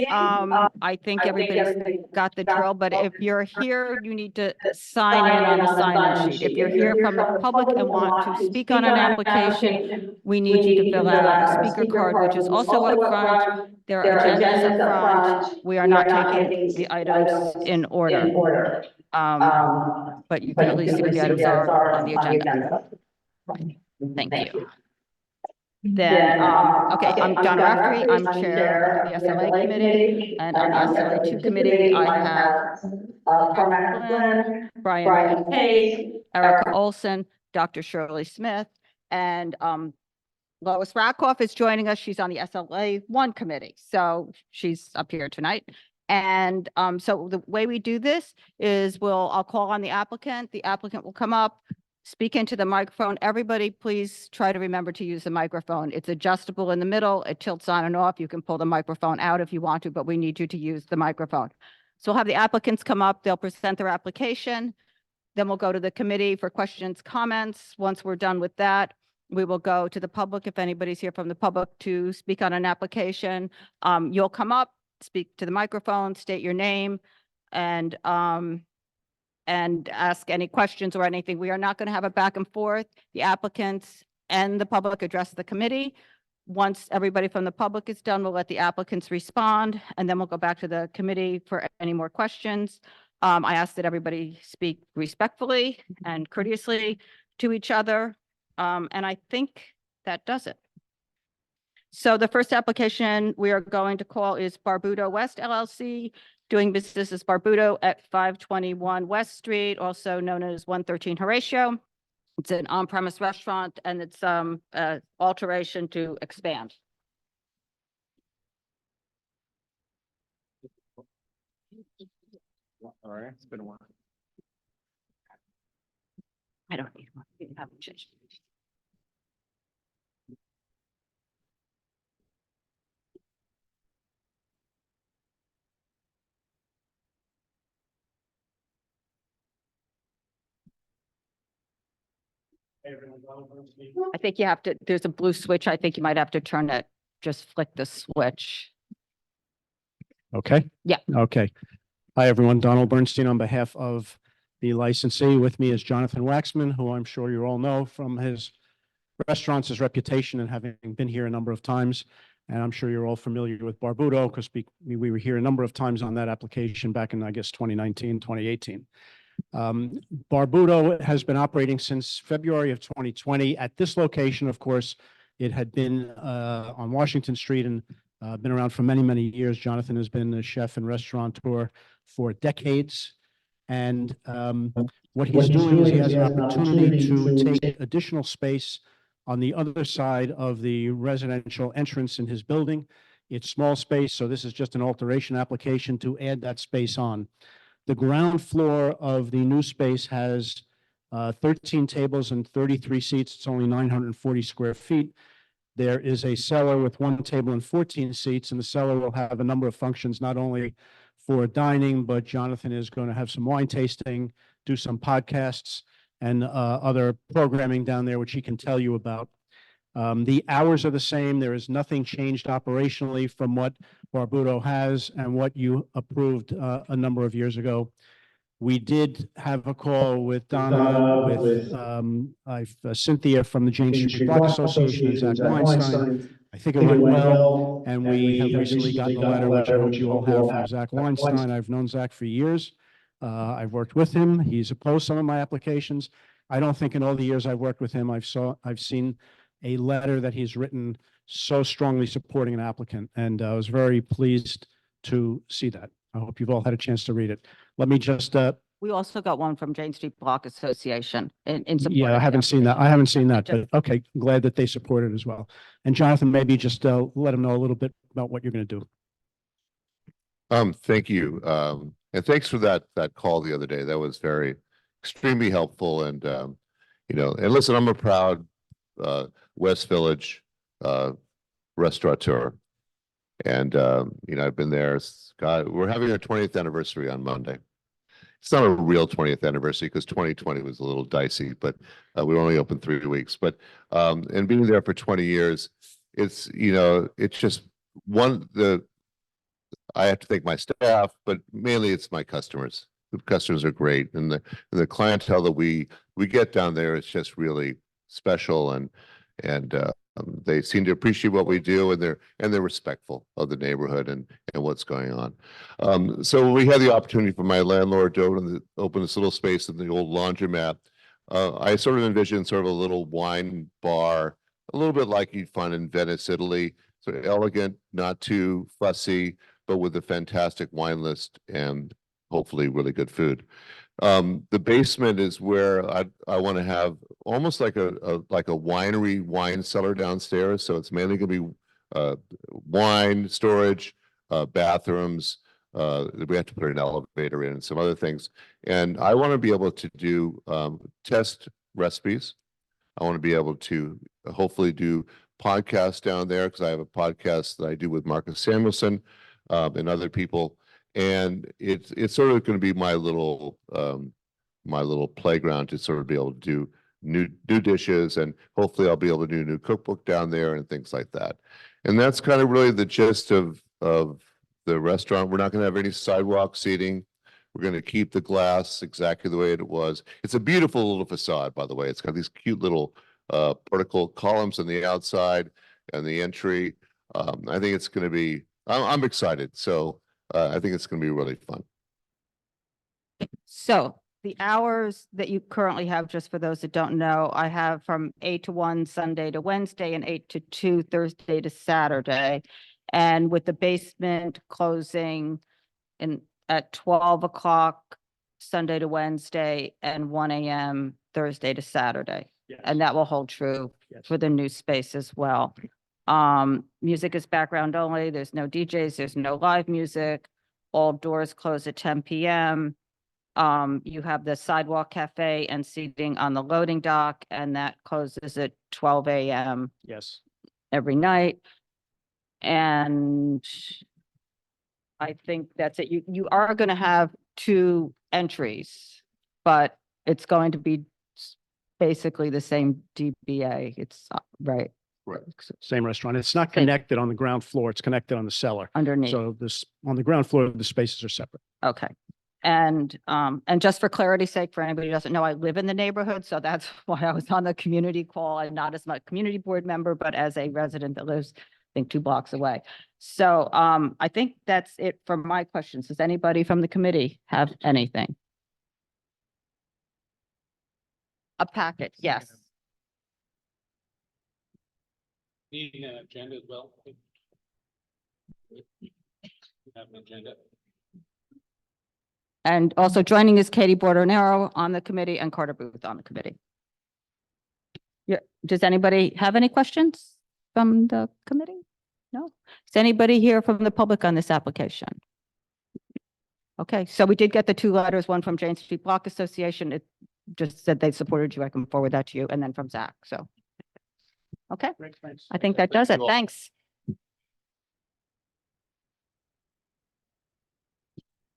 I think everybody's got the drill, but if you're here, you need to sign in on the sign-in sheet. If you're here from the public and want to speak on an application, we need you to fill out a speaker card, which is also up front. There are agendas up front. We are not taking the items in order. But you can at least see what the items are on the agenda. Thank you. Then, okay, I'm Donna Raftery. I'm chair of the SLA committee, and on the SLA2 committee, I have Flynn, Brian Hayes, Erica Olson, Dr. Shirley Smith, and Lois Rakoff is joining us. She's on the SLA1 committee, so she's up here tonight. And so the way we do this is I'll call on the applicant. The applicant will come up, speak into the microphone. Everybody, please try to remember to use the microphone. It's adjustable in the middle. It tilts on and off. You can pull the microphone out if you want to, but we need you to use the microphone. So we'll have the applicants come up. They'll present their application. Then we'll go to the committee for questions, comments. Once we're done with that, we will go to the public. If anybody's here from the public to speak on an application, you'll come up, speak to the microphone, state your name, and ask any questions or anything. We are not going to have a back and forth. The applicants and the public address the committee. Once everybody from the public is done, we'll let the applicants respond, and then we'll go back to the committee for any more questions. I ask that everybody speak respectfully and courteously to each other. And I think that does it. So the first application we are going to call is Barbuto West LLC, doing business as Barbuto at 521 West Street, also known as 113 Horatio. It's an on-premise restaurant, and it's alteration to expand. All right, it's been a while. I don't need one. You haven't changed. I think you have to, there's a blue switch. I think you might have to turn it, just flick the switch. Okay. Yeah. Okay. Hi, everyone. Donald Bernstein on behalf of the licensee. With me is Jonathan Waxman, who I'm sure you all know from his restaurants, his reputation, and having been here a number of times. And I'm sure you're all familiar with Barbuto because we were here a number of times on that application back in, I guess, 2019, 2018. Barbuto has been operating since February of 2020. At this location, of course, it had been on Washington Street and been around for many, many years. Jonathan has been a chef and restaurateur for decades. And what he's doing is he has an opportunity to take additional space on the other side of the residential entrance in his building. It's small space, so this is just an alteration application to add that space on. The ground floor of the new space has 13 tables and 33 seats. It's only 940 square feet. There is a cellar with 1 table and 14 seats, and the cellar will have a number of functions, not only for dining, but Jonathan is going to have some wine tasting, do some podcasts, and other programming down there, which he can tell you about. The hours are the same. There is nothing changed operationally from what Barbuto has and what you approved a number of years ago. We did have a call with Donna, with Cynthia from the Jane Street Block Association and Zach Weinstein. I think it went well, and we have recently gotten a letter, which I hope you all have, from Zach Weinstein. I've known Zach for years. I've worked with him. He's opposed some of my applications. I don't think in all the years I've worked with him, I've seen a letter that he's written so strongly supporting an applicant, and I was very pleased to see that. I hope you've all had a chance to read it. Let me just We also got one from Jane Street Block Association in support. Yeah, I haven't seen that. I haven't seen that, but okay, glad that they support it as well. And Jonathan, maybe just let them know a little bit about what you're going to do. Thank you. And thanks for that call the other day. That was extremely helpful. And and listen, I'm a proud West Village restaurateur. And I've been there. God, we're having our 20th anniversary on Monday. It's not a real 20th anniversary because 2020 was a little dicey, but we were only open 3 weeks. But and being there for 20 years, it's it's just I have to thank my staff, but mainly it's my customers. The customers are great, and the clientele that we get down there is just really special, and they seem to appreciate what we do, and they're respectful of the neighborhood and what's going on. So we had the opportunity for my landlord to open this little space in the old laundromat. I sort of envisioned sort of a little wine bar, a little bit like you'd find in Venice, Italy. So elegant, not too fussy, but with a fantastic wine list and hopefully really good food. The basement is where I want to have almost like a winery wine cellar downstairs. So it's mainly going to be wine storage, bathrooms. We have to put an elevator in and some other things. And I want to be able to do test recipes. I want to be able to hopefully do podcasts down there, because I have a podcast that I do with Marcus Samuelson and other people. And it's sort of going to be my little playground to sort of be able to do new dishes, and hopefully I'll be able to do a new cookbook down there and things like that. And that's kind of really the gist of the restaurant. We're not going to have any sidewalk seating. We're going to keep the glass exactly the way it was. It's a beautiful little facade, by the way. It's got these cute little vertical columns on the outside and the entry. I think it's going to be, I'm excited. So I think it's going to be really fun. So the hours that you currently have, just for those that don't know, I have from 8 to 1 Sunday to Wednesday and 8 to 2 Thursday to Saturday. And with the basement closing at 12 o'clock Sunday to Wednesday and 1 a.m. Thursday to Saturday. Yes. And that will hold true Yes. for the new space as well. Music is background only. There's no DJs. There's no live music. All doors close at 10 p.m. You have the Sidewalk Cafe and seating on the loading dock, and that closes at 12 a.m. Yes. every night. And I think that's it. You are going to have 2 entries, but it's going to be basically the same DBA. It's right. Right. Same restaurant. It's not connected on the ground floor. It's connected on the cellar. Underneath. So this, on the ground floor, the spaces are separate. Okay. And just for clarity's sake, for anybody who doesn't know, I live in the neighborhood, so that's why I was on the community call. I'm not as much community board member, but as a resident that lives, I think, 2 blocks away. So I think that's it for my questions. Does anybody from the committee have anything? A packet, yes. Needing an agenda as well. Have an agenda. And also joining is Katie Bordenero on the committee and Carter Booth on the committee. Yeah, does anybody have any questions from the committee? No? Is anybody here from the public on this application? Okay, so we did get the 2 letters, one from Jane Street Block Association. It just said they supported you. I can forward that to you, and then from Zach, so. Okay, Great, thanks. I think that does it. Thank you all. Thanks.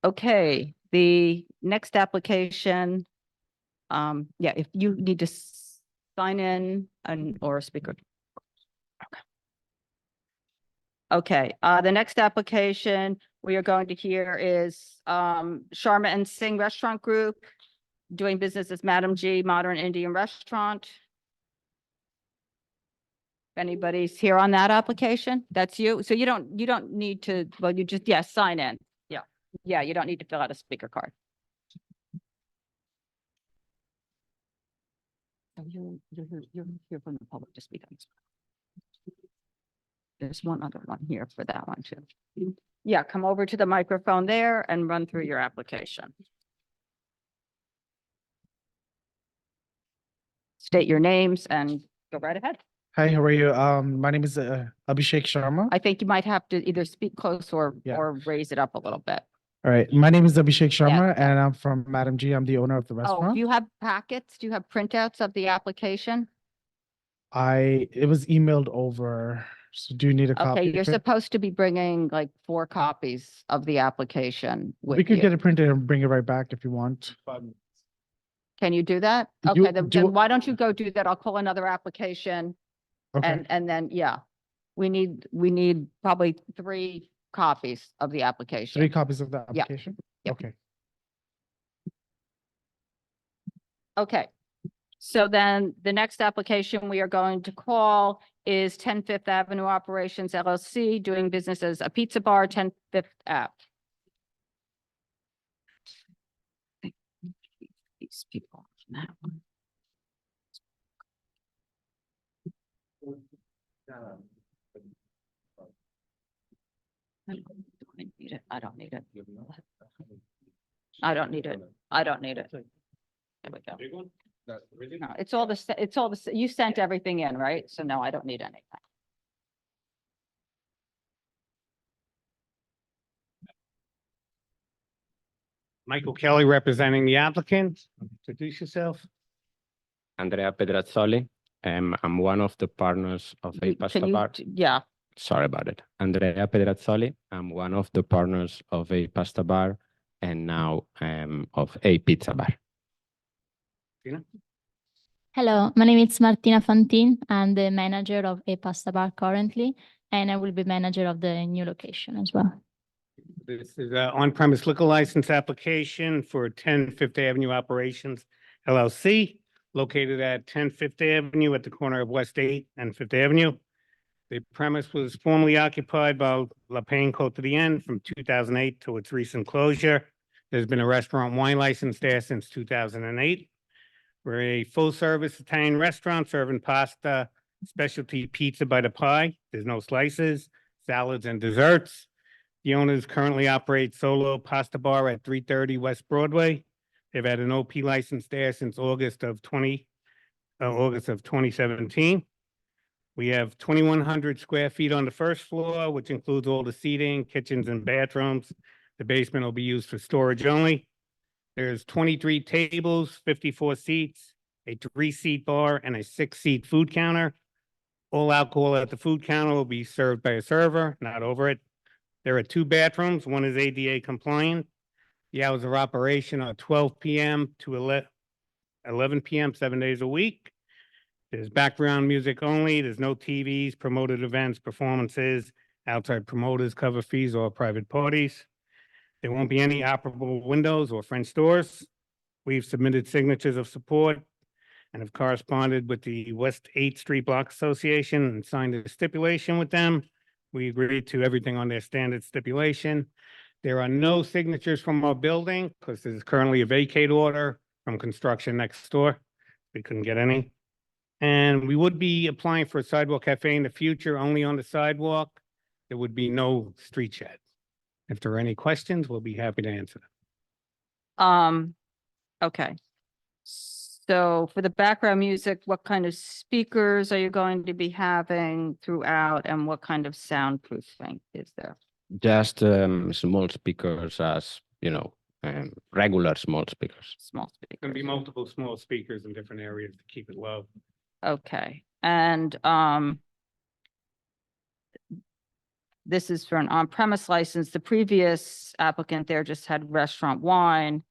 Okay, the next application, yeah, if you need to sign in or a speaker. Okay, the next application we are going to hear is Sharma and Singh Restaurant Group, doing business as Madam G Modern Indian Restaurant. If anybody's here on that application, that's you. So you don't need to, well, you just, yeah, sign in. Yeah. Yeah, you don't need to fill out a speaker card. So you're here from the public to speak on this. There's one other one here for that one too. Yeah, come over to the microphone there and run through your application. State your names and go right ahead. Hi, how are you? My name is Abhishek Sharma. I think you might have to either speak close or Yeah. raise it up a little bit. All right, my name is Abhishek Sharma and I'm from Madam G. I'm the owner of the Oh, restaurant. do you have packets? Do you have printouts of the application? It was emailed over. So do you need a copy? Okay, to you're print? supposed to be bringing like 4 copies of the application We with could you. get it printed and bring it right back if you want. Can you do that? You Okay, then do- why don't you go do that? I'll call another application Okay, and then, yeah. We need probably 3 copies of the application. 3 copies of the Yeah. application? Yep. Okay. Okay. So then the next application we are going to call is 10 Fifth Avenue Operations LLC, doing business as a pizza bar, 10 Fifth Ave. These people. on that one. Do I need it? I don't need it. I don't need it. I don't need it. There we go. Big one? That's really. No, it's all the, you sent everything in, right? So no, I don't need anything. Michael Kelly representing the applicant. Introduce yourself. Andrea Pedrazzoli. I'm one of the partners of a pasta Can you, bar. yeah, Sorry about it. Andrea Pedrazzoli. I'm one of the partners of a pasta bar and now of a pizza bar. Hello, my name is Martina Fantin. I'm the manager of a pasta bar currently, and I will be manager of the new location as well. This is an on-premise liquor license application for 10 Fifth Avenue Operations LLC, located at 10 Fifth Avenue at the corner of West 8th and Fifth Avenue. The premise was formerly occupied by La Payne Cote from 2008 to its recent closure. There's been a restaurant wine license there since 2008. We're a full-service Italian restaurant serving pasta, specialty pizza by the pie. There's no slices, salads, and desserts. The owners currently operate Solo Pasta Bar at 330 West Broadway. They've had an OP license there since August of 2017. We have 2,100 square feet on the first floor, which includes all the seating, kitchens, and bathrooms. The basement will be used for storage only. There's 23 tables, 54 seats, a 3-seat bar, and a 6-seat food counter. All alcohol at the food counter will be served by a server, not over it. There are 2 bathrooms. One is ADA compliant. The hours of operation are 12 p.m. to 11 p.m., 7 days a week. There's background music only. There's no TVs, promoted events, performances, outside promoters, cover fees, or private parties. There won't be any operable windows or French doors. We've submitted signatures of support and have corresponded with the West 8th Street Block Association and signed a stipulation with them. We agreed to everything on their standard stipulation. There are no signatures from our building because there's currently a vacate order from construction next door. We couldn't get any. And we would be applying for a Sidewalk Cafe in the future, only on the sidewalk. There would be no street shed. If there are any questions, we'll be happy to answer them. Okay. So for the background music, what kind of speakers are you going to be having throughout and what kind of soundproofing is there? Just small speakers as, regular small speakers. Small Going to be speakers. multiple small speakers in different areas to keep it low. Okay, and this is for an on-premise license. The previous applicant there just had restaurant wine.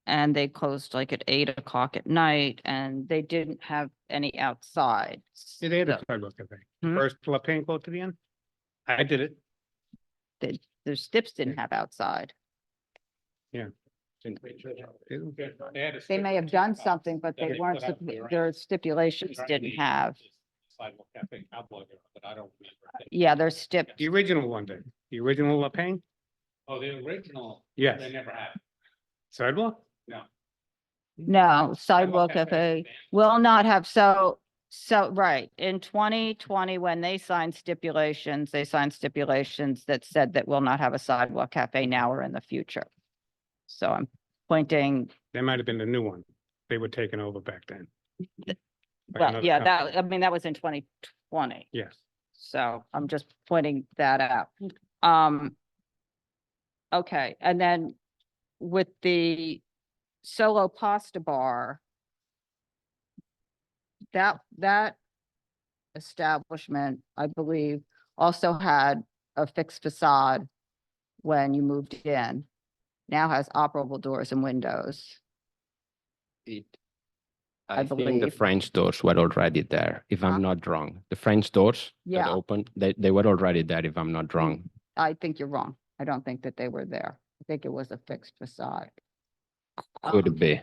And they closed like at 8 o'clock at night and they didn't have any outside. It had a So Sidewalk Cafe. Hmm? First La Payne quote to the end. I did it. their steps didn't have outside. They may have done something, but they weren't, their stipulations didn't have. Sidewalk Cafe catalog, but I don't remember. Yeah, their stip, The original one did. The original La Payne? Oh, the original. Yes. They never had. Sidewalk? no, Sidewalk Cafe will not have, so, right, in 2020, when they signed stipulations, they signed stipulations that said that we'll not have a Sidewalk Cafe now or in the future. So I'm pointing, That might have been the new one. They were taken over back then. By well, another yeah, company. that, I mean, that was in 2020. Yes. So I'm just pointing that out. Okay, and then with the Solo Pasta Bar, that establishment, I believe, also had a fixed facade when you moved in. Now has operable doors and windows. I I think the believe. French doors were already there, if Huh? I'm not wrong. The French doors that Yeah. opened, they were already there, if I'm not wrong. I think you're wrong. I don't think that they were there. I think it was a fixed facade. Could be.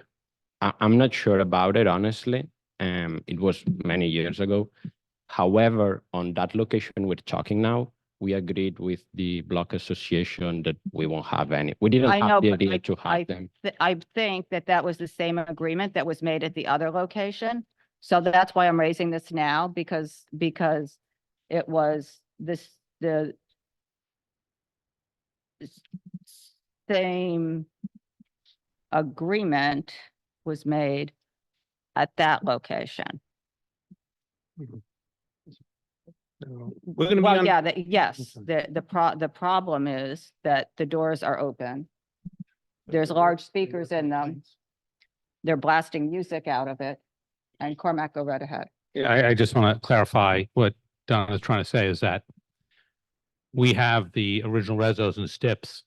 I'm not sure about it, honestly. It was many years ago. However, on that location we're talking now, we agreed with the block association that we won't have any. We didn't I know, have the but idea to I have them. I think that that was the same agreement that was made at the other location. So that's why I'm raising this now, because it was the same agreement was made at that location. We're gonna be Well, on. yeah, yes, Okay. the problem is that the doors are open. There's large speakers in them. They're blasting music out of it. And Cormac, go right ahead. I just want to clarify what Don is trying to say is that we have the original rezos and steps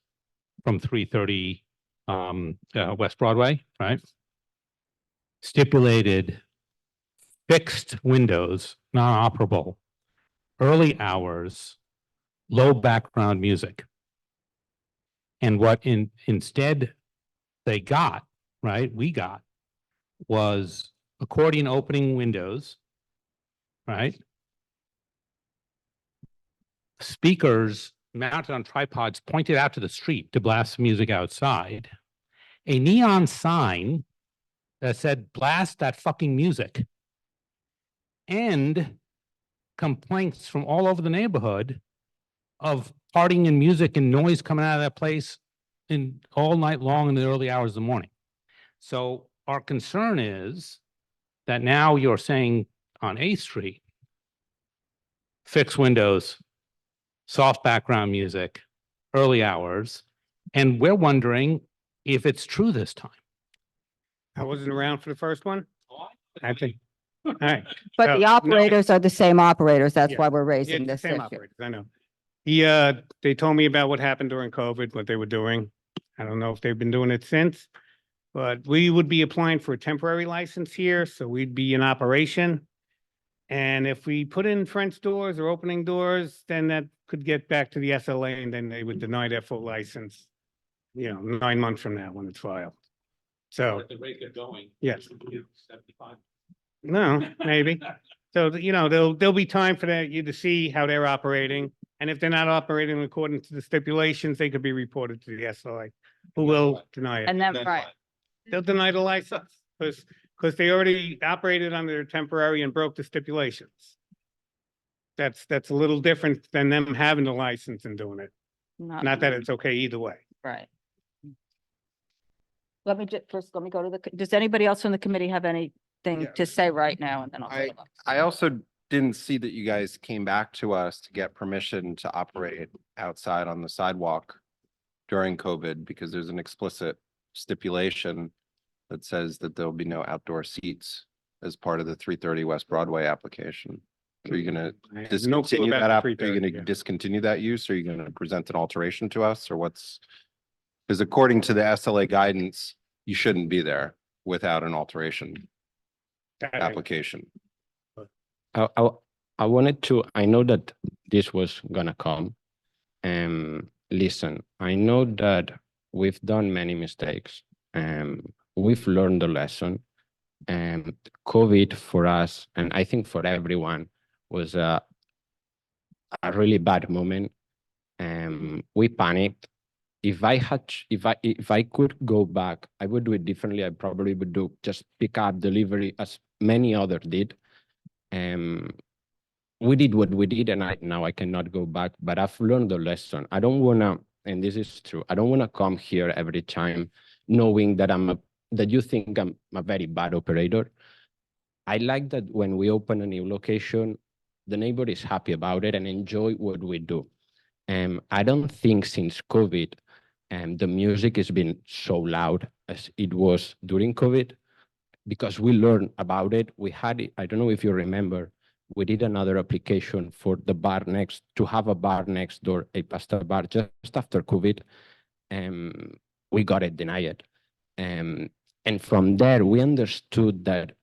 from 330 West Broadway, right? Stipulated fixed windows, non-operable, early hours, low background music. And what instead they got, right, we got, was accordion opening windows, right? Speakers mounted on tripods pointed out to the street to blast music outside. A neon sign that said, blast that fucking music. And complaints from all over the neighborhood of partying and music and noise coming out of that place in all night long in the early hours of the morning. So our concern is that now you're saying on 8th Street, fixed windows, soft background music, early hours, and we're wondering if it's true this time. I wasn't around for the first one. I think. All right. But So, the no, operators are the same operators. That's Yeah. why we're Yeah, raising it's the this same issue. operators, I know. They told me about what happened during COVID, what they were doing. I don't know if they've been doing it since. But we would be applying for a temporary license here, so we'd be in operation. And if we put in French doors or opening doors, then that could get back to the SLA and then they would deny their full license. 9 months from now when it's filed. So, At the rate they're going. Yes. 75. no, maybe. So, there'll be time for you to see how they're operating. And if they're not operating according to the stipulations, they could be reported to the SLA, who will deny it. And then, right, They'll deny the license because they already operated under temporary and broke the stipulations. That's a little different than them having the license and doing it. Not that it's okay either way. right. Let me go to does anybody else on the committee have anything Yeah. to say right now? And then I'll. I- I also didn't see that you guys came back to us to get permission to operate outside on the sidewalk during COVID because there's an explicit stipulation that says that there'll be no outdoor seats as part of the 330 West Broadway application. So you're gonna I have no clue discontinue about that the app, are you 330, gonna yeah. discontinue that use? Or are you gonna present an alteration to us or what's? Because according to the SLA guidance, you shouldn't be there without an alteration application. I wanted to, I know that this was gonna come. Listen, I know that we've done many mistakes. We've learned the lesson. COVID for us, and I think for everyone, was a really bad moment. We panicked. If I could go back, I would do it differently. I probably would do just pick up delivery as many others did. We did what we did, and now I cannot go back. But I've learned the lesson. I don't wanna, and this is true. I don't wanna come here every time knowing that that you think I'm a very bad operator. I like that when we open a new location, the neighbor is happy about it and enjoy what we do. I don't think since COVID, the music has been so loud as it was during COVID, because we learned about it. We had it, I don't know if you remember, we did another application for the bar to have a bar next door, a pasta bar, just after COVID. We got it denied. And from there, we understood that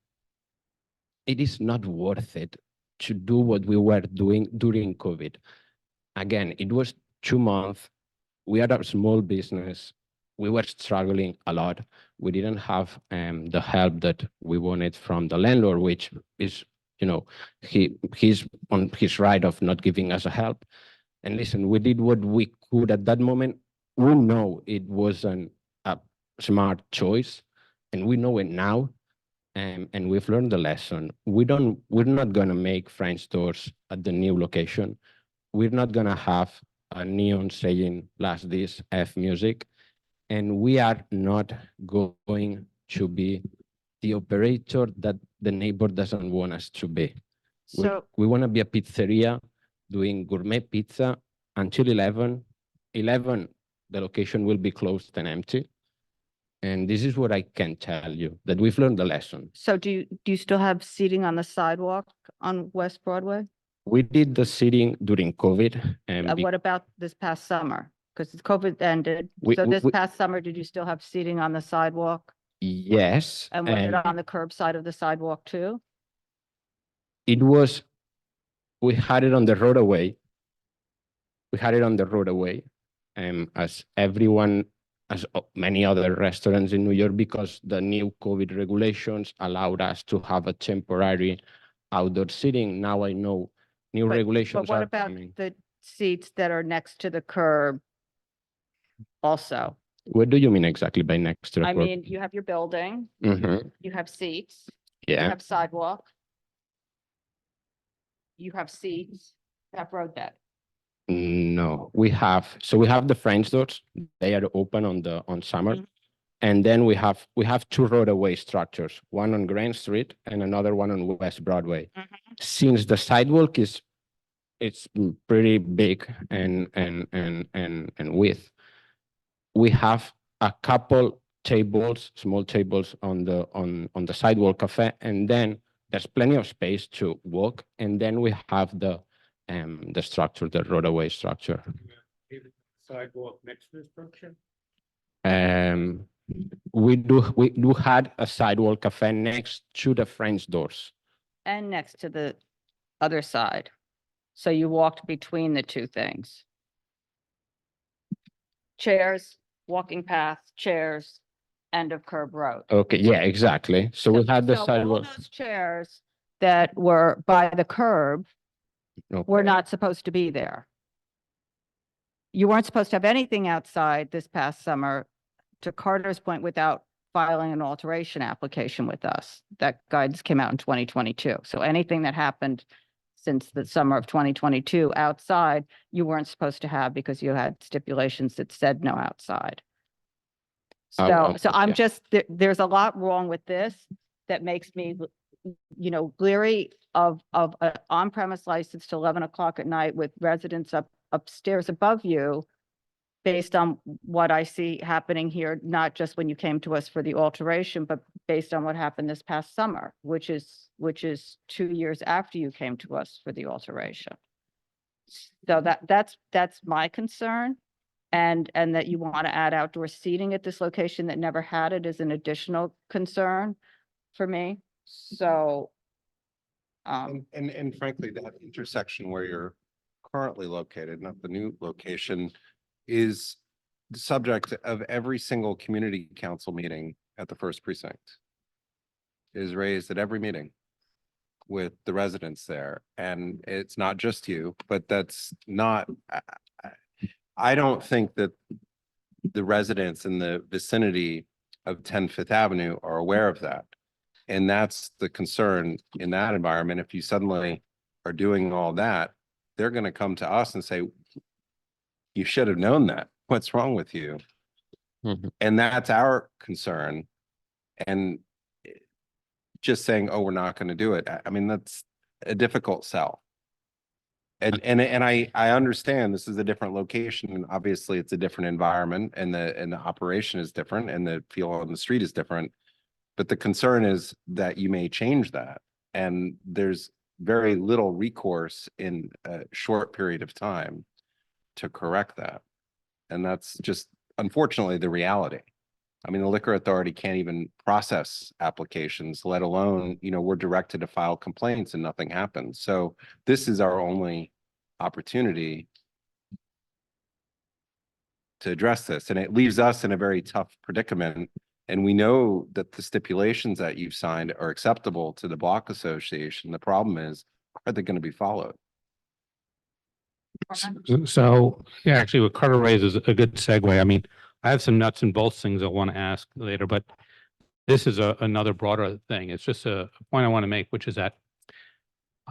it is not worth it to do what we were doing during COVID. Again, it was 2 months. We are a small business. We were struggling a lot. We didn't have the help that we wanted from the landlord, which is, he's on his right of not giving us a help. And listen, we did what we could at that moment. We know it wasn't a smart choice, and we know it now. And we've learned the lesson. We're not gonna make French doors at the new location. We're not gonna have a neon saying last this F music. And we are not going to be the operator that the neighbor doesn't want us to be. So, We want to be a pizzeria doing gourmet pizza until 11. 11, the location will be closed and empty. And this is what I can tell you, that we've learned the lesson. so do you still have seating on the sidewalk on West Broadway? We did the seating during COVID. And What about this past summer? Because COVID ended. We- So this we- past summer, did you still have seating on the sidewalk? yes, And was it on the curb side of the sidewalk too? it was, we had it on the roadway. We had it on the roadway, as everyone, as many other restaurants in New York, because the new COVID regulations allowed us to have a temporary outdoor seating. Now I know new But regulations what are about coming. the seats that are next to the curb also? What do you mean exactly by next to the I curb? mean, you have your building, Mhm, you have seats, you yeah, have sidewalk, you have seats, you have road bed. no, we have the French doors. They are open on summer. Mhm. And then we have two roadway structures, one on Grand Street and another one on West Broadway. Mhm. Since the sidewalk it's pretty big and width, we have a couple tables, small tables on the Sidewalk Cafe, and then there's plenty of space to walk. And then we have the structure, the roadway structure. Sidewalk next to the structure? We do had a Sidewalk Cafe next to the French doors. And next to the other side. So you walked between the two things. Chairs, walking path, chairs, end of curb road. Okay, yeah, exactly. So we had the So all sidewalk. those chairs that were by the curb were Okay. not supposed to be there. You weren't supposed to have anything outside this past summer, to Carter's point, without filing an alteration application with us. That guidance came out in 2022. So anything that happened since the summer of 2022 outside, you weren't supposed to have because you had stipulations that said no outside. So I'm okay. just, there's a lot wrong with this that makes me, leery of an on-premise license till 11 o'clock at night with residents upstairs above you, based on what I see happening here, not just when you came to us for the alteration, but based on what happened this past summer, which is 2 years after you came to us for the alteration. So that's my concern. And that you want to add outdoor seating at this location that never had it is an additional concern for me. So, And frankly, that intersection where you're currently located, not the new location, is the subject of every single community council meeting at the first precinct. Is raised at every meeting with the residents there. And it's not just you, but that's not, I don't think that the residents in the vicinity of 10 Fifth Avenue are aware of that. And that's the concern in that environment. If you suddenly are doing all that, they're going to come to us and say, you should have known that. What's wrong with you? Mhm. And that's our concern. And just saying, oh, we're not going to do it. I mean, that's a difficult sell. And I understand this is a different location, and obviously it's a different environment, and the operation is different, and the feel on the street is different. But the concern is that you may change that, and there's very little recourse in a short period of time to correct that. And that's just unfortunately the reality. I mean, the liquor authority can't even process applications, let alone, we're directed to file complaints and nothing happens. So this is our only opportunity to address this. And it leaves us in a very tough predicament. And we know that the stipulations that you've signed are acceptable to the block association. The problem is, are they going to be followed? So, yeah, actually what Carter raises a good segue. I mean, I have some nuts and bolts things I want to ask later, but this is another broader thing. It's just a point I want to make, which is that,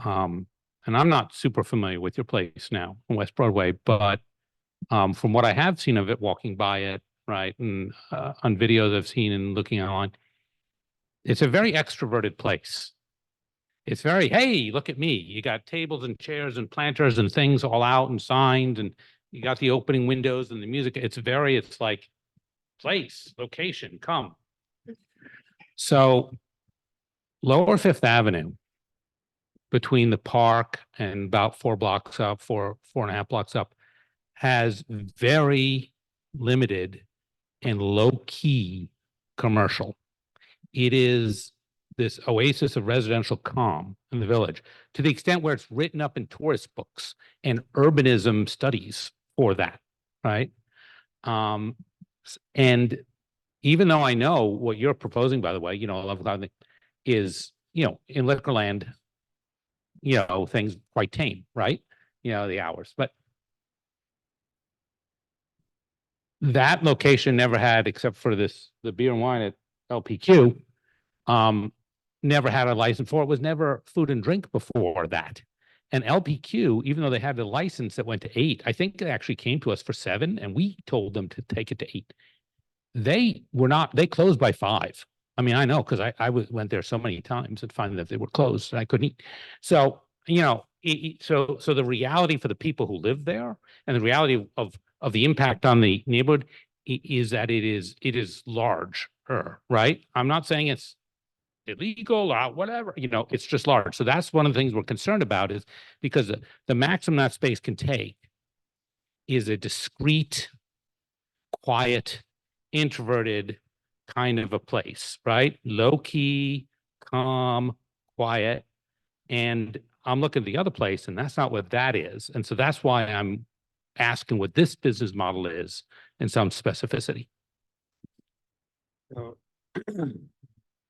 and I'm not super familiar with your place now on West Broadway, but from what I have seen of it, walking by it, right, and on videos I've seen and looking online, it's a very extroverted place. It's very, hey, look at me. You got tables and chairs and planters and things all out and signs, and you got the opening windows and the music. It's like place, location, come. So Lower Fifth Avenue, between the park and about 4 blocks up, 4.5 blocks up, has very limited and low-key commercial. It is this oasis of residential calm in the village, to the extent where it's written up in tourist books and urbanism studies for that, right? And even though I know what you're proposing, by the way, you know, 11 o'clock is, you know, in Liquorland, you know, things quite tame, right? You know, the hours, but that location never had, except for the beer and wine at LPQ, never had a license for it. Was never food and drink before that. And LPQ, even though they had the license that went to 8, I think they actually came to us for 7, and we told them to take it to 8. They closed by 5. I mean, I know, because I went there so many times and found that they were closed and I couldn't eat. So, you know, so the reality for the people who live there, and the reality of the impact on the neighborhood is that it is larger, right? I'm not saying it's illegal or whatever, you know, it's just large. So that's one of the things we're concerned about, is because the maximum that space can take is a discrete, quiet, introverted kind of a place, right? Low key, calm, quiet. And I'm looking at the other place, and that's not what that is. And so that's why I'm asking what this business model is in some specificity. So,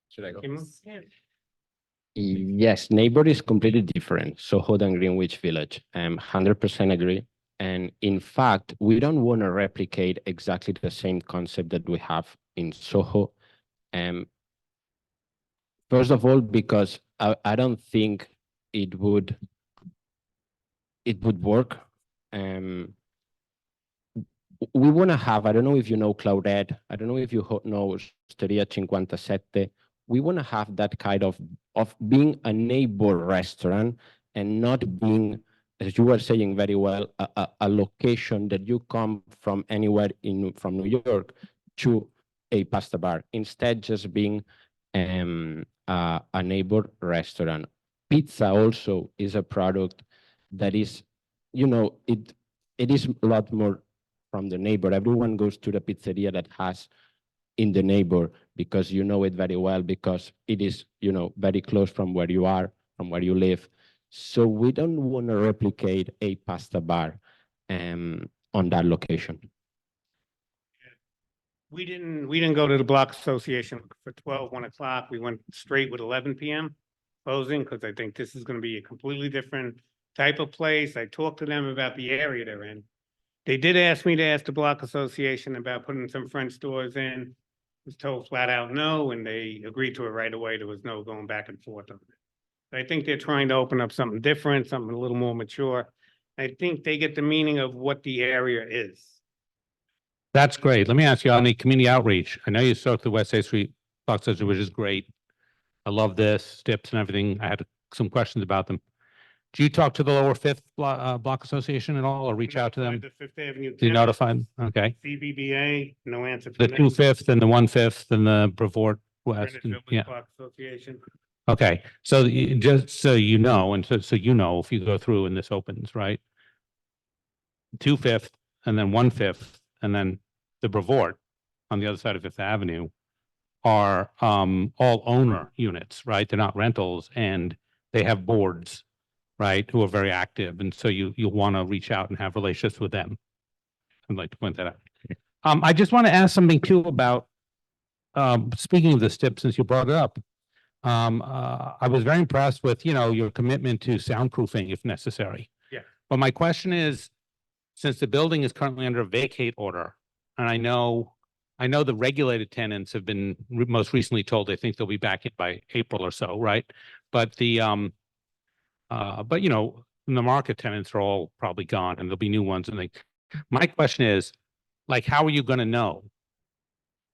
Should I go? Yes, neighbor is completely different. Soho than Greenwich Village. 100% agree. And in fact, we don't want to replicate exactly the same concept that we have in Soho. First of all, because I don't think it would work. We want to have, I don't know if you know Claudette, I don't know if you know Osteria 57. We want to have that kind of being a neighbor restaurant, and not being, as you were saying very well, a location that you come from anywhere from New York to a pasta bar. Instead, just being a neighbor restaurant. Pizza also is a product that is, you know, it is a lot more from the neighbor. Everyone goes to the pizzeria that has in the neighbor, because you know it very well, because it is, you know, very close from where you are, from where you live. So we don't want to replicate a pasta bar on that location. We didn't go to the block association for 1 o'clock. We went straight with 11 p.m. closing, because I think this is going to be a completely different type of place. I talked to them about the area they're in. They did ask me to ask the block association about putting some French stores in. Was told flat out no, and they agreed to it right away. There was no going back and forth on it. I think they're trying to open up something different, something a little more mature. I think they get the meaning of what the area is. That's great. Let me ask you on the community outreach. I know you spoke to the West 8th Street Block Association, which is great. I love this, STIPs and everything. I had some questions about them. Do you talk to the Lower Fifth Block Association at all, or reach out to them? The Fifth Avenue. Do you notify them? Okay. CBBA, no answer. The 2/5 and the 1/5 and the Brevoort West. Greenwich Village Yeah. Block Association. Okay. So just so you know, and so you know, if you go through and this opens, right? 2/5 and then 1/5 and then the Brevoort on the other side of Fifth Avenue are all owner units, right? They're not rentals, and they have boards, right, who are very active. And so you'll want to reach out and have relationships with them. I'd like to point that out. I just want to ask something too about, speaking of the STIP, since you brought it up. I was very impressed with, your commitment to soundproofing if necessary. Yeah. But my question is, since the building is currently under a vacate order, and I know the regulated tenants have been most recently told they think they'll be back in by April or so, right? But the market tenants are all probably gone and there'll be new ones. And my question is, like, how are you going to know?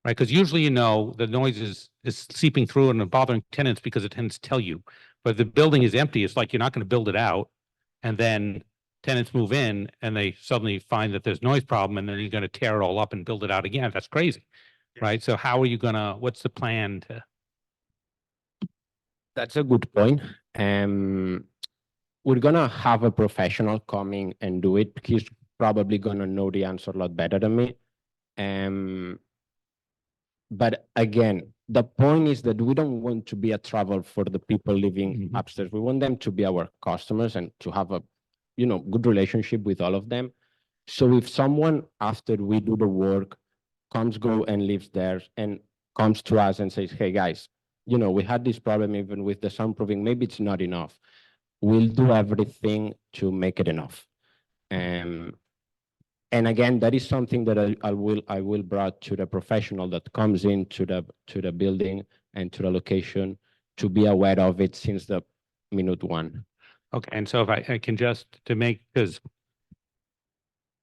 Right? Because usually, the noise is seeping through and bothering tenants because the tenants tell you. But if the building is empty, it's like you're not going to build it out. And then tenants move in and they suddenly find that there's noise problem and then you're going to tear it all up and build it out again. That's crazy. Yeah. Right? So how are you what's the plan to? That's a good point. We're gonna have a professional coming and do it. He's probably gonna know the answer a lot better than me. But again, the point is that we don't want to be a trouble for the people living upstairs. We want them to be our customers and to have a, good relationship with all of them. So if someone, after we do the work, go and lives there and comes to us and says, hey guys, we had this problem even with the soundproofing, maybe it's not enough. We'll do everything to make it enough. And again, that is something that I will bring to the professional that comes into the building and to the location to be aware of it since the minute one. Okay, and so if I can just to make, because,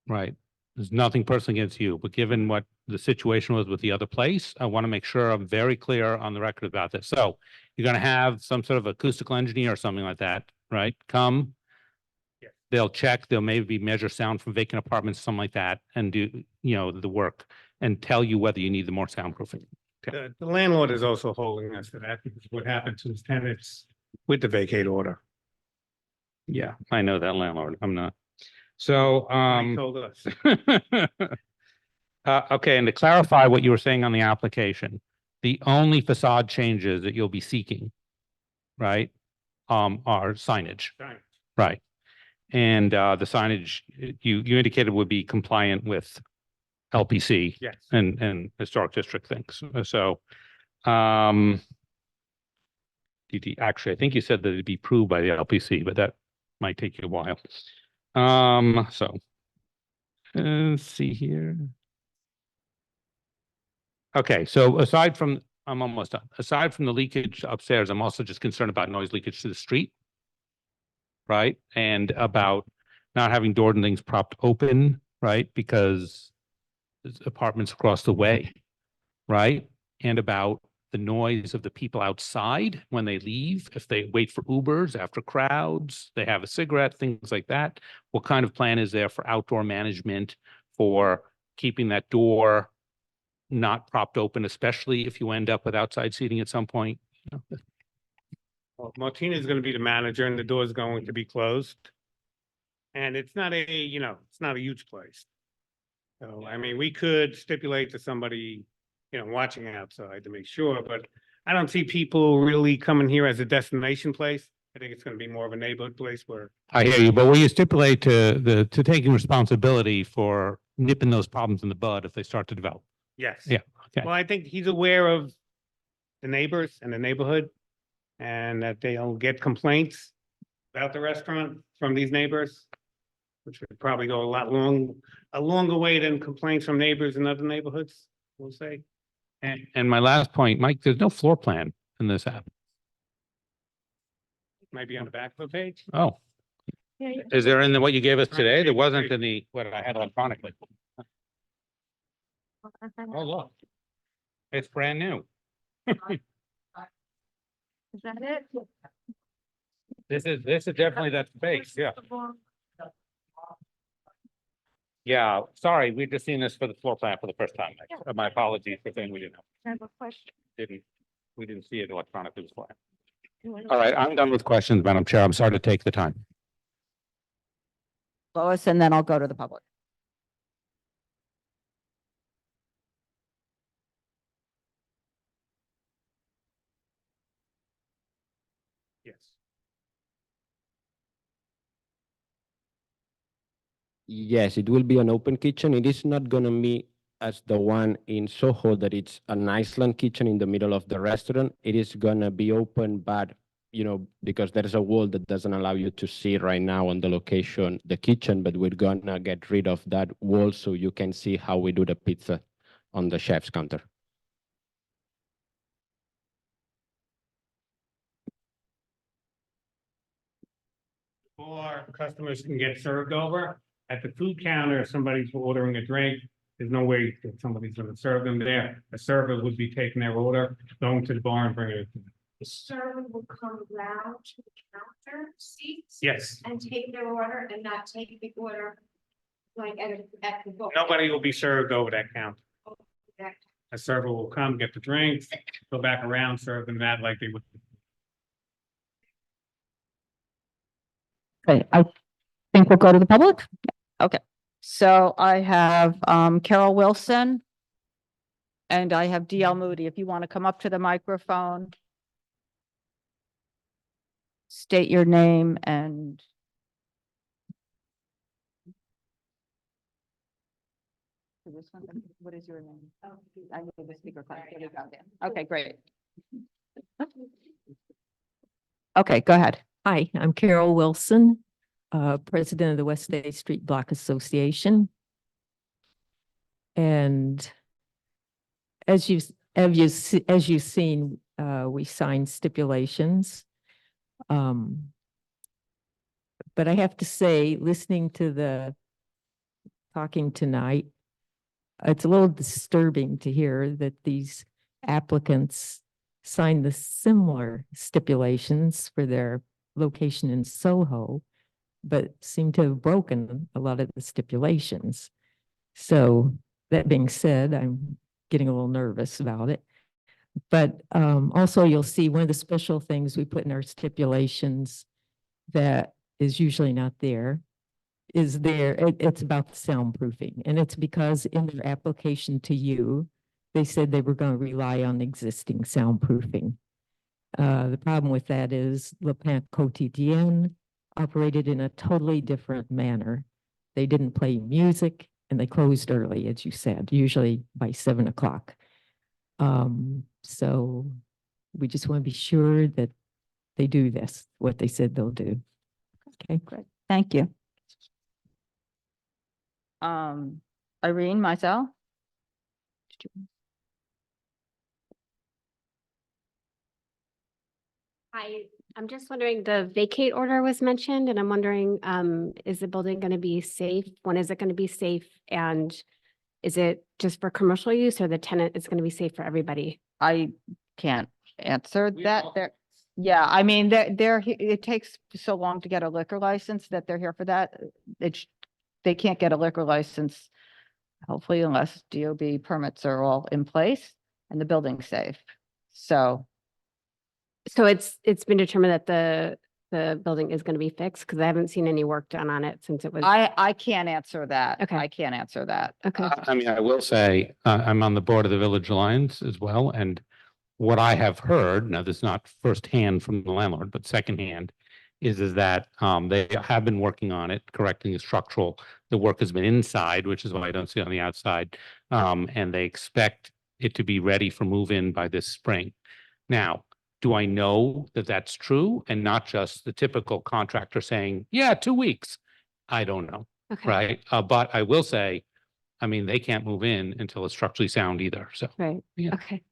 right, there's nothing personal against you, but given what the situation was with the other place, I want to make sure I'm very clear on the record about this. So you're going to have some sort of acoustical engineer or something like that, right? Come. Yeah. They'll check, they'll maybe measure sound from vacant apartments, something like that, and do, the work and tell you whether you need the more soundproofing. The landlord is also holding us to that because what happened to his tenants with the vacate order. Yeah, I know that landlord. I'm not. So, He told us. okay, and to clarify what you were saying on the application, the only facade changes that you'll be seeking, right, are signage, Right. right? And the signage you indicated would be compliant with LPC Yes. and historic district things. So, actually, I think you said that it'd be approved by the LPC, but that might take you a while. So let's see here. Okay, so I'm almost done. Aside from the leakage upstairs, I'm also just concerned about noise leakage to the street. Right? And about not having doors and things propped open, right? Because there's apartments across the way, right? And about the noise of the people outside when they leave, if they wait for Ubers after crowds, they have a cigarette, things like that. What kind of plan is there for outdoor management for keeping that door not propped open, especially if you end up with outside seating at some point? Well, Martina is going to be the manager and the door is going to be closed. And it's not it's not a huge place. So, I mean, we could stipulate to somebody, watching outside to make sure, but I don't see people really coming here as a destination place. I think it's going to be more of a neighborhood place where. I hear you, but will you stipulate to taking responsibility for nipping those problems in the bud if they start to develop? Yes. Yeah, okay. Well, I think he's aware of the neighbors and the neighborhood and that they'll get complaints about the restaurant from these neighbors, which would probably go a longer way than complaints from neighbors in other neighborhoods, we'll say. And my last point, Mike, there's no floor plan in this app. Might be on the back of the page. Oh. Is there in what you gave us today? There wasn't in what I had electronically. Oh, look. It's brand new. Is that it? This is definitely that space, yeah. Yeah, sorry, we've just seen this for the floor plan for the first time. My apologies for saying we didn't know. I have a question. We didn't see it electronically as well. All right, I'm done with questions, Madam Chair. I'm sorry to take the time. Lois, and then I'll go to the public. Yes. Yes, it will be an open kitchen. It is not gonna be as the one in Soho, that it's an Iceland kitchen in the middle of the restaurant. It is gonna be open, but because there is a wall that doesn't allow you to see right now on the location, the kitchen, but we're gonna get rid of that wall so you can see how we do the pizza on the chef's counter. Or customers can get served over at the food counter. If somebody's ordering a drink, there's no way that somebody's gonna serve them there. A server would be taking their order, going to the bar and bringing it. The server will come round to the counter seats. Yes, And take their order and not take the order like at the book. nobody will be served over that counter. That- A server will come, get the drinks, go back around, serve them that like they would. Okay, I think we'll go to the public. Okay, so I have Carol Wilson. And I have DL Moody, if you want to come up to the microphone. State your name and. This one, what is your name? I need the speaker. There we go. Okay, great. Okay, go ahead. Hi, I'm Carol Wilson, President of the West State Street Block Association. And as you've seen, we signed stipulations. But I have to say, listening to the talking tonight, it's a little disturbing to hear that these applicants signed the similar stipulations for their location in Soho, but seem to have broken a lot of the stipulations. So that being said, I'm getting a little nervous about it. But also you'll see one of the special things we put in our stipulations that is usually not there is there. It's about the soundproofing. And it's because in their application to you, they said they were going to rely on existing soundproofing. The problem with that is Le Pain Quotidien operated in a totally different manner. They didn't play music and they closed early, as you said, usually by 7 o'clock. So we just want to be sure that they do this, what they said they'll do. Okay, Great, thank you. Irene, myself. I'm just wondering, the vacate order was mentioned, and I'm wondering, is the building going to be safe? When is it going to be safe? And is it just for commercial use, or the tenant is going to be safe for everybody? I can't answer that. There, yeah, I mean, it takes so long to get a liquor license that they're here for that. They can't get a liquor license, hopefully, unless DOB permits are all in place and the building's safe. So it's been determined that the building is going to be fixed, because I haven't seen any work done on it since it was. I can't answer that. Okay. I can't answer that. Okay. I mean, I will say, I'm on the board of the Village Alliance as well, and what I have heard, now this is not firsthand from the landlord, but secondhand, is that they have been working on it, correcting the structural. The work has been inside, which is why I don't see it on the outside, and they expect it to be ready for move-in by this spring. Now, do I know that that's true and not just the typical contractor saying, yeah, 2 weeks? I don't know, Okay. right? But I will say, I mean, they can't move in until it's structurally sound either. So Right. Yeah. Okay.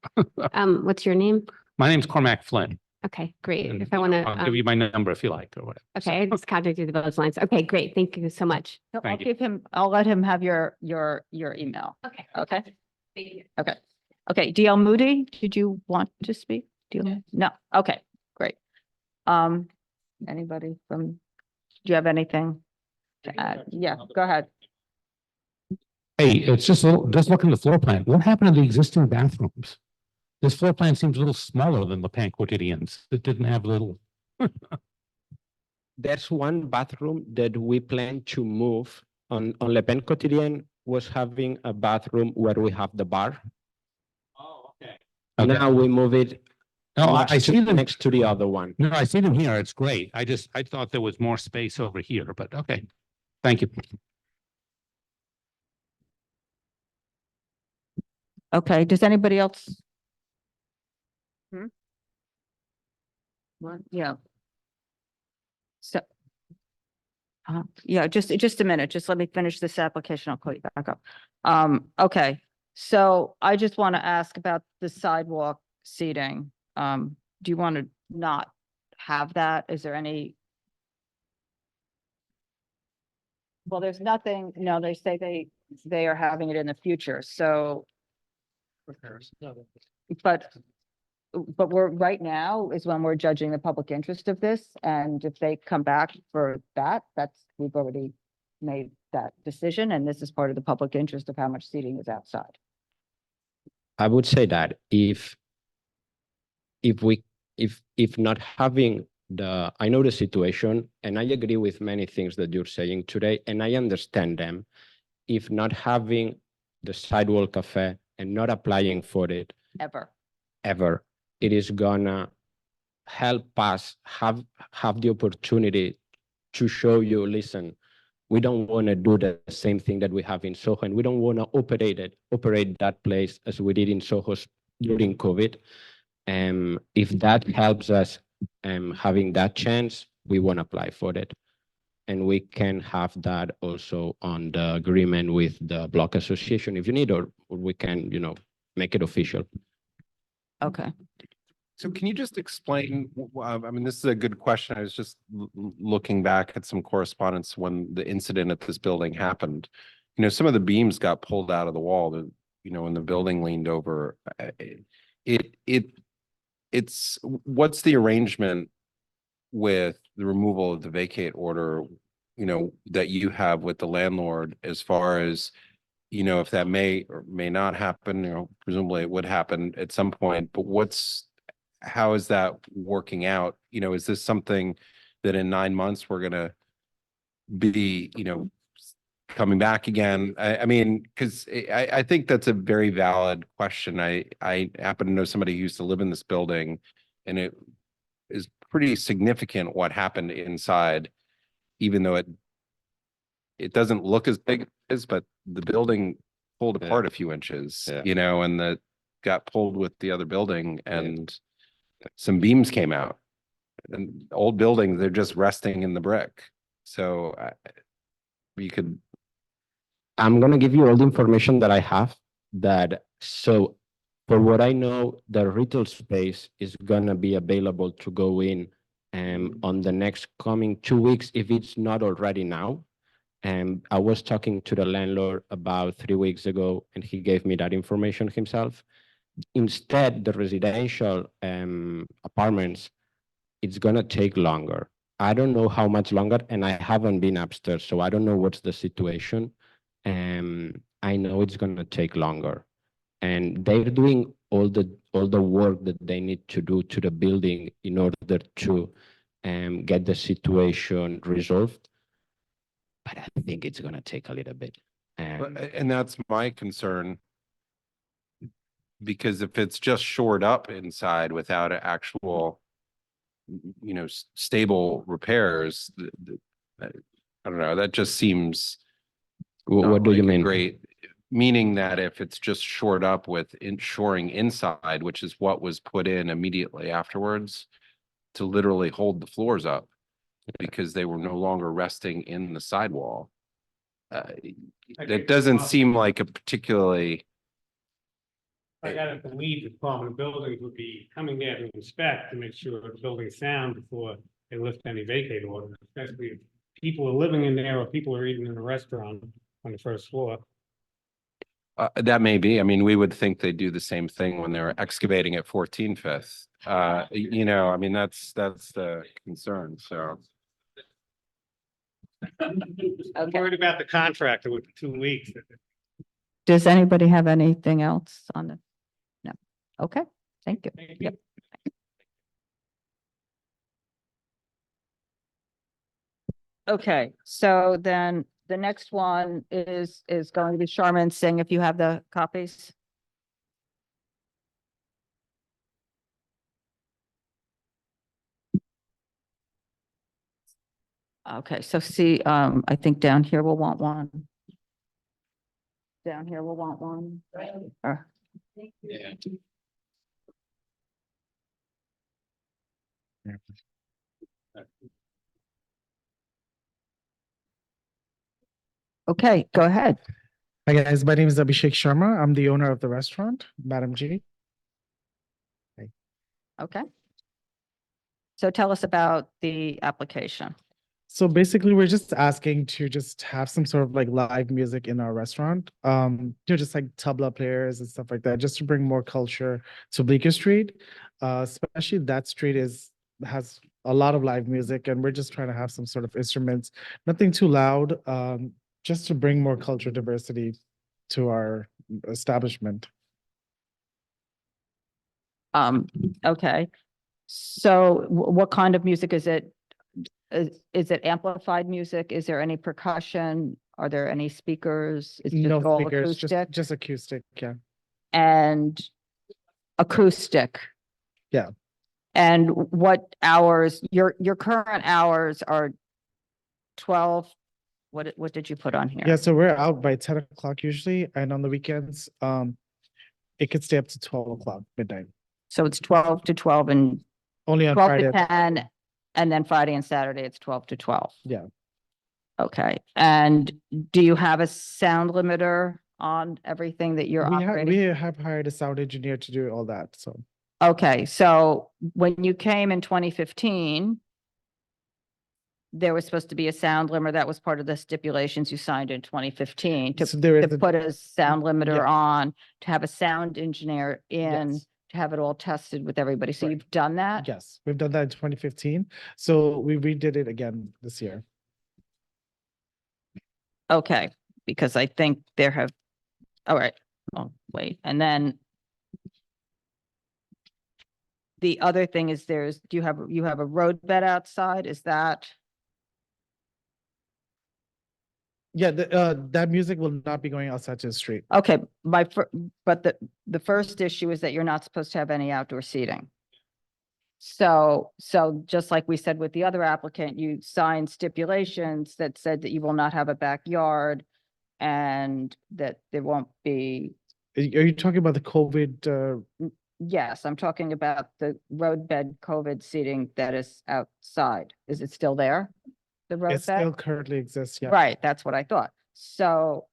What's your name? my name's Cormac Flynn. Okay, great. And If I want I'll give to, you my number if you like or whatever. So, okay, I just contacted the Village Lines. Okay, great. Thank you so much. I'll Thank you. give him, I'll let him have your email. Okay. Okay. Thank you. Okay, DL Moody, did you want to speak? No, okay, great. Anybody from, do you have anything to add? Yeah, go ahead. Hey, it's just look in the floor plan. What happened to the existing bathrooms? This floor plan seems a little smaller than Le Pain Quotidien's. It didn't have little. There's one bathroom that we plan to move on Le Pain Quotidien was having a bathroom where we have the bar. Oh, okay. Now we move it No, I see them. next to the other one. No, I see them here. It's great. I thought there was more space over here, but okay. Thank you. Okay, does anybody else? What, yeah. So. Yeah, just a minute, just let me finish this application, I'll call you back up. Okay, so I just want to ask about the sidewalk seating. Do you want to not have that? Is there any? Well, there's nothing, no, they say they are having it in the future, so. But we're, right now is when we're judging the public interest of this, and if they come back for that, we've already made that decision, and this is part of the public interest of how much seating is outside. I would say that if not having I know the situation and I agree with many things that you're saying today, and I understand them. If not having the Sidewalk Cafe and not applying for it ever, it is gonna help us have the opportunity to show you, listen, we don't want to do the same thing that we have in Soho, and we don't want to operate that place as we did in Soho during COVID. If that helps us having that chance, we want to apply for it. And we can have that also on the agreement with the block association if you need, or we can, make it official. Okay. So can you just explain, I mean, this is a good question. I was just looking back at some correspondence when the incident at this building happened. Some of the beams got pulled out of the wall, when the building leaned over. It's what's the arrangement with the removal of the vacate order, that you have with the landlord as far as, if that may or may not happen, presumably it would happen at some point, but how is that working out? Is this something that in 9 months we're gonna be, coming back again? I mean, because I think that's a very valid question. I happen to know somebody who used to live in this building, and it is pretty significant what happened inside, even though it doesn't look as big as, but the building pulled apart a few inches, and that got pulled with the other building, and some beams came out. And old buildings, they're just resting in the brick. So I'm going to give you all the information that I have so for what I know, the retail space is going to be available to go in on the next coming 2 weeks, if it's not already now. I was talking to the landlord about 3 weeks ago, and he gave me that information himself. Instead, the residential apartments, it's going to take longer. I don't know how much longer, and I haven't been upstairs, so I don't know what's the situation. I know it's going to take longer, and they're doing all the work that they need to do to the building in order to get the situation resolved. But I think it's going to take a little bit. and that's my concern, because if it's just shored up inside without actual, stable repairs, I don't know, that just seems. What do you mean? Great, meaning that if it's just shored up with shoring inside, which is what was put in immediately afterwards to literally hold the floors up because they were no longer resting in the sidewall. That doesn't seem like a particularly. I gotta believe the Department of Buildings would be coming there to inspect to make sure the building's sound before they lift any vacate orders, especially if people are living in there or people are eating in a restaurant on the first floor. That may be. I mean, we would think they do the same thing when they're excavating at 14 Fifth. I mean, that's the concern, so. I'm worried about the contractor with the 2 weeks. Does anybody have anything else on the? No. Okay, thank you. Thank you. Yep. Okay, so then the next one is going to be Sharma and Singh, if you have the copies. Okay, so see, I think down here we'll want one. Down here we'll want one. Or Okay, go ahead. Hi guys, my name is Abhishek Sharma. I'm the owner of the restaurant, Madam G. Okay. So tell us about the application. So basically, we're just asking to just have some sort of like live music in our restaurant. Just like tabla players and stuff like that, just to bring more culture to Bleecker Street. Especially that street has a lot of live music, and we're just trying to have some sort of instruments, nothing too loud, just to bring more culture diversity to our establishment. Okay. So what kind of music is it? Is it amplified music? Is there any percussion? Are there any speakers? Is No just all speakers, acoustic? just acoustic, yeah. And acoustic. Yeah. And what hours, your current hours are 12, what did you put on here? Yeah, so we're out by 10 o'clock usually, and on the weekends, it could stay up to 12 o'clock midnight. So it's 12 to 12 and Only on 12 Friday. to 10, and then Friday and Saturday, it's 12 to 12. Yeah. Okay, and do you have a sound limiter on everything that you're operating? We have hired a sound engineer to do all that, so. Okay, so when you came in 2015, there was supposed to be a sound limiter. That was part of the stipulations you signed in 2015 So there is to a- put a sound limiter Yeah. on, to have a sound engineer in, Yes. to have it all tested with everybody. So Right. you've done that? Yes, we've done that in 2015, so we redid it again this year. Okay, because I think there have, all right, oh, wait, and then the other thing is do you have a road bed outside? Is that, Yeah, that music will not be going outside to the street. okay, but the first issue is that you're not supposed to have any outdoor seating. So just like we said with the other applicant, you signed stipulations that said that you will not have a backyard and that there won't be, Are you talking about the COVID? yes, I'm talking about the road bed COVID seating that is outside. Is it still there? The road It bed? still currently exists, yeah. Right, that's what I thought. So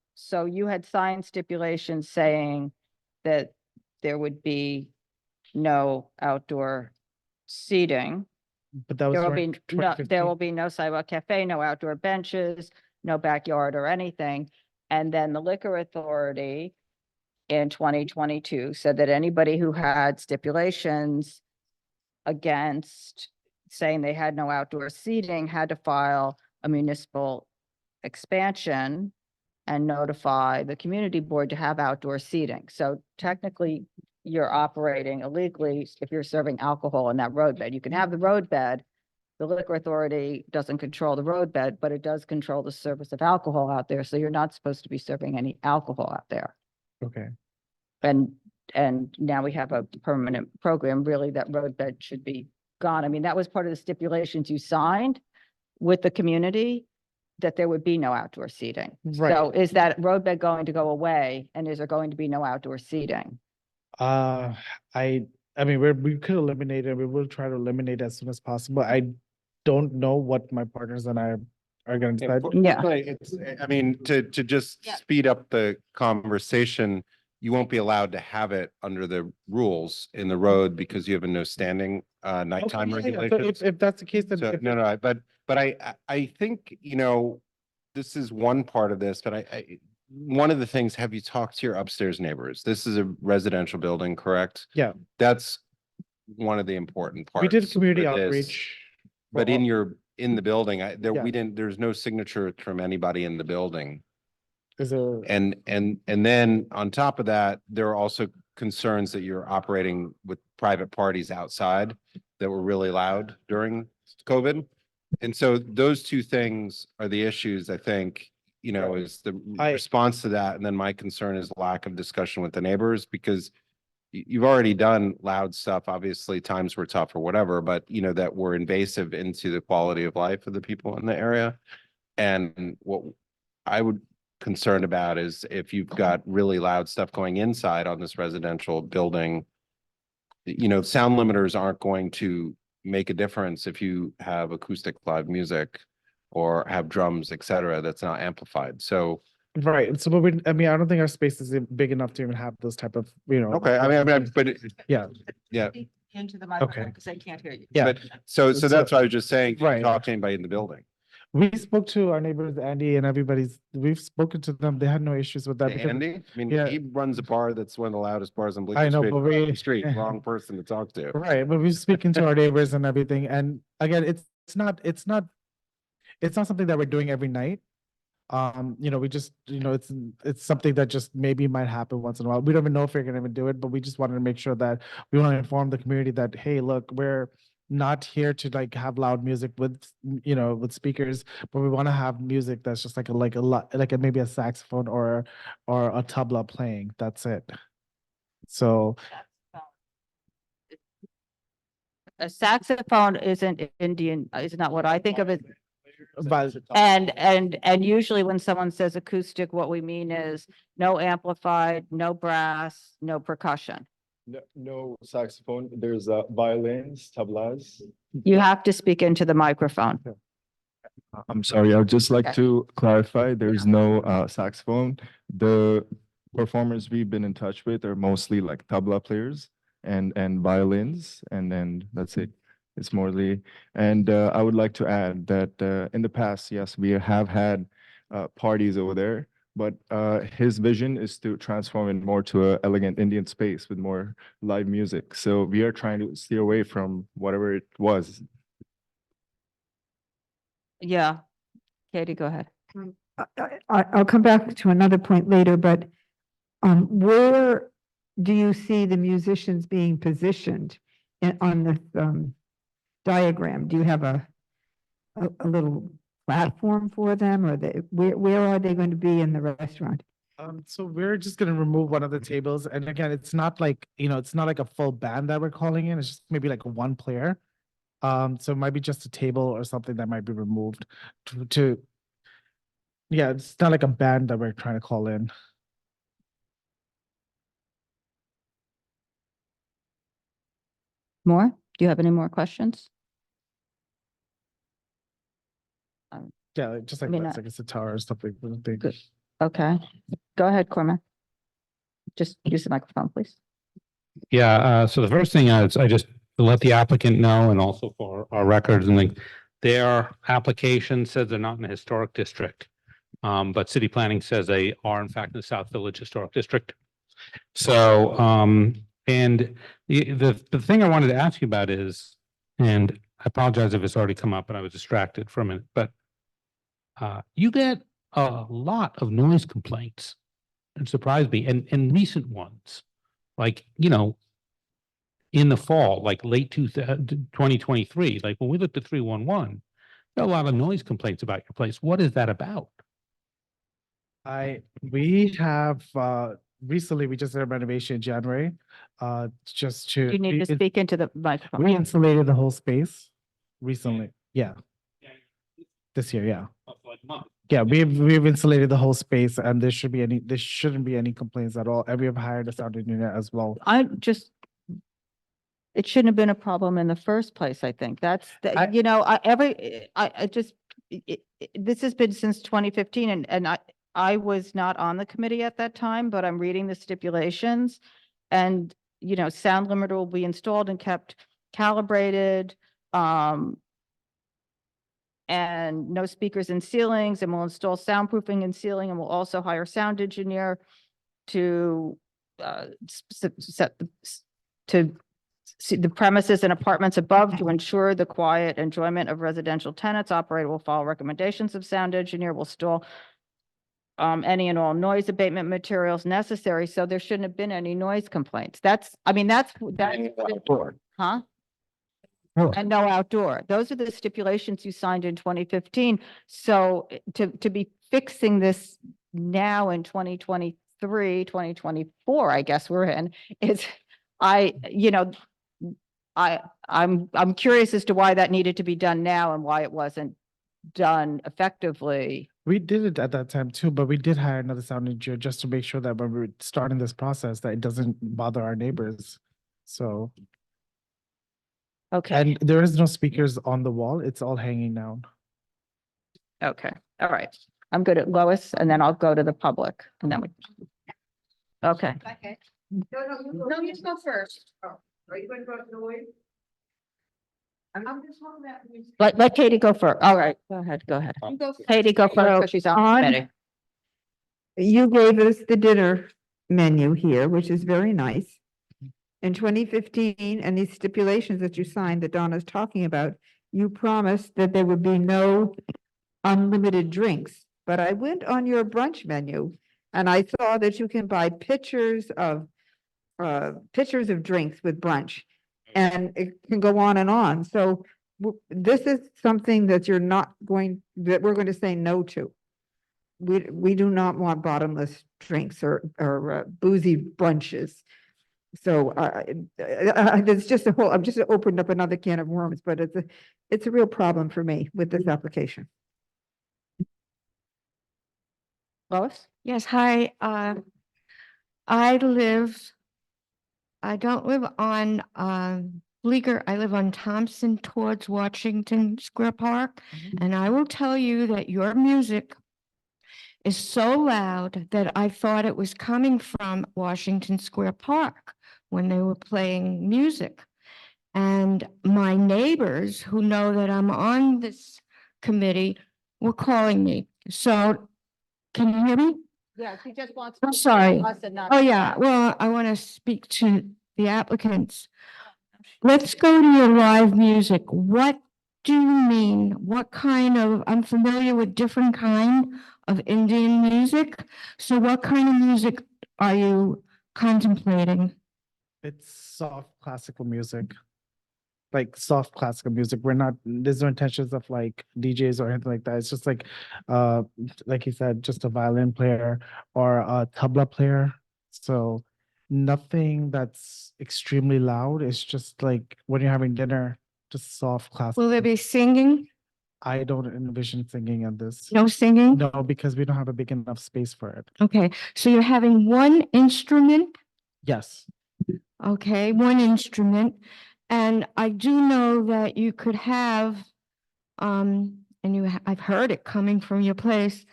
you had signed stipulations saying that there would be no outdoor seating. But that was There will during be no, there 2015. will be no sidewalk cafe, no outdoor benches, no backyard or anything. And then the liquor authority in 2022 said that anybody who had stipulations against saying they had no outdoor seating had to file a municipal expansion and notify the community board to have outdoor seating. So technically, you're operating illegally if you're serving alcohol in that roadbed. You can have the roadbed. The liquor authority doesn't control the roadbed, but it does control the service of alcohol out there. So you're not supposed to be serving any alcohol out there. Okay. And now we have a permanent program, really, that roadbed should be gone. I mean, that was part of the stipulations you signed with the community, that there would be no outdoor seating. Right. So is that roadbed going to go away, and is there going to be no outdoor seating? I mean, we could eliminate it. We will try to eliminate it as soon as possible. I don't know what my partners and I are going to decide. Yeah. I mean, to just Yeah. speed up the conversation, you won't be allowed to have it under the rules in the road because you have a no standing nighttime Okay, yeah, so regulations. if that's the case, then. So, if- no, but I think, this is one part of this, but one of the things, have you talked to your upstairs neighbors? This is a residential building, correct? Yeah. That's one of the important parts. We did community for this. outreach. But for all- in the building, Yeah. there's no signature from anybody in the building. Is a, And then on top of that, there are also concerns that you're operating with private parties outside that were really loud during COVID. And so those two things are the issues, I think, is the response to that. And then my concern is lack of discussion with the neighbors, because you've already done loud stuff. Obviously, times were tough or whatever, but that were invasive into the quality of life of the people in the area. And what I would concerned about is if you've got really loud stuff going inside on this residential building, sound limiters aren't going to make a difference if you have acoustic live music or have drums, et cetera, that's not amplified. So, Right. So, but I mean, I don't think our space is big enough to even have those type of, okay, but yeah. yeah, Into the microphone, because they can't hear you. Yeah. but so So- that's what I was just saying, Right. talk to anybody in the building. We spoke to our neighbors, Andy and we've spoken to them. They had no issues with that. because- Andy, I mean, yeah. he runs a bar that's one of the loudest bars on I Bleecker know, Street, but across we- the street, wrong person to talk to. Right, but we're speaking to our neighbors and everything, and again, it's not something that we're doing every night. We just, it's something that just maybe might happen once in a while. We don't even know if we're gonna even do it, but we just wanted to make sure that we want to inform the community that, hey, look, we're not here to like have loud music with, with speakers, but we want to have music that's just like maybe a saxophone or a tabla playing. That's it. So A saxophone isn't Indian, is not what I think of it. but And usually when someone says acoustic, what we mean is no amplified, no brass, no percussion. No saxophone. There's violins, tablas. You have to speak into the microphone. I'm sorry, I would just like Okay. to clarify, there's no saxophone. The performers we've been in touch with are mostly like tabla players and violins, and then that's it. It's mostly, and I would like to add that in the past, yes, we have had parties over there, but his vision is to transform it more to an elegant Indian space with more live music. So we are trying to steer away from whatever it was. Yeah. Katie, go ahead. I'll come back to another point later, but where do you see the musicians being positioned on the diagram? Do you have a little platform for them, or where are they going to be in the restaurant? So we're just gonna remove one of the tables, and again, it's not like, it's not like a full band that we're calling in, it's just maybe like one player. So it might be just a table or something that might be removed yeah, it's not like a band that we're trying to call in. More? Do you have any more questions? Yeah, just like mean, that's like a sitar or something. Good. Okay, go ahead, Cormac. Just use the microphone, please. Yeah, so the first thing is I just to let the applicant know, and also for our records, and like their application says they're not in a historic district. But city planning says they are in fact in the South Village Historic District. So, and the thing I wanted to ask you about is, and I apologize if it's already come up and I was distracted for a minute, but you get a lot of noise complaints. It surprised me, and recent ones, like, in the fall, like late 2023, like when we looked at 311, there are a lot of noise complaints about your place. What is that about? We have recently, we just did a renovation in January, just to. You need to speak into the microphone. We insulated the whole space recently, yeah. This year, yeah. Yeah, we've insulated the whole space, and there shouldn't be any complaints at all, and we have hired a sound engineer as well. It shouldn't have been a problem in the first place, I think. This has been since 2015, and I was not on the committee at that time, but I'm reading the stipulations. And, sound limiter will be installed and kept calibrated. And no speakers in ceilings, and we'll install soundproofing in ceiling, and we'll also hire sound engineer to see the premises and apartments above to ensure the quiet enjoyment of residential tenants. Operator will follow recommendations of sound engineer, will install any and all noise abatement materials necessary. So there shouldn't have been any noise complaints. That's. Huh? And no outdoor. Those are the stipulations you signed in 2015. So to be fixing this now in 2023, 2024, I guess we're in, I'm curious as to why that needed to be done now and why it wasn't done effectively We did it at that time too, but we did hire another sound engineer just to make sure that when we're starting this process, that it doesn't bother our neighbors. So, Okay, and there is no speakers on the wall. It's all hanging down. okay, all right. I'm good at Lois, and then I'll go to the public, and then we. Okay, Okay. No, you go first. Are you going to go to the way? I'm just hoping that. let Katie go first. All right, go ahead, go ahead. Katie, go first, because she's on on- committee. You gave us the dinner menu here, which is very nice. In 2015, and these stipulations that you signed that Donna's talking about, you promised that there would be no unlimited drinks. But I went on your brunch menu and I saw that you can buy pitchers of drinks with brunch. And it can go on and on. So this is something that you're not going, that we're going to say no to. We do not want bottomless drinks or boozy brunches. So it's just a whole, I've just opened up another can of worms, but it's a real problem for me with this application. Lois? Yes, hi, I don't live on, Bleecker, I live on Thompson towards Washington Square Park. And I will tell you that your music is so loud that I thought it was coming from Washington Square Park when they were playing music. And my neighbors who know that I'm on this committee were calling me. So, can you hear me? Yeah, she just wants. I'm sorry. us and not- Oh, yeah, well, I want to speak to the applicants. Let's go to your live music. What do you mean? What kind of, I'm familiar with different kind of Indian music. So what kind of music are you contemplating? It's soft classical music. Like soft classical music. We're not, there's no intentions of like DJs or anything like that. It's just like you said, just a violin player or a tabla player. So nothing that's extremely loud. It's just like when you're having dinner, just soft classical. Will there be singing? I don't envision singing on this. No singing? No, because we don't have a big enough space for it. Okay, so you're having one instrument? Yes. Okay, one instrument. And I do know that you could have, and I've heard it coming from your place.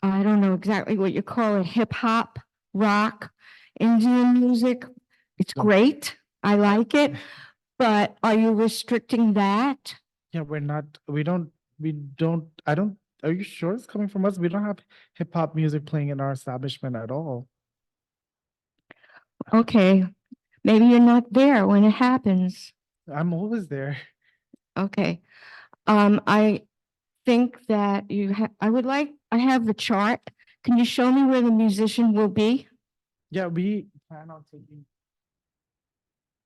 I don't know exactly what you call it, hip hop, rock, Indian music. It's No. great. I like it. But are you restricting that? Yeah, are you sure it's coming from us? We don't have hip hop music playing in our establishment at all. Okay, maybe you're not there when it happens. I'm always there. Okay. I think that I have the chart. Can you show me where the musician will be? Yeah, we plan on taking.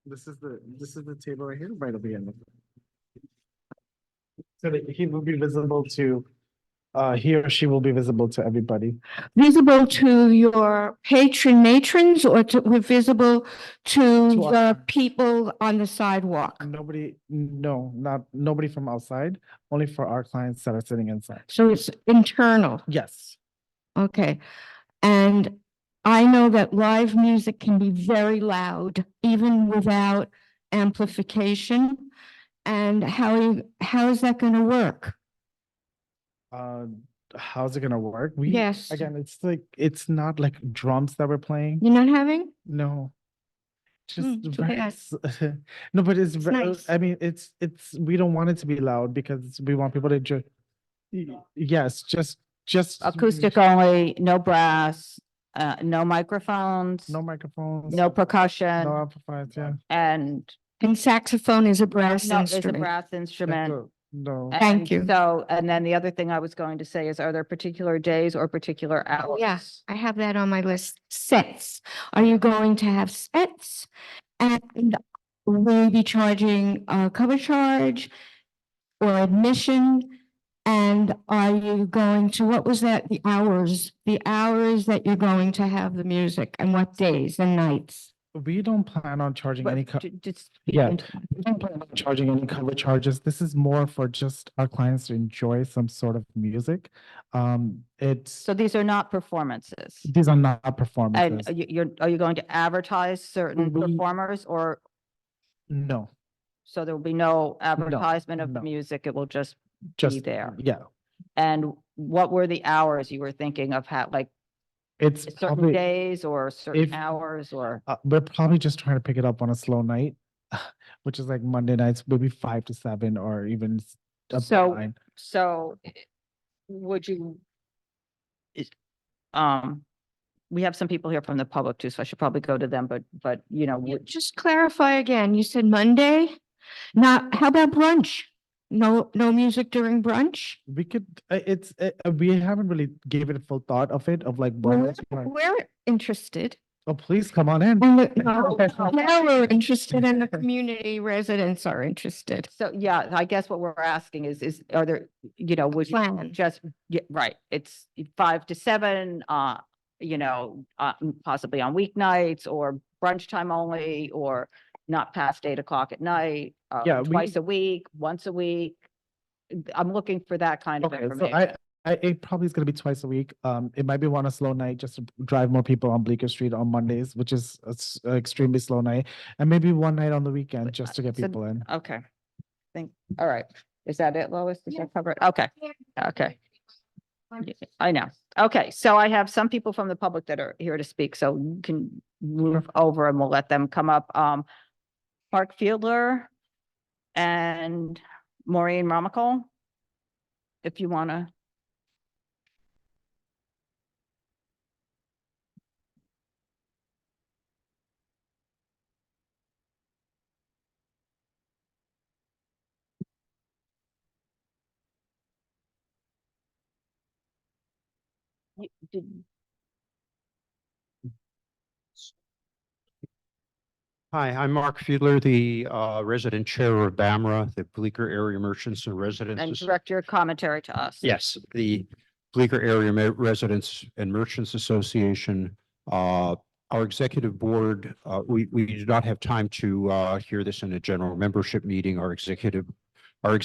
This is the table right here, right over here. So that he will be visible to, he or she will be visible to everybody. Visible to your matrons or visible to To our the clients. people on the sidewalk? Nobody from outside, only for our clients that are sitting inside. So it's internal. Yes. Okay. And I know that live music can be very loud, even without amplification. And how is that going to work? How's it gonna work? Yes. Again, it's not like drums that we're playing. You're not having? No. Just too bad. no, but it's very, nice. I mean, it's we don't want it to be loud because we want people to enjoy. Yes, just Acoustic only, no brass, no microphones, no microphones, no percussion, no amplifiers, yeah. and And saxophone is a brass no, it's a instrument. brass instrument. No, Thank you. So, and then the other thing I was going to say is, are there particular days or particular hours? Yes, I have that on my list. Sets. Are you going to have sets? And will you be charging a cover charge or admission? And are you going to, what was that, the hours that you're going to have the music and what days and nights? We don't plan on charging But any. just. Yeah, we don't plan on charging any cover charges. This is more for just our clients to enjoy some sort of music. So these are not performances. These are not And performances. are you going to advertise certain We- performers or, No, so there will be no advertisement of the no. music, it will just be just there? Yeah, And what were the hours you were thinking of, like it's certain probably, days or certain if- hours or? we're probably just trying to pick it up on a slow night, which is like Monday nights, maybe 5 to 7 or even up to So- 9. So would you? We have some people here from the public too, so I should probably go to them, but you know, Just clarify again, you said Monday? Not, how about brunch? No music during brunch? We could, we haven't really given it full thought of it, of like, Well, when we're interested. oh, please come on in. And now we're interested and the community residents are interested. so yeah, I guess what we're asking is, are there, you know, would you Plan. just, yeah, right, it's 5 to 7, you know, possibly on weeknights or brunch time only, or not past 8 o'clock at night, Yeah, twice a week, once a week. I'm looking for that kind of Okay, so information. it probably is gonna be twice a week. It might be one a slow night just to drive more people on Bleecker Street on Mondays, which is an extremely slow night, and maybe one night on the weekend just to get So- people in. Okay. All right. Is that it, Lois? Does that cover it? Okay. Okay. Yeah, I know. Okay, so I have some people from the public that are here to speak, so you can move over and we'll let them come up. Mark Fiedler and Maureen Romical, if you want to. Hi, I'm Mark Fiedler, the resident chair of BAMRA, the Bleecker Area Merchants and And Residents. direct your commentary to us. Yes, the Bleecker Area Residents and Merchants Association. Our executive board, we do not have time to hear this in a general membership meeting. Our executive. You're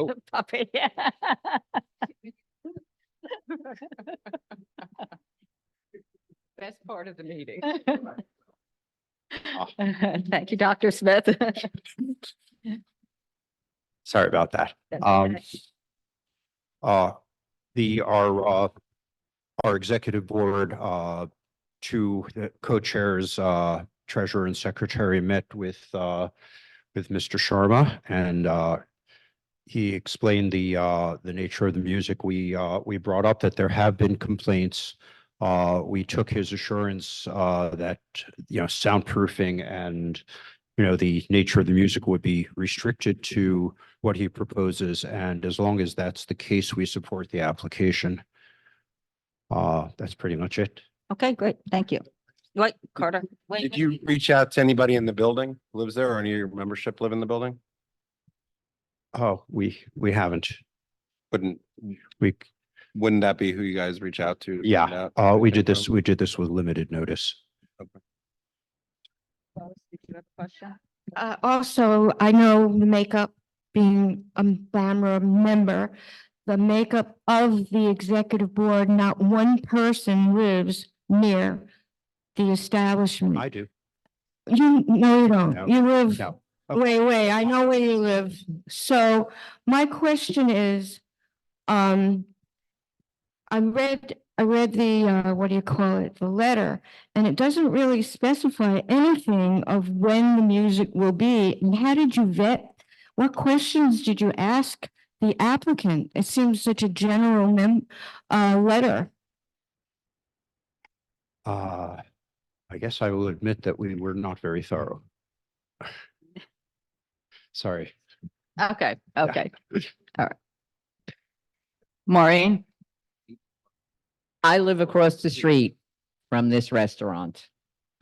the puppet, yeah. Best part of the meeting. Thank you, Dr. Smith. Sorry about that. That's okay. Our executive board, two co-chairs, treasurer and secretary met with Mr. Sharma, and he explained the nature of the music. We brought up that there have been complaints. We took his assurance that, you know, soundproofing and, you know, the nature of the music would be restricted to what he proposes. And as long as that's the case, we support the application. That's pretty much it. Okay, great. Thank you. Wait, Carter. Wait. Did you reach out to anybody in the building who lives there, or any of your membership live in the building? Oh, we haven't. Wouldn't, We, wouldn't that be who you guys reach out to? find yeah, out? we did this with limited notice. Lois, did you have a question? Also, I know the makeup, being a BAMRA member, the makeup of the executive board, not one person lives near the establishment. I do. You, no, you don't. No, You live, no. wait, I know where you live. So my question is, I read the, what do you call it, the letter, and it doesn't really specify anything of when the music will be. And how did you vet? What questions did you ask the applicant? It seems such a general letter. I guess I will admit that we were not very thorough. Sorry. Okay, okay. All right. Maureen? I live across the street from this restaurant.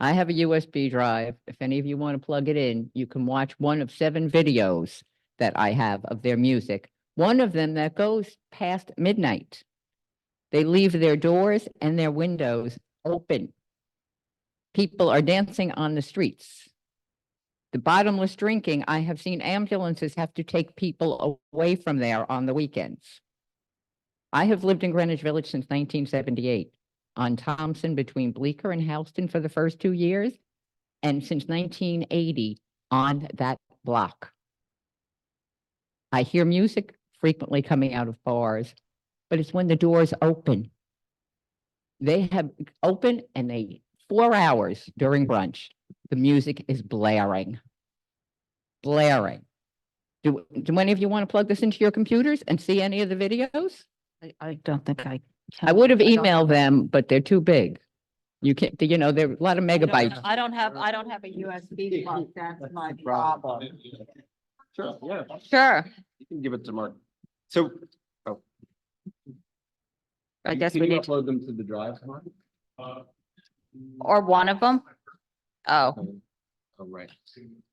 I have a USB drive. If any of you want to plug it in, you can watch one of 7 videos that I have of their music. One of them that goes past midnight. They leave their doors and their windows open. People are dancing on the streets. The bottomless drinking, I have seen ambulances have to take people away from there on the weekends. I have lived in Greenwich Village since 1978 on Thompson between Bleecker and Houston for the first 2 years, and since 1980 on that block. I hear music frequently coming out of bars, but it's when the doors open. They have open and 4 hours during brunch, the music is blaring. Blaring. Do any of you want to plug this into your computers and see any of the videos? I don't think I I would have emailed them, but they're too big. You can't, you know, there are a lot of megabytes. I don't have a USB plug. That's my problem. Sure, yeah. Sure. You can give it to Mark. So, oh. I guess Can we you need, upload them to the drive, Mark? or one of them. Oh, Oh, right.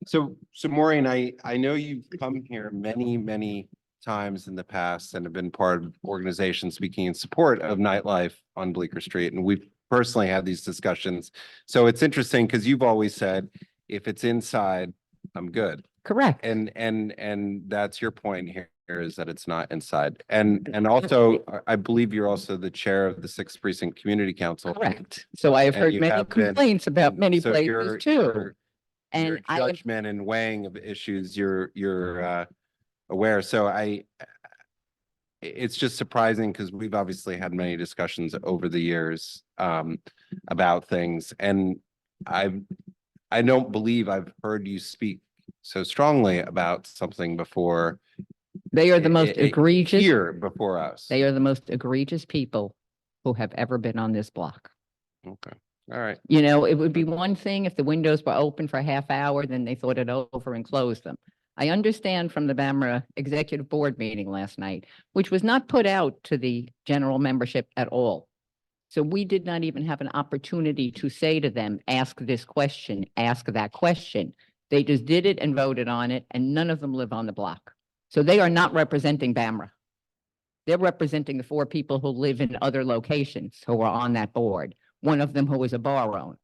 So Maureen, I know you've come here many times in the past and have been part of organizations speaking in support of nightlife on Bleecker Street, and we've personally had these discussions. So it's interesting because you've always said, if it's inside, I'm good. Correct. And that's your point here, is that it's not inside. And also, I believe you're also the chair of the 6th Precinct Community Council. Correct. So I have And heard you many have been- complaints about many So places your- too. your And I have judgment and weighing of issues, you're aware. So it's just surprising because we've obviously had many discussions over the years about things. And I don't believe I've heard you speak so strongly about something before. They are the most egregious. Here before us. They are the most egregious people who have ever been on this block. Okay, all right. You know, it would be one thing if the windows were open for a half hour, then they thought it over and closed them. I understand from the BAMRA Executive Board meeting last night, which was not put out to the general membership at all. So we did not even have an opportunity to say to them, ask this question, ask that question. They just did it and voted on it, and none of them live on the block. So they are not representing BAMRA. They're representing the 4 people who live in other locations who are on that board. One of them who is a bar owner.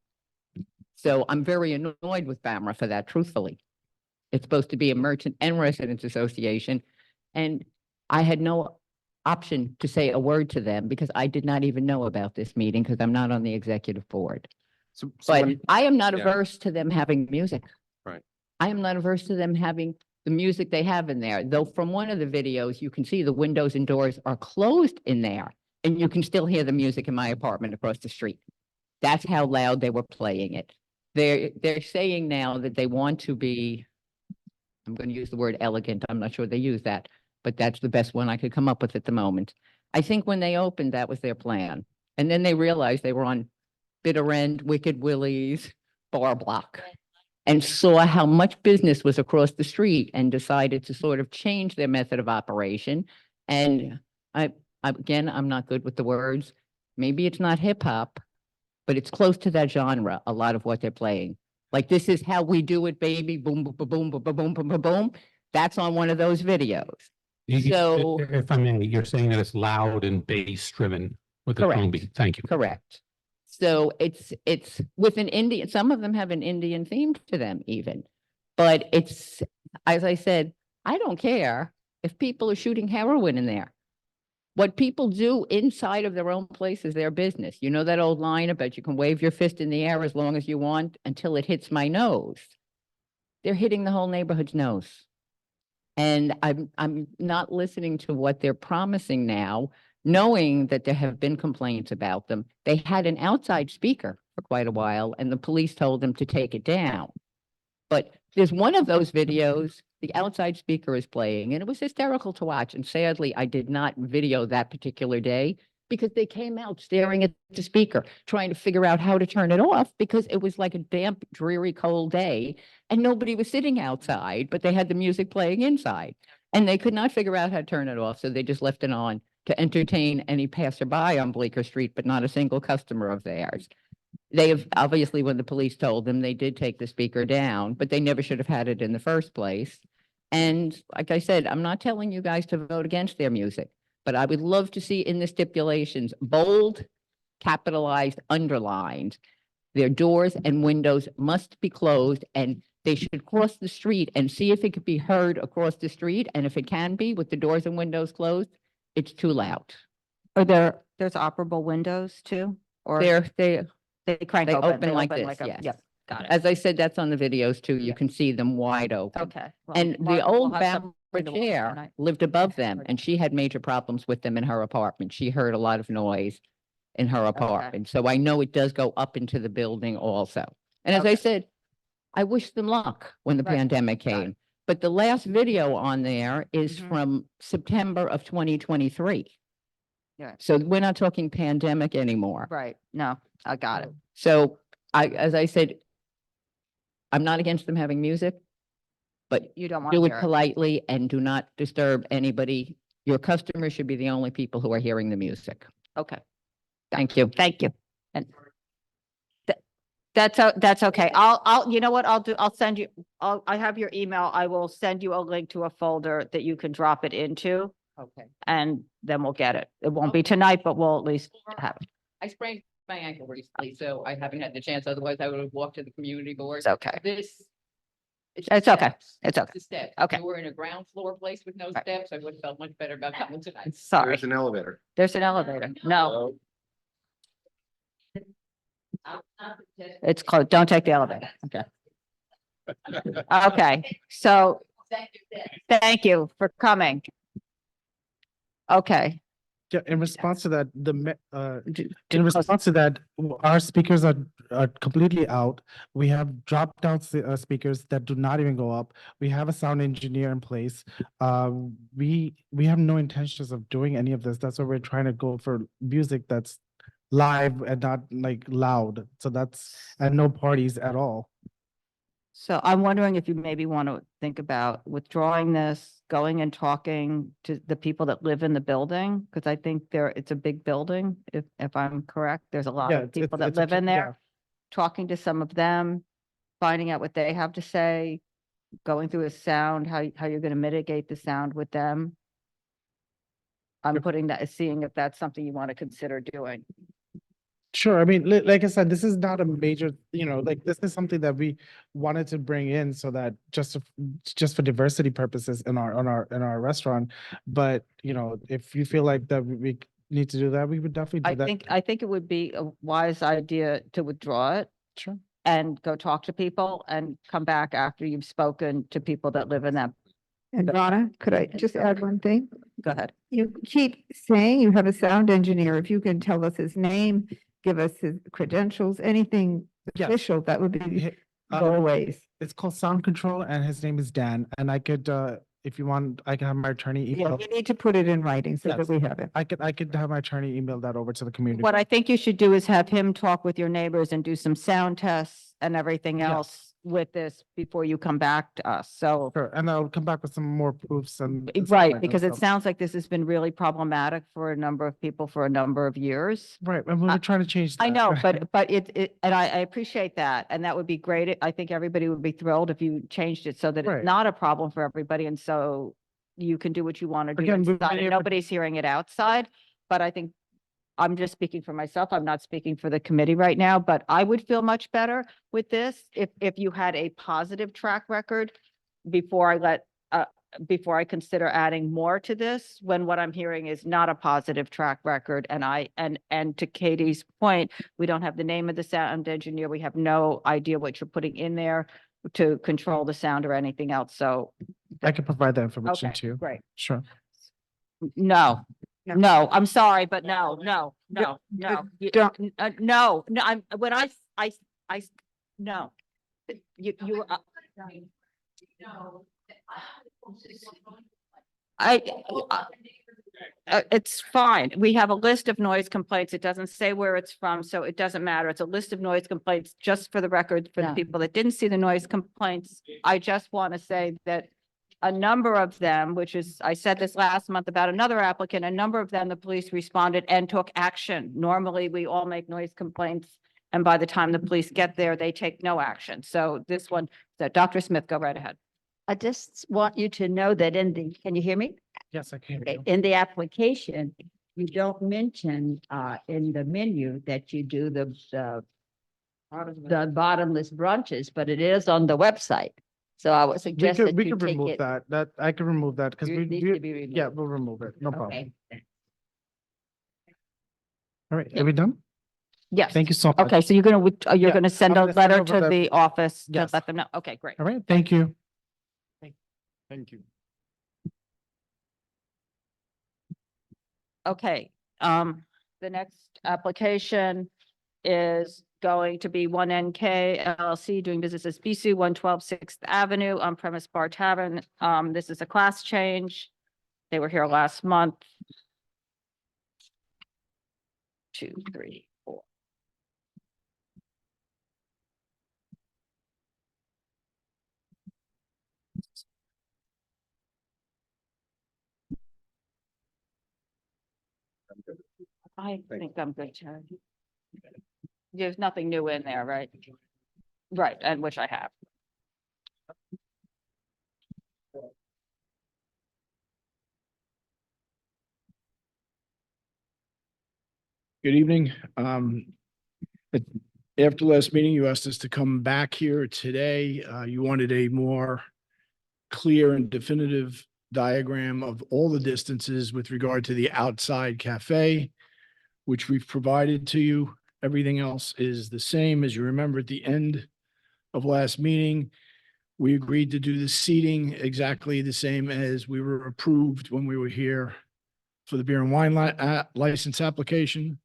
So I'm very annoyed with BAMRA for that, truthfully. It's supposed to be a merchant and residents association. And I had no option to say a word to them because I did not even know about this meeting because I'm not on the executive board. So But when- I am not yeah. averse to them having music. Right. I am not averse to them having the music they have in there, though from one of the videos, you can see the windows and doors are closed in there and you can still hear the music in my apartment across the street. That's how loud they were playing it. They're saying now that they want to be, I'm going to use the word elegant. I'm not sure they use that, but that's the best one I could come up with at the moment. I think when they opened, that was their plan. And then they realized they were on Bitter End, Wicked Willie's, Bar Block, and saw how much business was across the street and decided to sort of change their method of operation. And again, I'm not good with the words. Maybe it's not hip hop, but it's close to that genre, a lot of what they're playing. Like, this is how we do it, baby, boom, boom, boom, boom, boom, boom, boom, boom, boom. That's on one of those videos. So- If I may, you're saying that it's loud and bass driven with the tone Correct. beat. Thank you. Correct. So it's with an Indian, some of them have an Indian theme to them even. But it's, as I said, I don't care if people are shooting heroin in there. What people do inside of their own place is their business. You know that old line about you can wave your fist in the air as long as you want until it hits my nose. They're hitting the whole neighborhood's nose. And I'm not listening to what they're promising now, knowing that there have been complaints about them. They had an outside speaker for quite a while and the police told them to take it down. But there's one of those videos, the outside speaker is playing, and it was hysterical to watch. And sadly, I did not video that particular day because they came out staring at the speaker, trying to figure out how to turn it off because it was like a damp, dreary, cold day and nobody was sitting outside, but they had the music playing inside and they could not figure out how to turn it off. So they just left it on to entertain any passerby on Bleecker Street, but not a single customer of theirs. They have, obviously, when the police told them, they did take the speaker down, but they never should have had it in the first place. And like I said, I'm not telling you guys to vote against their music, but I would love to see in the stipulations, bold, capitalized, underlined, Their doors and windows must be closed, and they should cross the street and see if it could be heard across the street. And if it can be with the doors and windows closed, it's too loud. Are there's operable windows too? Or They crank they open? open like this, a- yes. Yep, got it. As I said, that's on the videos too. You Yeah. can see them wide open. Okay. well, And the Mark, we'll old have some Barbara to watch chair tonight. lived above them, and she had major problems with them in her apartment. She heard a lot of noise in her apartment. So I know it does go up into the building also. And as I Okay. said, I wish them luck when the Right. pandemic Got it. came. But the last video on there is Mhm. from September of 2023. Yeah. So we're not talking pandemic anymore. Right, no, I got it. So as I said, I'm not against them having music, but You don't want do to it hear it. politely and do not disturb anybody. Your customers should be the only people who are hearing the music. Okay, Thank you. thank you. And that's, that's okay. You know what I'll do? I'll send you, I have your email. I will send you a link to a folder that you can drop it into, Okay. and then we'll get it. It won't be tonight, but we'll at least have it. I sprained my ankle recently, so I haven't had the chance. Otherwise, I would have walked to the community board. It's okay. This. It's okay. steps. It's okay. the steps. Okay. If you were in a ground floor place with no Right. steps, I would have felt much better about coming tonight. Sorry, There's an elevator. there's an elevator. No, it's closed. Don't take the elevator. Okay. Okay, so thank you for coming. Okay. Yeah, in response to that, D- in response to that, our speakers are completely out. We have dropped out speakers that do not even go up. We have a sound engineer in place. We have no intentions of doing any of this. That's why we're trying to go for music that's live and not like loud. So and no parties at all. So I'm wondering if you maybe want to think about withdrawing this, going and talking to the people that live in the building, because I think it's a big building, if I'm correct. There's a lot Yeah, of people that live in there. Talking to some of them, finding out what they have to say, going through a sound, how you're going to mitigate the sound with them. I'm putting that, seeing if that's something you want to consider doing. Sure. I mean, like I said, this is not a major, like this is something that we wanted to bring in so that just for diversity purposes in our restaurant. But, if you feel like that we need to do that, we would definitely do that. I think it would be a wise idea to withdraw it. Sure. And go talk to people and come back after you've spoken to people that live in that. And Donna, could I just add one thing? Go ahead. You keep saying you have a sound engineer. If you can tell us his name, give us his credentials, anything Yes. official, that would be He- go ways. It's called Sound Control and his name is Dan. And I could, if you want, I can have my attorney Yeah, email. you need to put it in writing so that Yes. we have it. I could have my attorney email that over to the community. What I think you should do is have him talk with your neighbors and do some sound tests and everything Yes. else with this before you come back to us. So, Sure, and I'll come back with some more proofs and. stuff right, like that, because it so- sounds like this has been really problematic for a number of people for a number of years. Right, and we're trying to change that. I know, but and I appreciate that, and that would be great. I think everybody would be thrilled if you changed it so that Right. it's not a problem for everybody, and so you can do what you want to do Again, we've been inside, and able- nobody's hearing it outside. But I think, I'm just speaking for myself. I'm not speaking for the committee right now, but I would feel much better with this if you had a positive track record before before I consider adding more to this, when what I'm hearing is not a positive track record. And to Katie's point, we don't have the name of the sound engineer. We have no idea what you're putting in there to control the sound or anything else. So, I can provide that information okay, to you. great. Sure. No, No. no, I'm sorry, but no. You- Don't- No, when I, no. You, it's fine. We have a list of noise complaints. It doesn't say where it's from, so it doesn't matter. It's a list of noise complaints, just for the record, for the Yeah. people that didn't see the noise complaints. I just want to say that a number of them, which is, I said this last month about another applicant, a number of them, the police responded and took action. Normally, we all make noise complaints, and by the time the police get there, they take no action. So this one, so Dr. Smith, go right ahead. I just want you to know that can you hear me? Yes, I can hear Okay, you. in the application, you don't mention in the menu that you do the the bottomless brunches, but it is on the website. So I would suggest that We you could take remove it. that, I can remove that, because It needs to be removed. yeah, we'll remove it, no problem. Okay. All right, are we done? Yes. Thank you so much. Okay, so you're gonna, you're Yeah, gonna send I'm a gonna send letter over to the- the office to Yes. let them know? Okay, great. All right, thank you. Thank you. Okay, the next application is going to be 1NK LLC doing business as BC 112 6th Avenue on premise bar tavern. This is a class change. They were here last month. 2, 3, 4. I think I'm good, Chad. There's nothing new in there, right? Right, and which I have. Good evening. After last meeting, you asked us to come back here today. You wanted a more clear and definitive diagram of all the distances with regard to the outside cafe, which we've provided to you. Everything else is the same. As you remember, at the end of last meeting, we agreed to do the seating exactly the same as we were approved when we were here for the beer and wine license application.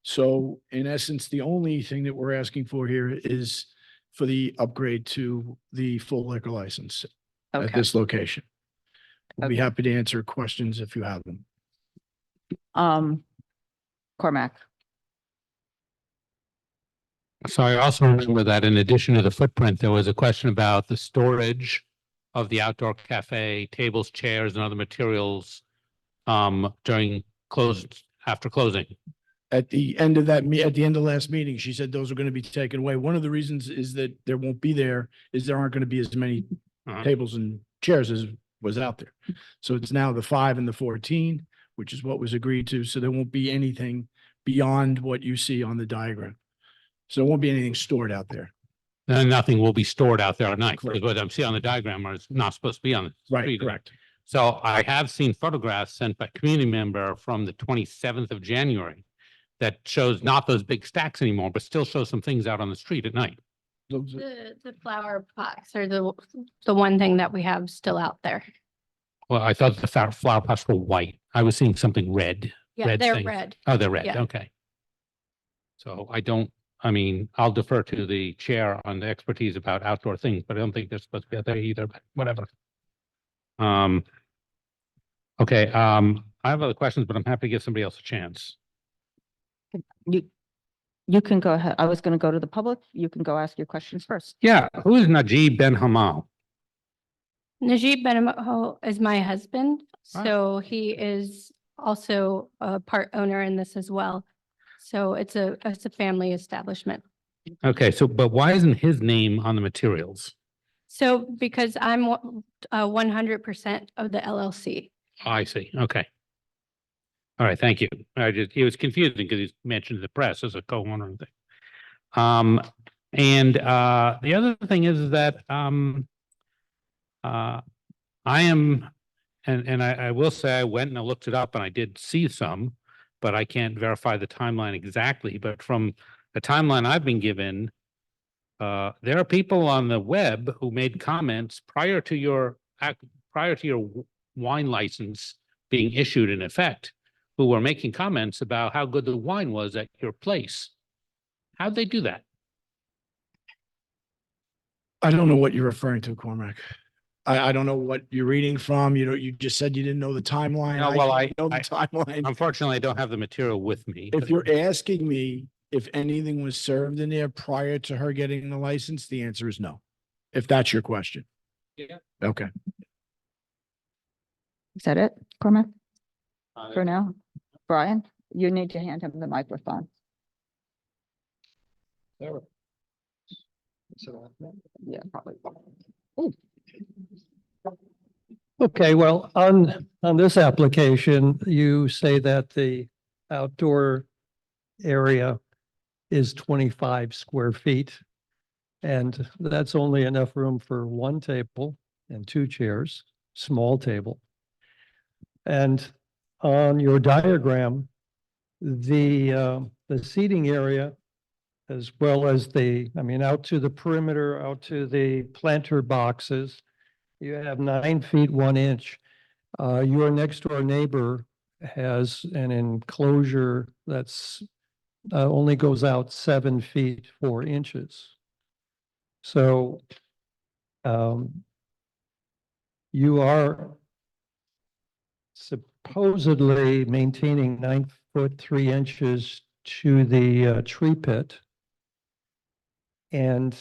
So in essence, the only thing that we're asking for here is for the upgrade to the full liquor license at Okay. this location. We'll be happy to answer questions if you have them. Cormac. So I also remember that in addition to the footprint, there was a question about the storage of the outdoor cafe, tables, chairs, and other materials during after closing. At the end of at the end of last meeting, she said those are going to be taken away. One of the reasons is that there won't be there aren't going to be as many tables and chairs as was out there. So it's now the 5 and the 14, which is what was agreed to. So there won't be anything beyond what you see on the diagram. So there won't be anything stored out there. Then nothing will be stored out there at night, because what I'm seeing on the diagram is not supposed to be on the Right, street. correct. So I have seen photographs sent by a community member from the 27th of January that shows not those big stacks anymore, but still shows some things out on the street at night. The flower pots are the one thing that we have still out there. Well, I thought the flower pots were white. I was seeing something red. Yeah, they're things. red. Oh, they're red. Yeah. Okay. So I'll defer to the chair on the expertise about outdoor things, but I don't think they're supposed to be out there either, but whatever. Okay, I have other questions, but I'm happy to give somebody else a chance. You can go ahead. I was going to go to the public. You can go ask your questions first. Yeah, who is Najib Ben Hamal? Najib Benamo is my husband, Ah. so he is also a part owner in this as well. So it's a family establishment. Okay, so, but why isn't his name on the materials? So because I'm 100% of the LLC. I see, okay. All right, thank you. It was confusing because he's mentioned the press as a co-owner and thing. And the other thing is that I am, and I will say I went and I looked it up and I did see some, but I can't verify the timeline exactly. But from the timeline I've been given, there are people on the web who made comments prior to your wine license being issued in effect, who were making comments about how good the wine was at your place. How'd they do that? I don't know what you're referring to, Cormac. I don't know what you're reading from. You just said you didn't know the timeline. No, well, I know the timeline. Unfortunately, I don't have the material with me. If you're asking me if anything was served in there prior to her getting the license, the answer is no. If that's your question. Yeah. Okay. Is that it, Cormac? For now? Brian, you need to hand him the microphone. Yeah, probably. Ooh. Okay, well, on this application, you say that the outdoor area is 25 square feet. And that's only enough room for one table and two chairs, small table. And on your diagram, the seating area, as well as out to the perimeter, out to the planter boxes, you have 9 feet 1 inch. Your next door neighbor has an enclosure that's only goes out 7 feet 4 inches. So you are supposedly maintaining 9 foot 3 inches to the tree pit. And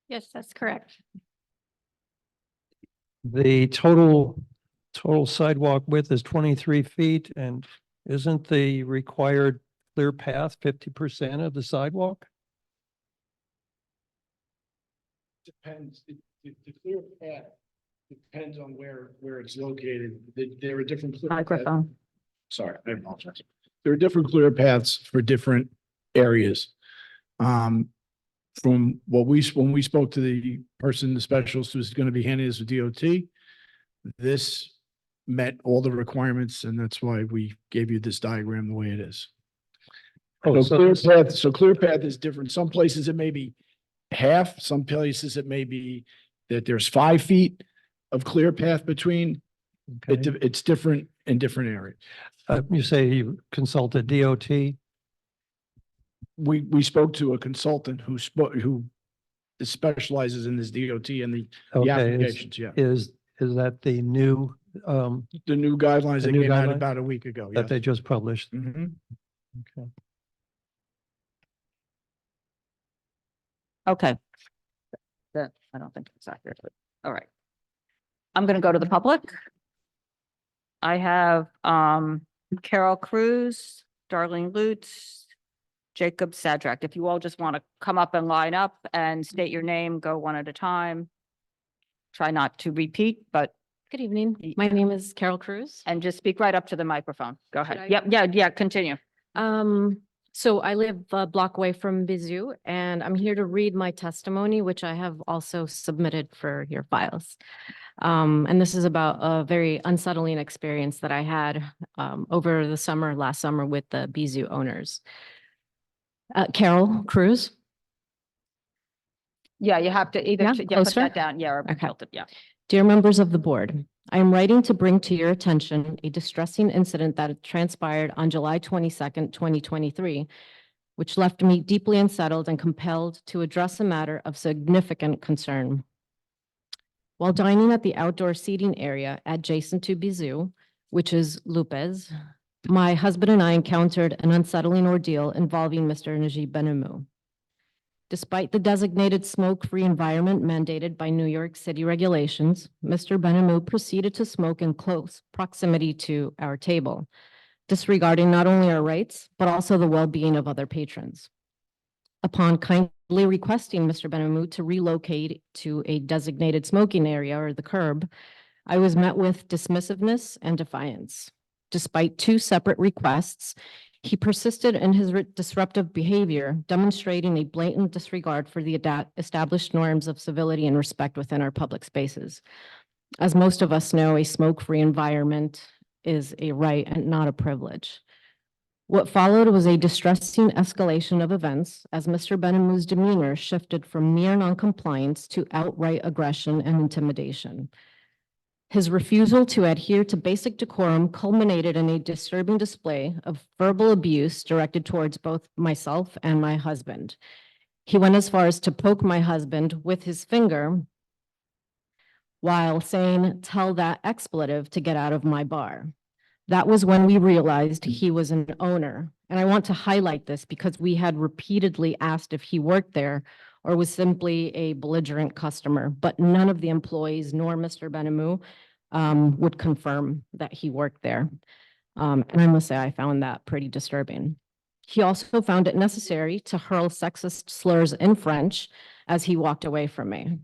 Yes, that's correct. the total sidewalk width is 23 feet, and isn't the required clear path 50% of the sidewalk? Depends, the clear path depends on where it's located. There are different. Microphone. Sorry, I apologize. There are different clear paths for different areas. From when we spoke to the person, the specialist who's going to be handing this with DOT, this met all the requirements, and that's why we gave you this diagram the way it is. So clear path is different. Some places it may be half, some places it may be that there's 5 feet of clear path between. It's different in different areas. You say you consulted DOT? We spoke to a consultant who specializes in this DOT and the applications, yeah. Is that the new? The new guidelines that came out about a week ago, that yes. they just published? Mhm. Okay. Okay. I don't think it's accurate, but all right. I'm gonna go to the public. I have Carol Cruz, Darlene Lutz, Jacob Sadrak. If you all just want to come up and line up and state your name, go one at a time. Try not to repeat, but. Good evening. My name is Carol Cruz. And just speak right up to the microphone. Go Should ahead. Yeah, continue. So I live a block away from Bizu, and I'm here to read my testimony, which I have also submitted for your files. And this is about a very unsettling experience that I had over the summer, last summer with the Bizu owners. Carol Cruz. Yeah, you have to either Yeah, put closer? that down. Yeah, or Okay. tilt it, yeah. Dear members of the board, I am writing to bring to your attention a distressing incident that transpired on July 22nd, 2023, which left me deeply unsettled and compelled to address a matter of significant concern. While dining at the outdoor seating area adjacent to Bizu, which is Lupez, my husband and I encountered an unsettling ordeal involving Mr. Najib Benamu. Despite the designated smoke-free environment mandated by New York City regulations, Mr. Benamu proceeded to smoke in close proximity to our table, disregarding not only our rights, but also the well-being of other patrons. Upon kindly requesting Mr. Benamu to relocate to a designated smoking area or the curb, I was met with dismissiveness and defiance. Despite 2 separate requests, he persisted in his disruptive behavior, demonstrating a blatant disregard for the established norms of civility and respect within our public spaces. As most of us know, a smoke-free environment is a right and not a privilege. What followed was a distressing escalation of events as Mr. Benamu's demeanor shifted from mere noncompliance to outright aggression and intimidation. His refusal to adhere to basic decorum culminated in a disturbing display of verbal abuse directed towards both myself and my husband. He went as far as to poke my husband with his finger while saying, "Tell that expletive to get out of my bar." That was when we realized he was an owner. And I want to highlight this because we had repeatedly asked if he worked there or was simply a belligerent customer, but none of the employees nor Mr. Benamu would confirm that he worked there. And I must say, I found that pretty disturbing. He also found it necessary to hurl sexist slurs in French as he walked away from me.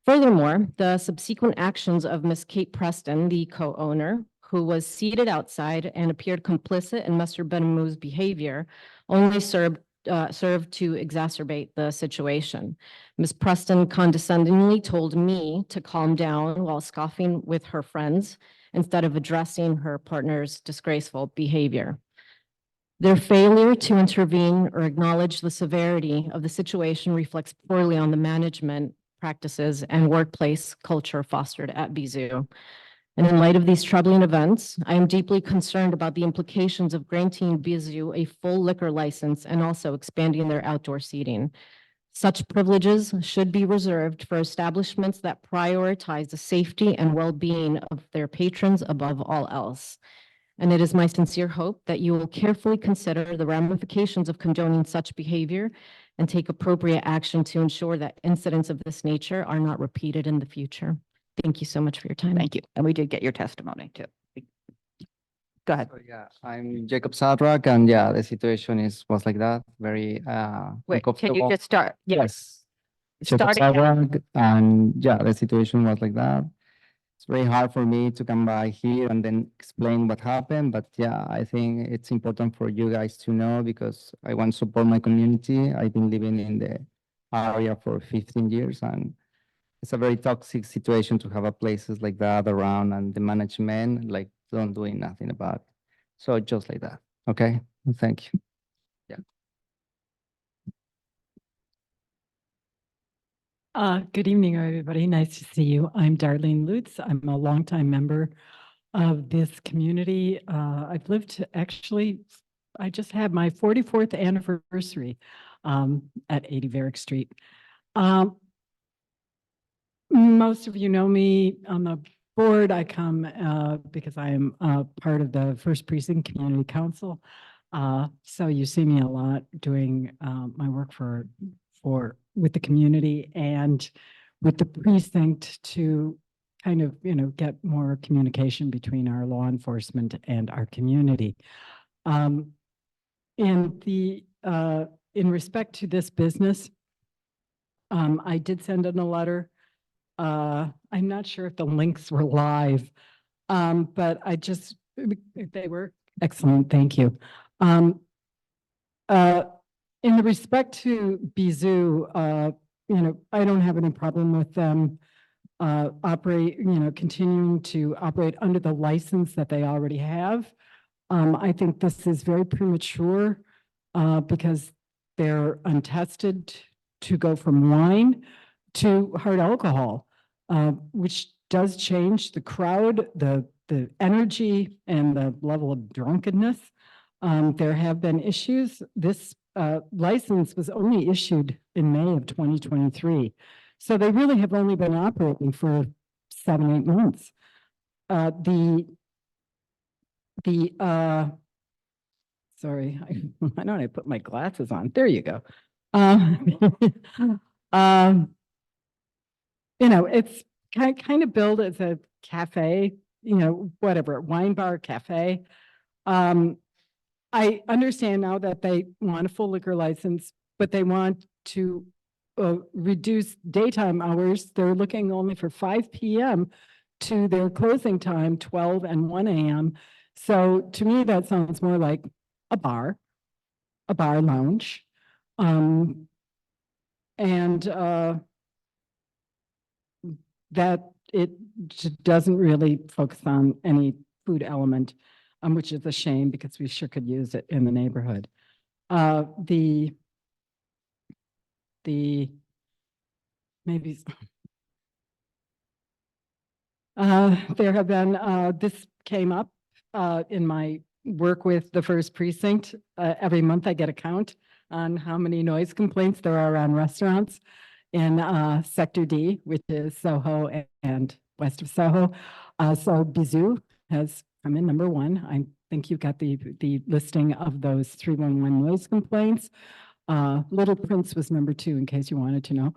Furthermore, the subsequent actions of Ms. Kate Preston, the co-owner, who was seated outside and appeared complicit in Mr. Benamou's behavior, only served to exacerbate the situation. Ms. Preston condescendingly told me to calm down while scoffing with her friends instead of addressing her partner's disgraceful behavior. Their failure to intervene or acknowledge the severity of the situation reflects poorly on the management practices and workplace culture fostered at BZoo. And in light of these troubling events, I am deeply concerned about the implications of granting BZoo a full liquor license and also expanding their outdoor seating. Such privileges should be reserved for establishments that prioritize the safety and well-being of their patrons above all else. And it is my sincere hope that you will carefully consider the ramifications of condoning such behavior and take appropriate action to ensure that incidents of this nature are not repeated in the future. Thank you so much for your time. Thank you. And we did get your testimony too. Go ahead. So, yeah, I'm Jacob Sadrak, and yeah, the situation was like that, very Wait, can you uncomfortable. just start? Yes. Jacob Starting again. Sadrak, and yeah, the situation was like that. It's very hard for me to come by here and then explain what happened, but yeah, I think it's important for you guys to know because I want to support my community. I've been living in the area for 15 years, and it's a very toxic situation to have a places like that around and the management like don't doing nothing about it. So just like that. Okay. Thank you. Good evening, everybody. Nice to see you. I'm Darlene Lutz. I'm a longtime member of this community. I've lived actually, I just had my 44th anniversary at 80 Varick Street. Most of you know me on the board. I come because I am part of the First Precinct Community Council. So you see me a lot doing my work with the community and with the precinct to kind of, get more communication between our law enforcement and our community. In respect to this business, I did send in a letter. I'm not sure if the links were live, but they were excellent. Thank you. In the respect to BZoo, I don't have any problem with them continuing to operate under the license that they already have. I think this is very premature because they're untested to go from wine to hard alcohol, which does change the crowd, the energy and the level of drunkenness. There have been issues. This license was only issued in May of 2023. So they really have only been operating for 7-8 months. Sorry, why don't I put my glasses on? There you go. It's kind of billed as a cafe, whatever, wine bar, cafe. I understand now that they want a full liquor license, but they want to reduce daytime hours. They're looking only for 5 p.m. to their closing time, 12 and 1 a.m. So to me, that sounds more like a bar lounge. That it doesn't really focus on any food element, which is a shame because we sure could use it in the neighborhood. There have been, this came up in my work with the First Precinct. Every month I get a count on how many noise complaints there are on restaurants in Sector D, which is Soho and west of Soho. So BZoo has come in number 1. I think you got the listing of those 311 noise complaints. Little Prince was number 2 in case you wanted to know.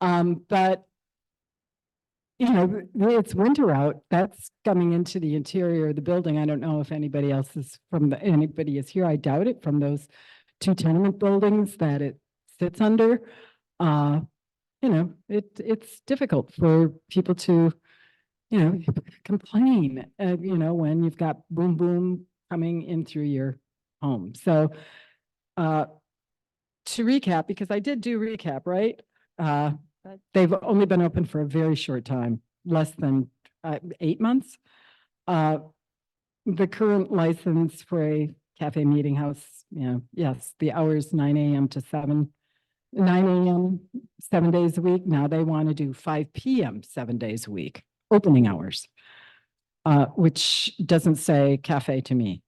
But it's winter out. That's coming into the interior of the building. I don't know if anybody else is anybody is here. I doubt it, from those 2 tenement buildings that it sits under. It's difficult for people to, complain, when you've got boom, boom coming in through your home. So, to recap, because I did do recap, right? They've only been open for a very short time, less than 8 months. The current license for a cafe meeting house, yes, the hours 9 a.m. to 9 a.m. 7 days a week. Now they want to do 5 p.m. 7 days a week, opening hours, which doesn't say cafe to me.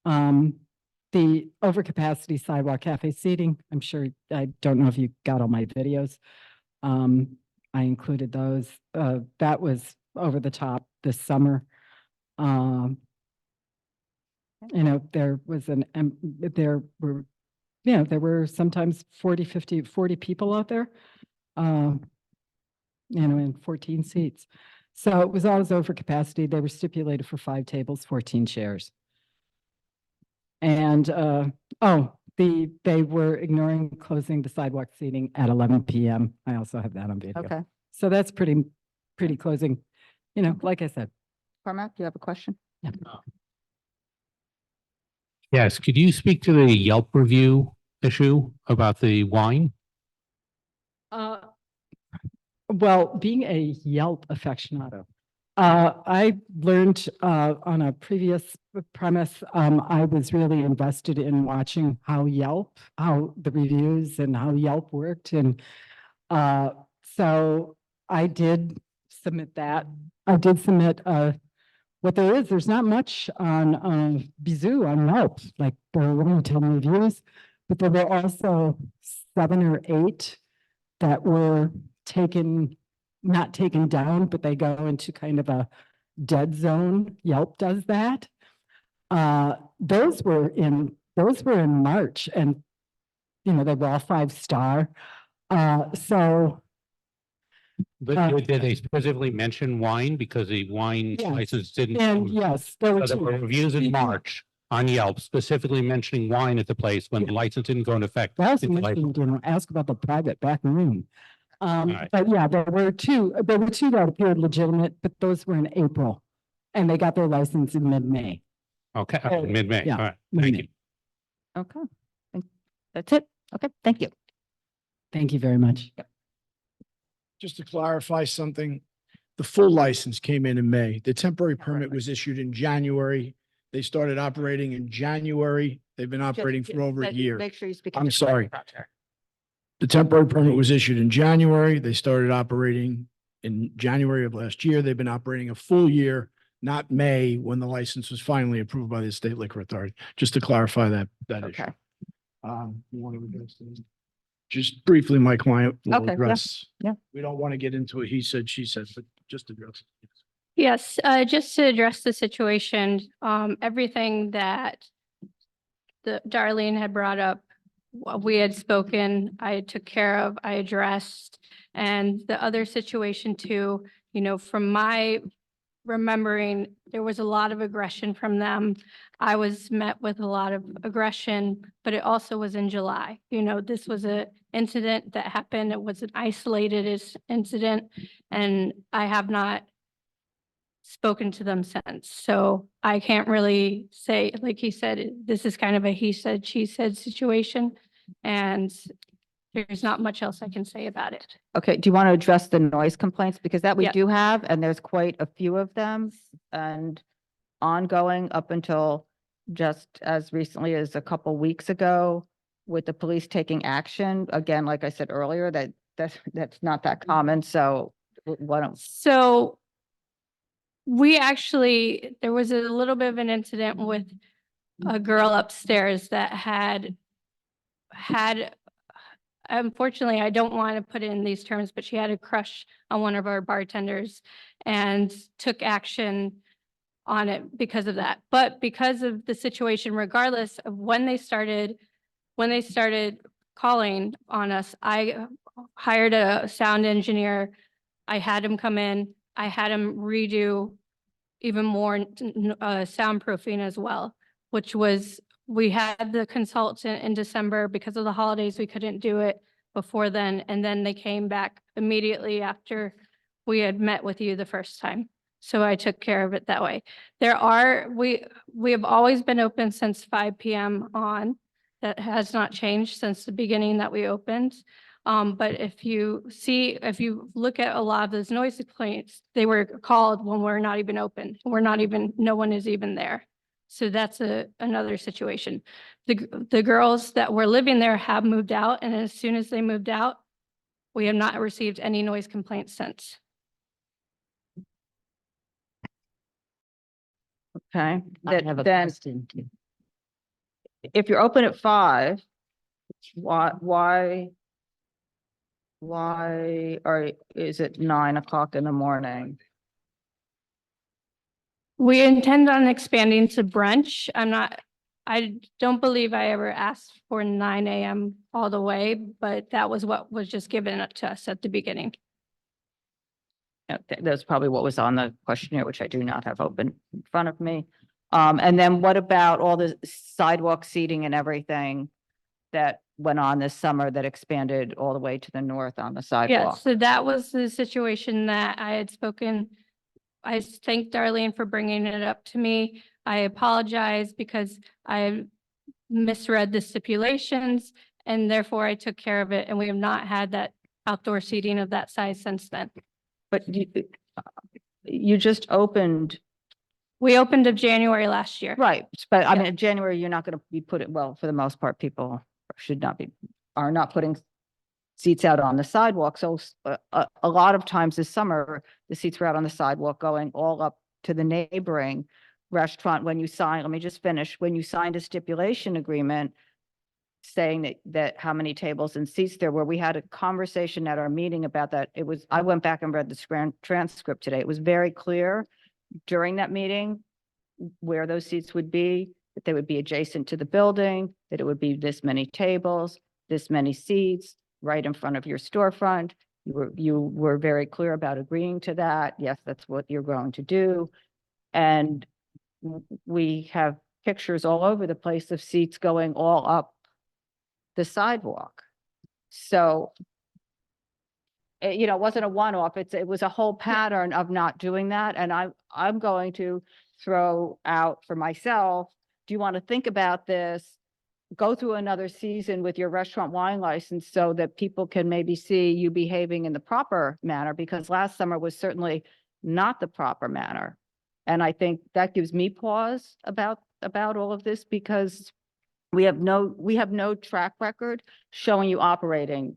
The overcapacity sidewalk cafe seating, I'm sure, I don't know if you got all my videos. I included those. That was over the top this summer. There was there were sometimes 40 people out there, in 14 seats. So it was always over capacity. They were stipulated for 5 tables, 14 chairs. And, they were ignoring closing the sidewalk seating at 11 p.m. I also have that on video. Okay. So that's pretty closing, like I said. Cormac, do you have a question? Yeah. Yes, could you speak to the Yelp review issue about the wine? Well, being a Yelp aficionado, I learned on a previous premise, I was really invested in watching how the reviews and how Yelp worked. And so I did submit that. I did submit what there's not much on Bizoo on Yelp, like there were only 10 reviews, but there were also 7 or 8 that were not taken down, but they go into kind of a dead zone. Yelp does that. Those were in March, and they were all 5-star. But did they specifically mention wine because the wine Yes. license didn't? And yes, there were So there were 2. reviews in March on Yelp specifically mentioning wine at the place when the license didn't go into effect. I also mentioned, ask about the private back room. right. But yeah, there were two that appeared legitimate, but those were in April, and they got their license in mid-May. Okay, Oh, mid-May. yeah, All right, thank you. Okay. That's it. Okay, thank you. Thank you very much. Just to clarify something, the full license came in May. The temporary permit was issued in January. They started operating in January. They've been operating for over a year. Make sure you speak. I'm into the sorry. project. The temporary permit was issued in January. They started operating in January of last year. They've been operating a full year, not May, when the license was finally approved by the State Liquor Authority. Just to clarify that issue. Okay. You want to address this? Just briefly, my client will Okay, yeah, address. yeah. We don't want to get into a he said, she said, but just address it. Yes, just to address the situation, everything that Darlene had brought up, we had spoken, I took care of, I addressed. And the other situation too, from my remembering, there was a lot of aggression from them. I was met with a lot of aggression, but it also was in July. This was an incident that happened. It was an isolated incident, and I have not spoken to them since. So I can't really say, like he said, this is kind of a he said, she said situation, and there's not much else I can say about it. Okay, do you want to address the noise complaints? Because that we Yeah. do have, and there's quite a few of them and ongoing up until just as recently as a couple weeks ago with the police taking action. Again, like I said earlier, that's not that common. So why don't, So there was a little bit of an incident with a girl upstairs that had, unfortunately, I don't want to put it in these terms, but she had a crush on one of our bartenders and took action on it because of that. But because of the situation, regardless of when they started calling on us, I hired a sound engineer. I had him come in. I had him redo even more soundproofing as well, which was, we had the consultant in December. Because of the holidays, we couldn't do it before then. And then they came back immediately after we had met with you the first time. So I took care of it that way. We have always been open since 5 PM on. That has not changed since the beginning that we opened. But if you look at a lot of those noise complaints, they were called when we're not even open. No one is even there. So that's another situation. The girls that were living there have moved out, and as soon as they moved out, we have not received any noise complaints since. Okay. I have a Then, question. if you're open at 5, why is it 9 o'clock in the morning? We intend on expanding to brunch. I don't believe I ever asked for 9 AM all the way, but that was what was just given to us at the beginning. Okay, that's probably what was on the questionnaire, which I do not have open in front of me. And then what about all the sidewalk seating and everything that went on this summer that expanded all the way to the north on the Yeah, sidewalk? so that was the situation that I had spoken. I thanked Darlene for bringing it up to me. I apologize because I misread the stipulations and therefore I took care of it, and we have not had that outdoor seating of that size since then. But you just opened. We opened in January last year. Right, but I Yeah. mean, in January, you're not gonna be well, for the most part, people are not putting seats out on the sidewalk. So a lot of times this summer, the seats were out on the sidewalk going all up to the neighboring restaurant. When you let me just finish, when you signed a stipulation agreement saying that how many tables and seats there were, we had a conversation at our meeting about that. I went back and read the transcript today. It was very clear during that meeting where those seats would be, that they would be adjacent to the building, that it would be this many tables, this many seats, right in front of your storefront. You were very clear about agreeing to that. Yes, that's what you're going to do. And we have pictures all over the place of seats going all up the sidewalk. So, it wasn't a one-off. It was a whole pattern of not doing that. And I'm going to throw out for myself, do you want to think about this? Go through another season with your restaurant wine license so that people can maybe see you behaving in the proper manner, because last summer was certainly not the proper manner. And I think that gives me pause about all of this, because we have no track record showing you operating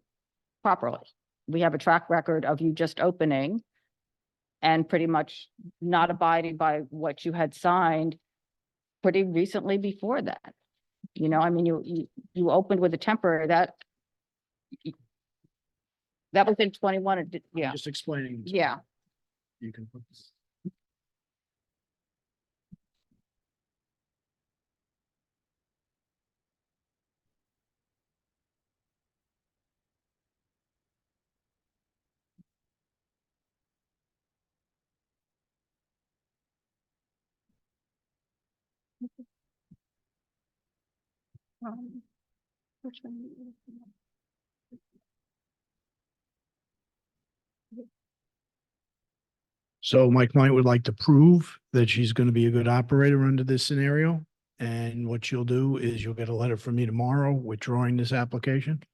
properly. We have a track record of you just opening and pretty much not abiding by what you had signed pretty recently before that. I mean, you opened with a temporary that was in 21. Yeah. Just explaining. Yeah. You can put this. Which one? So my client would like to prove that she's going to be a good operator under this scenario. And what you'll do is you'll get a letter from me tomorrow withdrawing this application.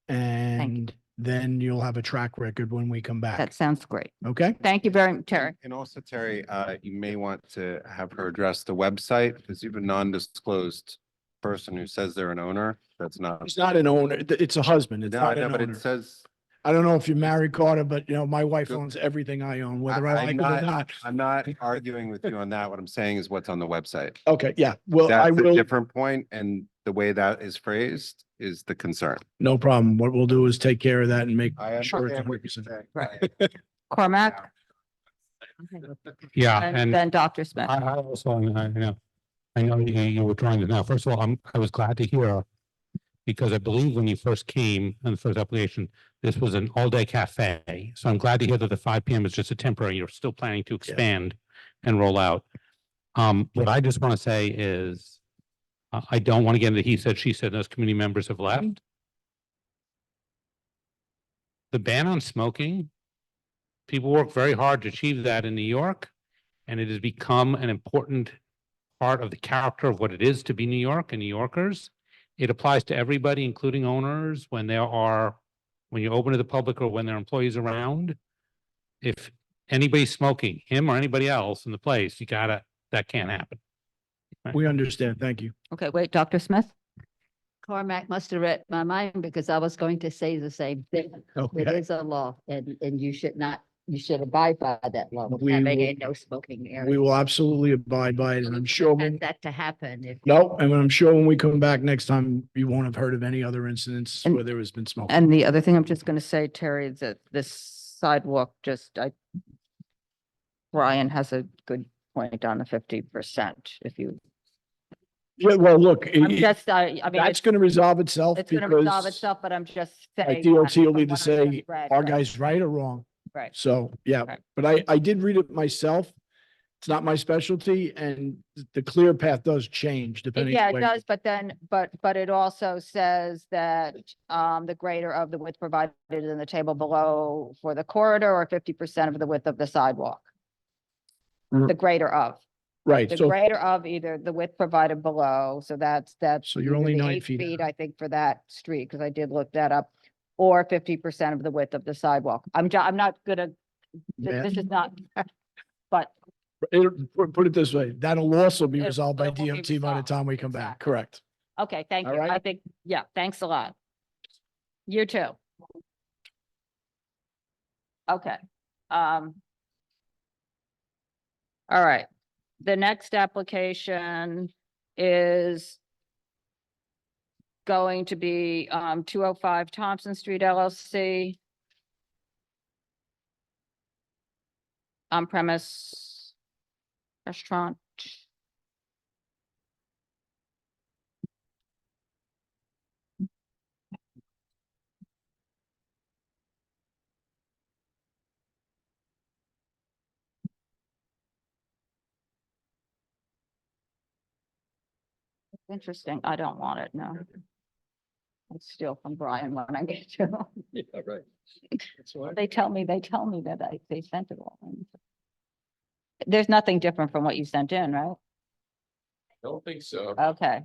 And then you'll have a track record when we come back. That sounds great. Okay? Thank you very much, Terry. And also, Terry, you may want to have her address the website, because you have a non-disclosed person who says they're an owner. That's not. It's not an owner. It's a husband. It's No, I not know, an but it owner. says. I don't know if you're married, Carter, but my wife owns everything I own, whether I like it or not. I'm not arguing with you on that. What I'm saying is what's on the website. Okay, yeah. Well, I That's a will. different point, and the way that is phrased is the concern. No problem. What we'll do is take care of that and make I sure it's understand what you're 100%. saying. Right. Cormac? Yeah, And then Dr. Smith. I also, I know you were trying to now. First of all, I was glad to hear, because I believe when you first came in the first application, this was an all-day cafe. So I'm glad to hear that the 5 PM is just a temporary. You're still planning to expand and roll out. What I just want to say is, I don't want to get into he said, she said, those community members have left. The ban on smoking, people work very hard to achieve that in New York. and it has become an important part of the character of what it is to be New York and New Yorkers. It applies to everybody, including owners, when you open to the public or when there are employees around. If anybody's smoking, him or anybody else in the place, that can't happen. We understand. Thank you. Okay, wait, Dr. Smith? Cormac must have read my mind because I was going to say the same thing. It Okay. is a law and you should abide by that law. We Having will- a no smoking area. We will absolutely abide by it, and I'm sure when, Want that to happen if. no, and I'm sure when we come back next time, you won't have heard of any other incidents And- where there has been smoke. And the other thing I'm just gonna say, Terry, is that this sidewalk Brian has a good point on the 50%, if you. Yeah, well, look, I mean, that's it's gonna resolve itself it's gonna resolve because itself, but I'm just like saying. DOT will from either what I just say, read, our right, guy's right or wrong. Right. So, yeah, Okay. but I did read it myself. It's not my specialty, and the clear path does change depending. Yeah, on it where- does, but then, but it also says that the greater of the width provided in the table below for the corridor or 50% of the width of the sidewalk. The greater of. Right, The so, greater of either the width provided below, so that's. So you're either only the 9 8 feet I think, for that street, because I did look that up, or 50% of the width of the sidewalk. I'm not gonna, Yeah. this is not, but put it this way, that'll also be It- resolved by it will be DOT by the resolved, time we come back, correct? okay, thank All you. right. I think, yeah, thanks a lot. You too. Okay. All right. The next application is going to be 205 Thompson Street LLC. On-premise restaurant. Interesting. I don't want it, no. I steal from Brian when I get to. Yeah, right. They tell me that they sent it all. There's nothing different from what you sent in, right? Don't think so. Okay.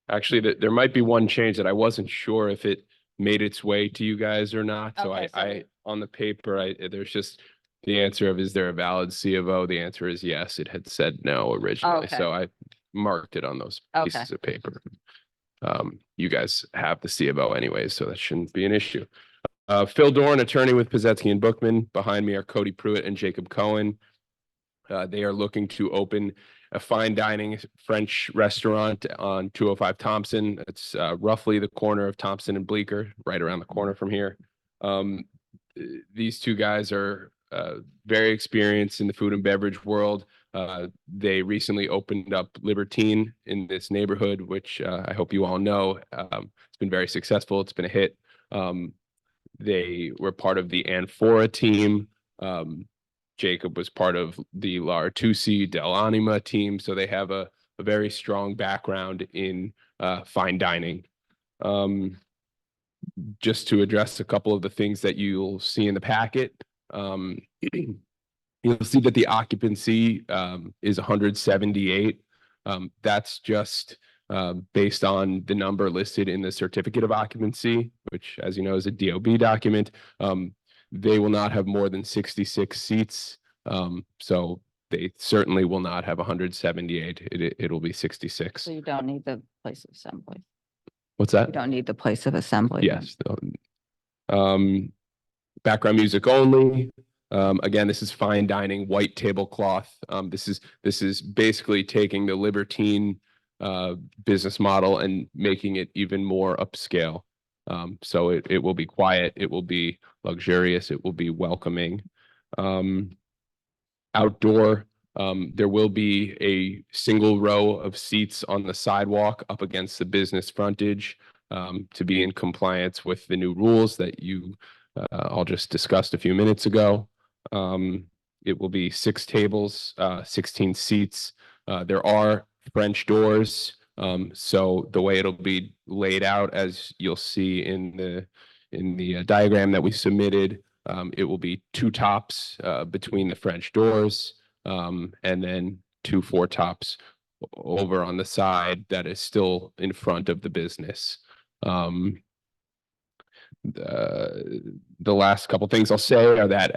Actually, there might be one change that I wasn't sure if it made its way to you guys or not. So Okay, I on the paper, there's just the answer of, is there a valid C of O? The answer is yes. It had said no originally. Okay. So I marked it on those Okay. pieces of paper. You guys have the C of O anyways, so that shouldn't be an issue. Phil Dorn, attorney with Pizetsky and Bookman. Behind me are Cody Pruitt and Jacob Cohen. They are looking to open a fine dining French restaurant on 205 Thompson. It's roughly the corner of Thompson and Bleecker, right around the corner from here. These two guys are very experienced in the food and beverage world. They recently opened up Libertine in this neighborhood, which I hope you all know. It's been very successful. It's been a hit. They were part of the Anfora team. Jacob was part of the Lartusi Del Anima team. So they have a very strong background in fine dining. Just to address a couple of the things that you'll see in the packet. You'll see that the occupancy is 178. That's just based on the number listed in the certificate of occupancy, which, as you know, is a DOB document. They will not have more than 66 seats. So they certainly will not have 178. It'll be 66. So you don't need the place of assembly. What's that? You don't need the place of assembly. Yes. Background music only. Again, this is fine dining, white tablecloth. This is basically taking the Libertine business model and making it even more upscale. So it will be quiet, it will be luxurious, it will be welcoming. Outdoor, there will be a single row of seats on the sidewalk up against the business frontage to be in compliance with the new rules that you all just discussed a few minutes ago. It will be 6 tables, 16 seats. There are French doors. So the way it'll be laid out, as you'll see in the diagram that we submitted, It will be two tops between the French doors, and then two four tops over on the side that is still in front of the business. The last couple things I'll say are that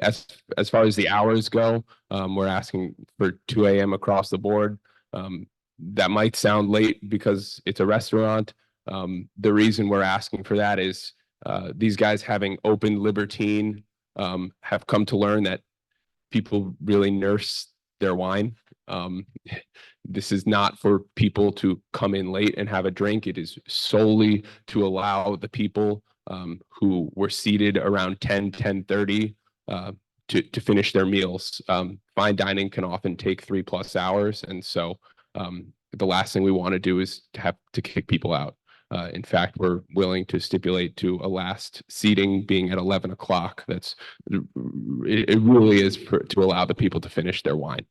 as far as the hours go, we're asking for 2 a.m. across the board. That might sound late because it's a restaurant. The reason we're asking for that is these guys, having opened Libertine, have come to learn that people really nurse their wine. This is not for people to come in late and have a drink. It is solely to allow the people who were seated around 10:30 to finish their meals. Fine dining can often take 3+ hours. And so the last thing we want to do is to have to kick people out. In fact, we're willing to stipulate to a last seating being at 11 o'clock. It really is to allow the people to finish their wine.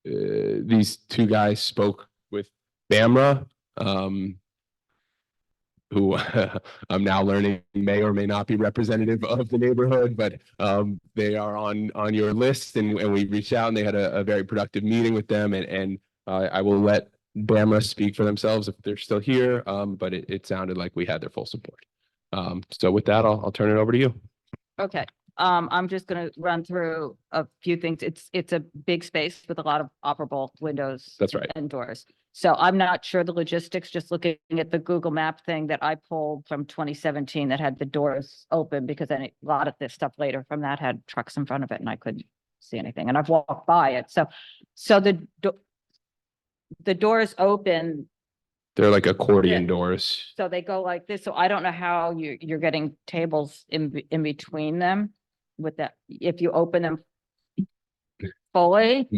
These two guys spoke with BAMRA, who I'm now learning may or may not be representative of the neighborhood, but they are on your list, and we reached out and they had a very productive meeting with them, and I will let BAMRA speak for themselves if they're still here, but it sounded like we had their full support. So with that, I'll turn it over to you. Okay. I'm just gonna run through a few things. It's a big space with a lot of operable windows. That's right. And doors. So I'm not sure the logistics, just looking at the Google map thing that I pulled from 2017 that had the doors open, because then a lot of this stuff later from that had trucks in front of it and I couldn't see anything, and I've walked by it. So the doors open. They're like accordion doors. So they go like this. So I don't know how you're getting tables in between them with that. If you open them fully.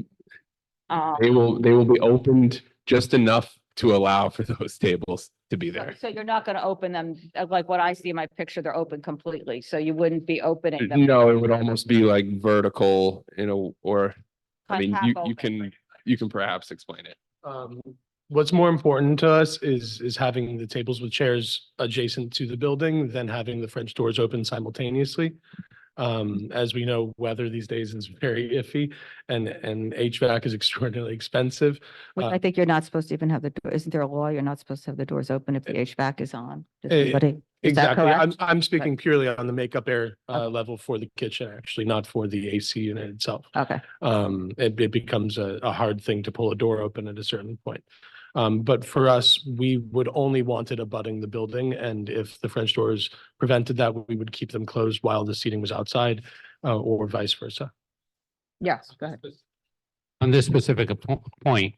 They will be opened just enough to allow for those tables to be there. So you're not going to open them like what I see in my picture, they're open completely. So you wouldn't be opening them. No, it would almost be like vertical, or I Like mean, half you can perhaps explain it. What's more important to us is having the tables with chairs adjacent to the building than having the French doors open simultaneously. As we know, weather these days is very iffy, and HVAC is extraordinarily expensive. Which I think you're not supposed to even have the door. Isn't there a law? You're not supposed to have the doors open if the HVAC is on. Does anybody- is that Exactly. correct? I'm speaking purely on the makeup air level for the kitchen, actually, not for the AC unit itself. Okay. It becomes a hard thing to pull a door open at a certain point. But for us, we would only want it abutting the building, and if the French doors prevented that, we would keep them closed while the seating was outside, or vice versa. Yes, go ahead. On this specific point,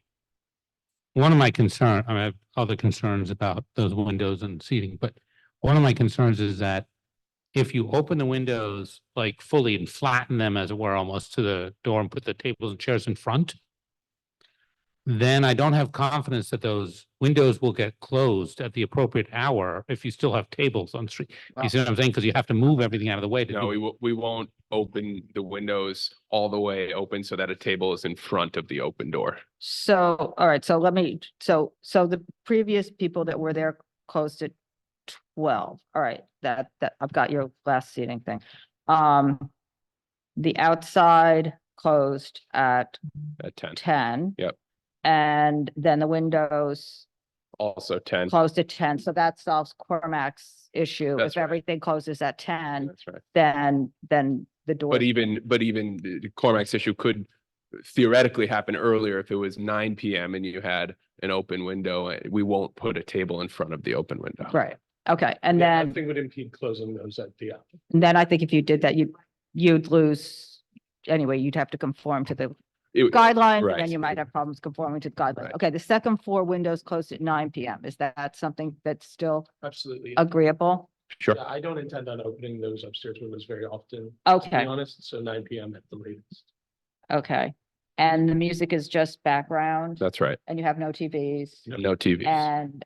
one of my concern, I have other concerns about those windows and seating, but one of my concerns is that if you open the windows like fully and flatten them, as it were, almost to the door, and put the tables and chairs in front, then I don't have confidence that those windows will get closed at the appropriate hour if you still have tables on the street. You see what I'm saying? Because you have to move everything out of the way to No, we won't open the windows all the way open so that a table is in front of the open door. So, all right, so so the previous people that were there closed at 12. All right, that I've got your last seating thing. The outside closed at 10. Yep. And then the windows Also 10. closed at 10. So that solves Cormac's issue. That's If right. everything closes at 10, That's right. then the door. But even the Cormac's issue could theoretically happen earlier if it was 9 p.m. and you had an open window. We won't put a table in front of the open window. Right. Okay. And Yeah, then, nothing would impede closing those at the I think if you did that, you'd lose, anyway, you'd have to conform to the It- guidelines, and right. then you might have problems conforming to the guidelines. Right. Okay, the second floor windows closed at 9 p.m. Is that something that's still Absolutely. agreeable? Sure. Yeah, I don't intend on opening those upstairs windows very often. Okay. To be honest, so 9 p.m. at the latest. Okay. And the music is just background? That's right. And you have no TVs? No TVs. And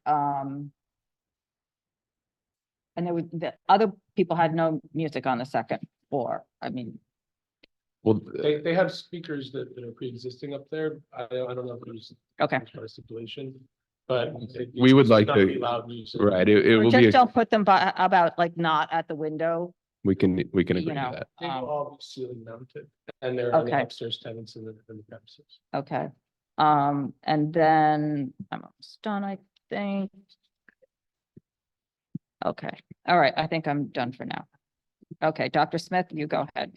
there was, the other people had no music on the second floor. I mean, Well, They have speakers that are pre-existing up there. I don't know if there's. Okay. some sort of stipulation. But we would like to, right, it Or will just be, don't put them by, about like not at the window, we can agree you to know. that. They will all be ceiling mounted and there are any Okay. upstairs tenants in the premises. Okay, and then I'm almost done, I think. Okay, all right, I think I'm done for now. Okay, Dr. Smith, you go ahead.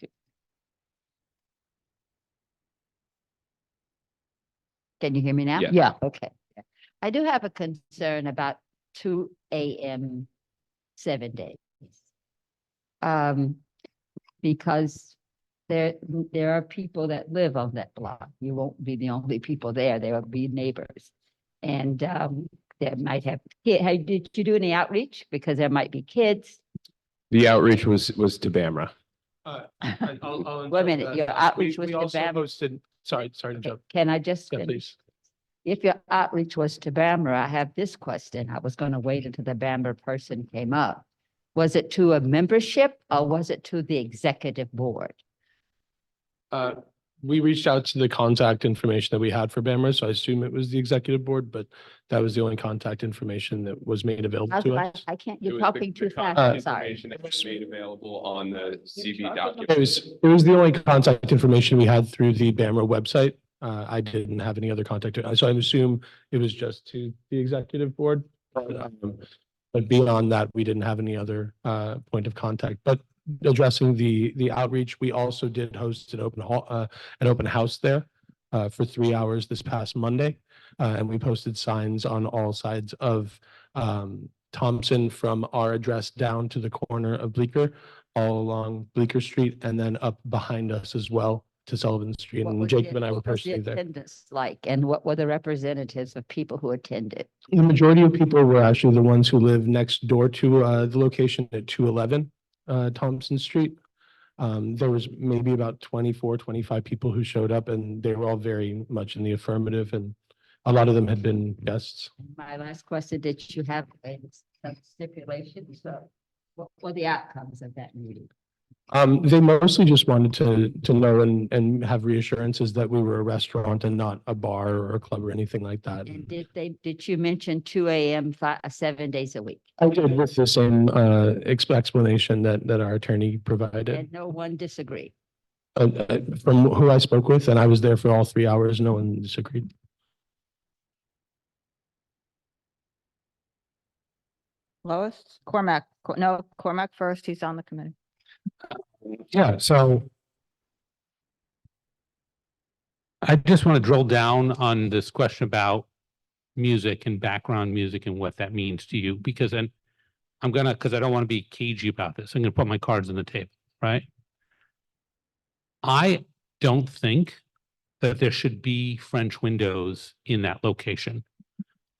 Can you hear me now? Yeah. Yeah. Okay. I do have a concern about 2 a.m. 7 days. Because there are people that live on that block. You won't be the only people there. There will be neighbors. And there might have, did you do any outreach? Because there might be kids. The outreach was to Bamra. I'll Wait a minute, your outreach was we to also Bamra? hosted, sorry to jump. Can I just Yeah, finish? please. If your outreach was to Bamra, I have this question. I was going to wait until the Bamra person came up. Was it to a membership or was it to the executive board? We reached out to the contact information that we had for Bamra, so I assume it was the executive board, but that was the only contact information that was made available to us. I can't, It you're was talking the too fast, I'm sorry. information that was made available on the CB document. It was the only contact information we had through the Bamra website. I didn't have any other contact, so I assume it was just to the executive board. But beyond that, we didn't have any other point of contact. But addressing the outreach, we also did host an open house there for 3 hours this past Monday. And we posted signs on all sides of Thompson from our address down to the corner of Bleecker, all along Bleecker Street, and then up behind us as well to Sullivan Street. What And was Jacob the- and I were what was the personally there. attendance like, and what were the representatives of people who attended? The majority of people were actually the ones who live next door to the location at 211 Thompson Street. There was maybe about 24, 25 people who showed up, and they were all very much in the affirmative, and a lot of them had been guests. My last question, did you have some stipulations? So what were the outcomes of that meeting? They mostly just wanted to know and have reassurances that we were a restaurant and not a bar or a club or anything like that. And did you mention 2 a.m. 7 days a week? I did with the same explanation that our attorney provided. And no one disagreed? From who I spoke with, and I was there for all 3 hours, no one disagreed. Lois, Cormac, no, Cormac first, he's on the committee. Yeah, so I just want to drill down on this question about music and background music and what that means to you, because then because I don't want to be cagey about this, I'm gonna put my cards on the table, right? I don't think that there should be French windows in that location.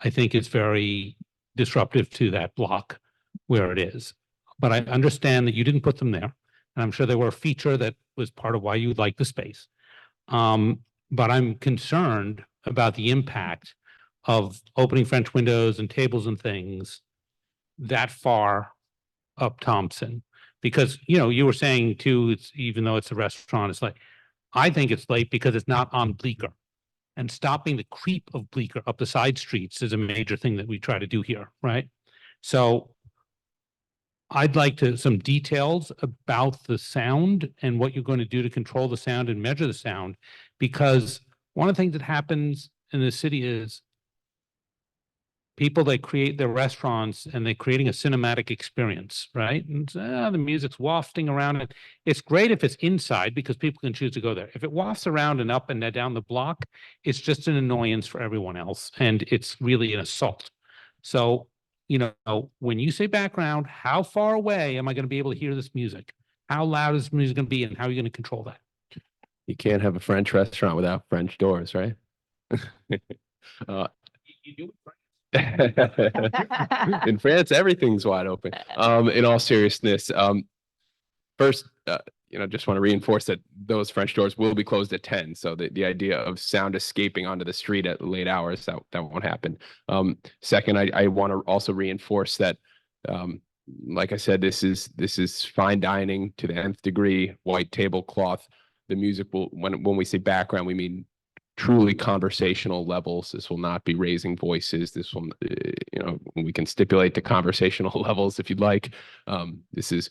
I think it's very disruptive to that block where it is. But I understand that you didn't put them there. And I'm sure they were a feature that was part of why you like the space. But I'm concerned about the impact of opening French windows and tables and things that far up Thompson. Because, you know, you were saying too, it's even though it's a restaurant, it's like, I think it's late because it's not on Bleecker. And stopping the creep of Bleecker up the side streets is a major thing that we try to do here, right? So I'd like some details about the sound and what you're going to do to control the sound and measure the sound. Because one of the things that happens in the city is people, they create their restaurants and they're creating a cinematic experience, right? And the music's wafting around it. It's great if it's inside because people can choose to go there. If it wafts around and up and down the block, it's just an annoyance for everyone else. And it's really an assault. So, you know, when you say background, how far away am I going to be able to hear this music? How loud is this music going to be and how are you going to control that? You can't have a French restaurant without French doors, right? You do it In France, everything's wide open. In all seriousness, first, just want to reinforce that those French doors will be closed at 10. So the idea of sound escaping onto the street at late hours, that won't happen. Second, I want to also reinforce that, like I said, this is fine dining to the nth degree, white tablecloth. The music will, when we say background, we mean truly conversational levels. This will not be raising voices. This will, we can stipulate the conversational levels if you'd like. This is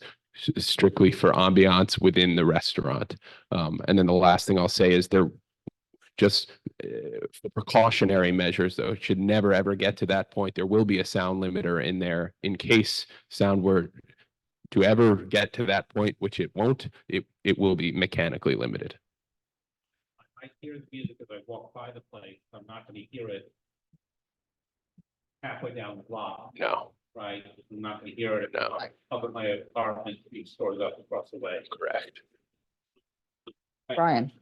strictly for ambiance within the restaurant. And then the last thing I'll say is there just for precautionary measures, though, it should never ever get to that point. There will be a sound limiter in there in case sound were to ever get to that point, which it won't. It will be mechanically limited. I hear the music as I walk by the place. I'm not going to hear it halfway down the block. No. Right? I'm not going to hear it. No. Up at my apartment, few stores up across the way. Correct. Brian.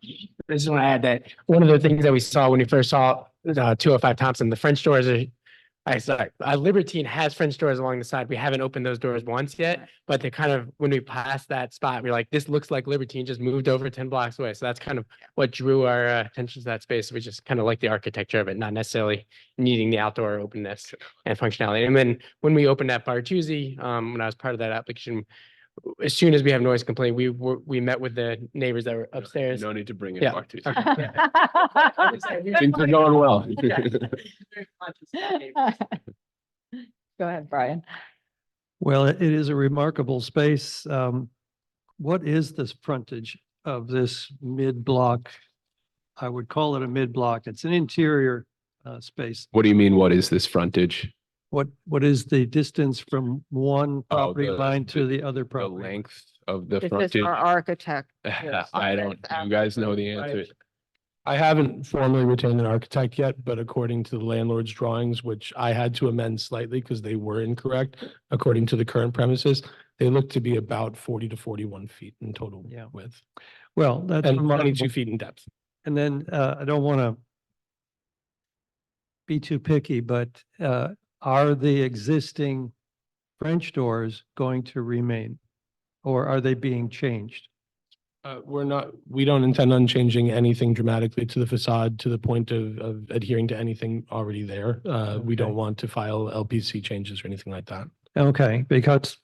I just want to add that one of the things that we saw when we first saw 205 Thompson, the French doors are, Libertine has French doors along the side. We haven't opened those doors once yet, but they're kind of, when we passed that spot, we're like, this looks like Libertine just moved over 10 blocks away. So that's kind of what drew our attention to that space. We just kind of like the architecture of it, not necessarily needing the outdoor openness and functionality. And then when we opened that bar Tuesday, when I was part of that application, as soon as we have noise complaint, we met with the neighbors that were upstairs. No need to bring in Yeah. Bar Tuesday. Things are going well. Go ahead, Brian. Well, it is a remarkable space. What is this frontage of this mid-block? I would call it a mid-block. It's an interior space. What do you mean? What is this frontage? What is the distance from one property the- line to the other The property? length of the This is frontage? our architect. I don't, you guys know the answer. I haven't formally retained an architect yet, but according to the landlord's drawings, which I had to amend slightly because they were incorrect, according to the current premises, they look to be about 40 to 41 feet in total width Well, that's and remarkable. 22 feet in depth. And then I don't want to be too picky, but are the existing French doors going to remain? Or are they being changed? We don't intend on changing anything dramatically to the facade to the point of adhering to anything already there. We don't want to file LPC changes or anything like that. Okay, because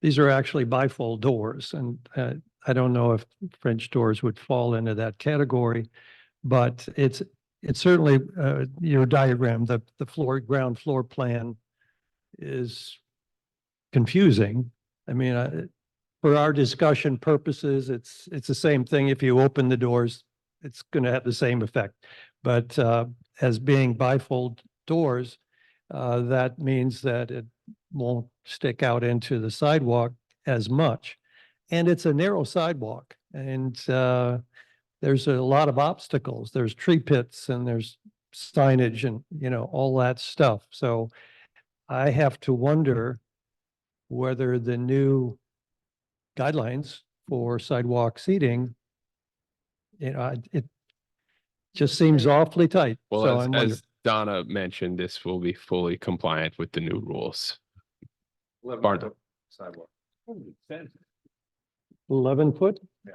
these are actually bifold doors, and I don't know if French doors would fall into that category, but it's certainly your diagram, the ground floor plan is confusing. I mean, for our discussion purposes, it's the same thing. If you open the doors, it's going to have the same effect. But as being bifold doors, that means that it won't stick out into the sidewalk as much. And it's a narrow sidewalk, and there's a lot of obstacles. There's tree pits and there's signage and, all that stuff. So I have to wonder whether the new guidelines for sidewalk seating, it just seems awfully tight. So Well, I'm as wondering. Donna mentioned, this will be fully compliant with the new rules. Barn- Sidewalk. 11 foot? Yeah.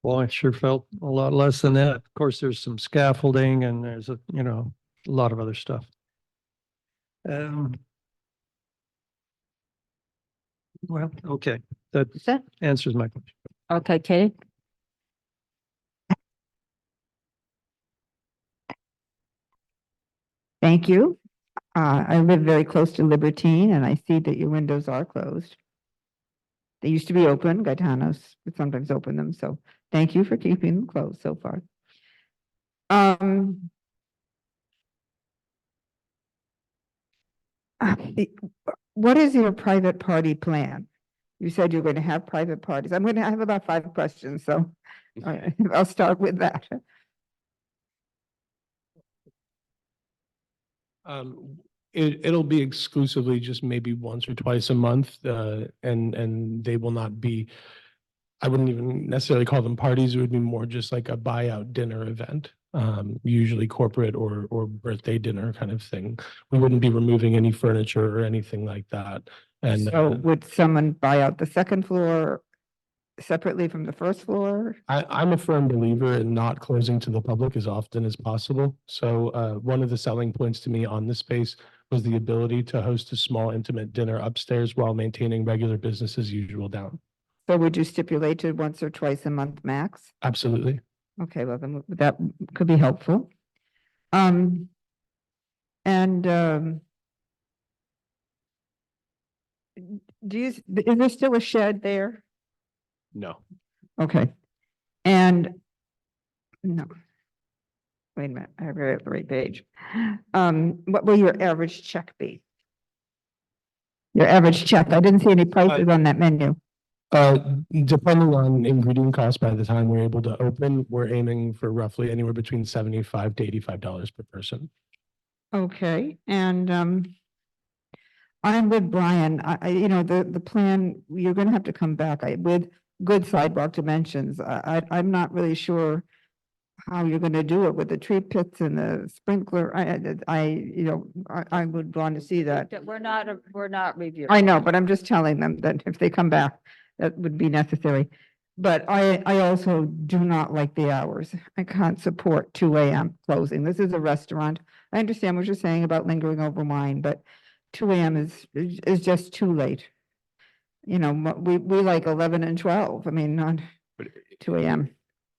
Well, I sure felt a lot less than that. Of course, there's some scaffolding and there's a lot of other stuff. Well, okay, that answers my question. Okay, Katie? Thank you. I live very close to Libertine and I see that your windows are closed. They used to be open. Gaetanos would sometimes open them. So thank you for keeping them closed so far. What is your private party plan? You said you're going to have private parties. I'm going to have about 5 questions, so I'll start with that. It'll be exclusively just maybe once or twice a month, and they will not be, I wouldn't even necessarily call them parties. It would be more just like a buyout dinner event, usually corporate or birthday dinner kind of thing. We wouldn't be removing any furniture or anything like that. And So would someone buy out the second floor separately from the first floor? I'm a firm believer in not closing to the public as often as possible. So one of the selling points to me on this space was the ability to host a small intimate dinner upstairs while maintaining regular business as usual down. So would you stipulate to once or twice a month max? Absolutely. Okay, well, then that could be helpful. And is there still a shed there? No. Okay. And no. Wait a minute, I have it at the right page. What will your average check be? Your average check, I didn't see any prices on that menu. Depending on ingredient costs, by the time we're able to open, we're aiming for roughly anywhere between $75 to $85 per person. Okay, and I'm with Brian. The plan, you're gonna have to come back with good sidewalk dimensions. I'm not really sure how you're gonna do it with the tree pits and the sprinkler. I would want to see that. We're not reviewing. I know, but I'm just telling them that if they come back, that would be necessary. But I also do not like the hours. I can't support 2 a.m. closing. This is a restaurant. I understand what you're saying about lingering over wine, but 2 a.m. is just too late. We like 11 and 12. I mean, not 2 a.m.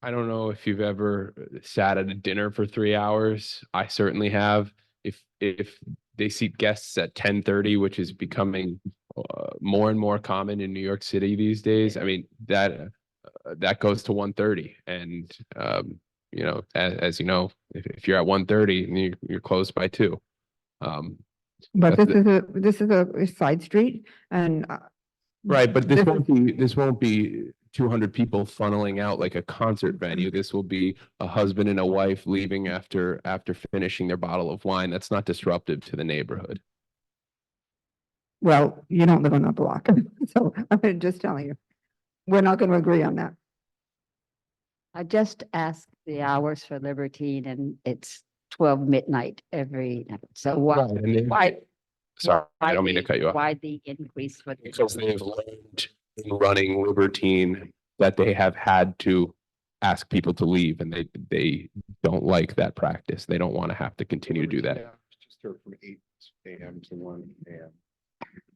I don't know if you've ever sat at a dinner for 3 hours. I certainly have. If they seat guests at 10:30, which is becoming more and more common in New York City these days, I mean, that goes to 1:30. And, as you know, if you're at 1:30, you're closed by 2. But this is a side street and. Right, but this won't be 200 people funneling out like a concert venue. This will be a husband and a wife leaving after finishing their bottle of wine. That's not disruptive to the neighborhood. Well, you don't live on that block, so I'm just telling you, we're not going to agree on that. I just asked the hours for Libertine and it's 12 midnight every night. So why? Sorry, I don't mean to cut you off. Why the increase for? Because they've learned in running Libertine that they have had to ask people to leave, and they don't like that practice. They don't want to have to continue to do that. Just start from 8 a.m. to 1 a.m.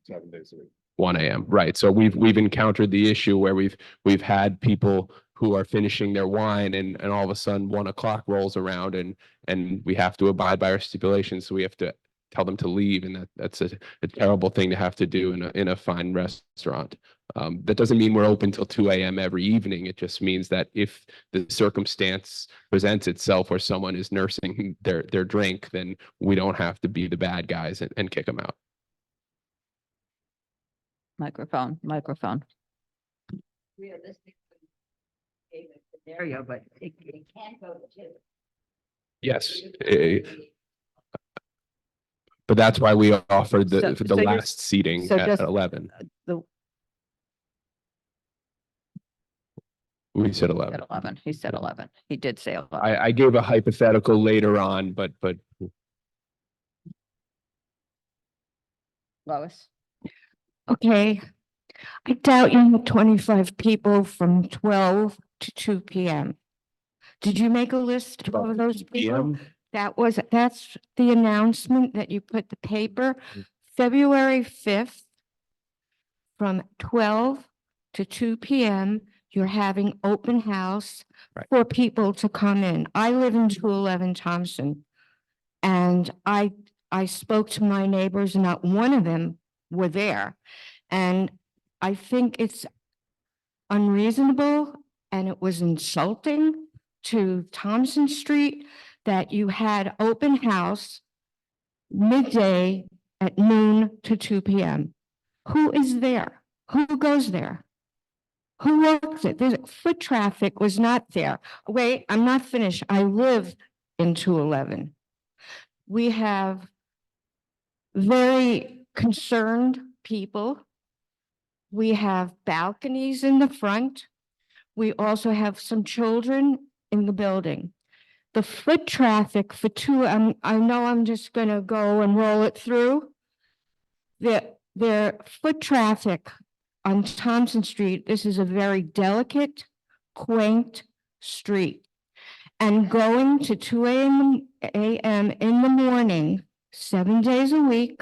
7 days a week. 1 a.m. Right. So we've encountered the issue where we've had people who are finishing their wine and all of a sudden 1 o'clock rolls around and we have to abide by our stipulations. So we have to tell them to leave, and that's a terrible thing to have to do in a fine restaurant. That doesn't mean we're open till 2 a.m. every evening. It just means that if the circumstance presents itself where someone is nursing their drink, then we don't have to be the bad guys and kick them out. Microphone. Realistic scenario, but it can't go to 2. Yes. But that's why we offered the last seating at 11. We said 11. He said 11. He did say 11. I gave a hypothetical later on, but Lois? Okay, I doubt you had 25 people from 12 to 2 p.m. Did you make a list of those people? That's the announcement that you put the paper, February 5th, from 12 to 2 p.m. You're having open house for people to come in. I live in 211 Thompson, and I spoke to my neighbors, not one of them were there. And I think it's unreasonable and it was insulting to Thompson Street that you had open house midday at noon to 2 p.m. Who is there? Who goes there? Who works it? The foot traffic was not there. Wait, I'm not finished. I live in 211. We have very concerned people. We have balconies in the front. We also have some children in the building. The foot traffic for I know I'm just gonna go and roll it through. The foot traffic on Thompson Street, this is a very delicate, quaint street. And going to 2 a.m. in the morning, 7 days a week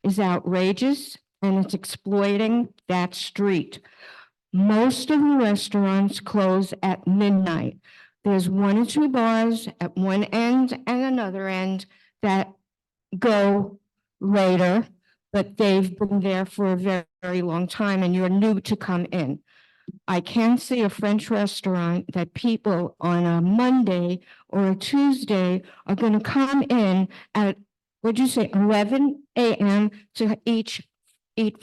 is outrageous, and it's exploiting that street. Most of the restaurants close at midnight. There's one or two bars at one end and another end that go later, but they've been there for a very, very long time and you're new to come in. I can see a French restaurant that people on a Monday or a Tuesday are going to come in at, what'd you say, 11 a.m. to eat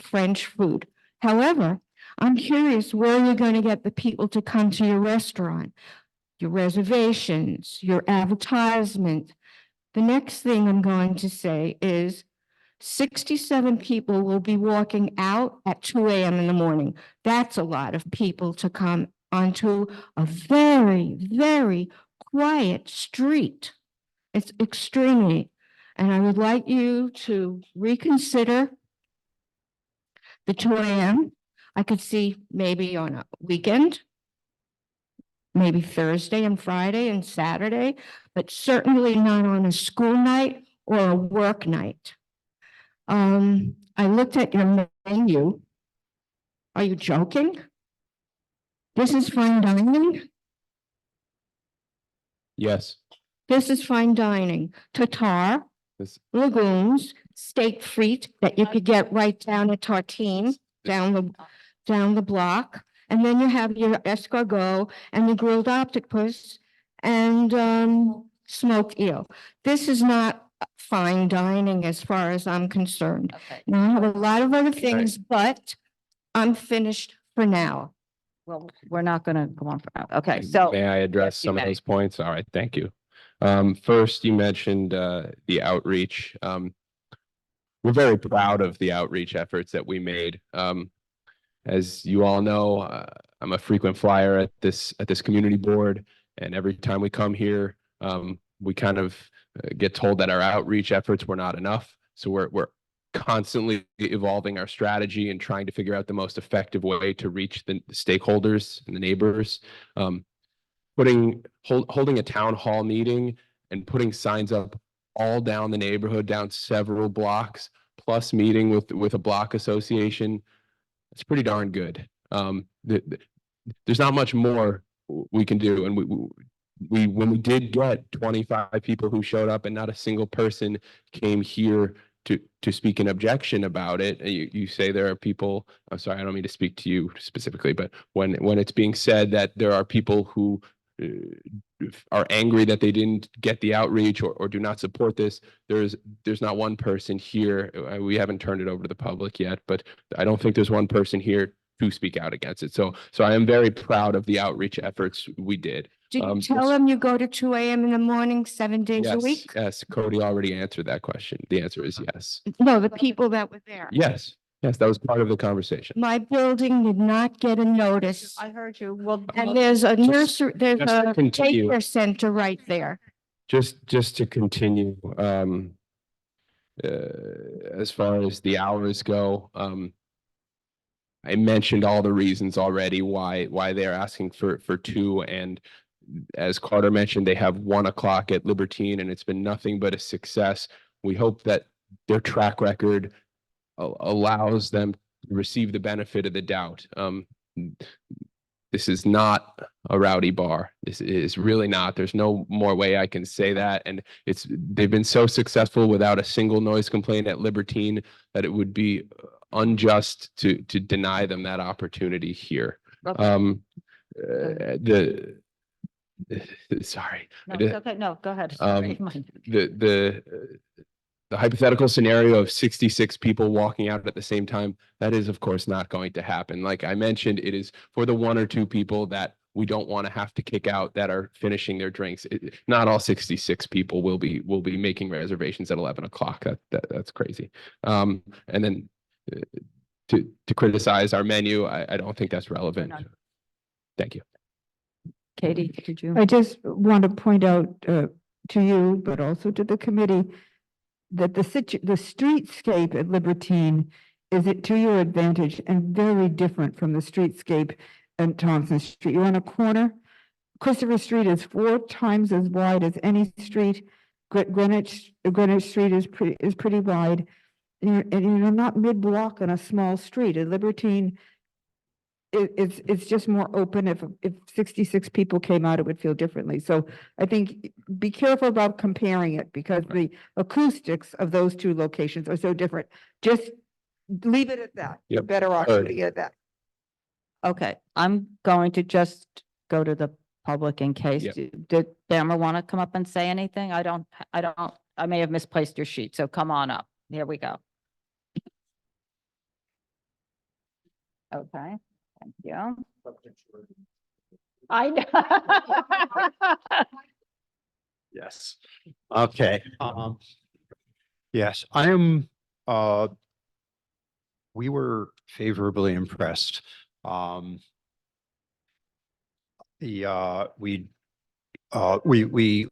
French food. However, I'm curious where you're going to get the people to come to your restaurant, your reservations, your advertisement. The next thing I'm going to say is 67 people will be walking out at 2 a.m. in the morning. That's a lot of people to come onto a very, very quiet street. It's extremely, and I would like you to reconsider the 2 a.m. I could see maybe on a weekend, maybe Thursday and Friday and Saturday, but certainly not on a school night or a work night. I looked at your menu. Are you joking? This is fine dining? Yes. This is fine dining. Tartare, This- legumes, steak frites that you could get right down at Tartine, down the block. And then you have your escargot and the grilled octopus and smoked eel. This is not fine dining as far as I'm concerned. Okay. Now, I have a lot of other things, but I'm finished for now. Well, we're not gonna go on for now. Okay, so. May I address you some of may. those points? All right, thank you. First, you mentioned the outreach. We're very proud of the outreach efforts that we made. As you all know, I'm a frequent flyer at this community board, and every time we come here, we kind of get told that our outreach efforts were not enough. So we're constantly evolving our strategy and trying to figure out the most effective way to reach the stakeholders and the neighbors. Holding a town hall meeting and putting signs up all down the neighborhood, down several blocks, plus meeting with a block association. It's pretty darn good. There's not much more we can do. And when we did get 25 people who showed up and not a single person came here to speak an objection about it, you say there are people, I'm sorry, I don't mean to speak to you specifically, but when it's being said that there are people who are angry that they didn't get the outreach or do not support this, there's not one person here. We haven't turned it over to the public yet, but I don't think there's one person here to speak out against it. So I am very proud of the outreach efforts we did. Did you tell them you go to 2 a.m. in the morning, 7 days a week? Yes, Cody already answered that question. The answer is yes. No, the people that were there. Yes, that was part of the conversation. My building did not get a notice. I heard you. Well, And there's a nursery, there's just to a continue. daycare center right there. Just to continue, as far as the hours go, I mentioned all the reasons already why they're asking for 2, and as Carter mentioned, they have 1 o'clock at Libertine, and it's been nothing but a success. We hope that their track record allows them to receive the benefit of the doubt. This is not a rowdy bar. This is really not. There's no more way I can say that. And they've been so successful without a single noise complaint at Libertine that it would be unjust to deny them that opportunity here. Okay. Sorry. No, it's okay. No, go ahead. Sorry. The hypothetical scenario of 66 people walking out at the same time, that is of course not going to happen. Like I mentioned, it is for the 1 or 2 people that we don't want to have to kick out that are finishing their drinks. Not all 66 people will be making reservations at 11 o'clock. That's crazy. And then to criticize our menu, I don't think that's relevant. Thank you. Katie, did you? I just want to point out to you, but also to the committee, that the streetscape at Libertine is to your advantage and very different from the streetscape at Thompson Street. You're on a corner. Christopher Street is 4 times as wide as any street. Greenwich Street is pretty wide. And you're not mid-block on a small street. At Libertine, it's just more open. If 66 people came out, it would feel differently. So I think be careful about comparing it because the acoustics of those two locations are so different. Just leave it at that. You're Yep. better off leaving it at that. Okay, I'm going to just go to the public in case. Yep. Did Bammer want to come up and say anything? I may have misplaced your sheet, so come on up. Here we go. Okay, thank you. I know. Yes. Okay. Yes, I am, we were favorably impressed. We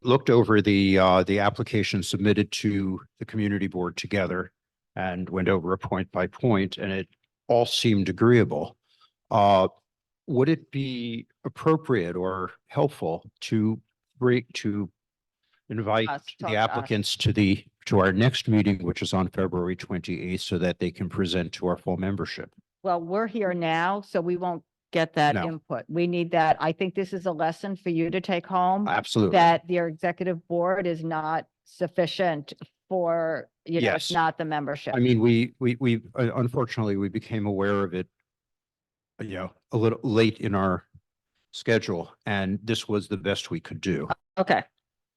looked over the application submitted to the community board together and went over it point by point, and it all seemed agreeable. Would it be appropriate or helpful to invite Us, talk the to us. applicants to our next meeting, which is on February 28th, so that they can present to our full membership? Well, we're here now, so we won't get that No. input. We need that. I think this is a lesson for you to take home. Absolutely. That your executive board is not sufficient for, it's Yes. not the membership. I mean, we unfortunately, we became aware of it, a little late in our schedule, and this was the best we could do. Okay,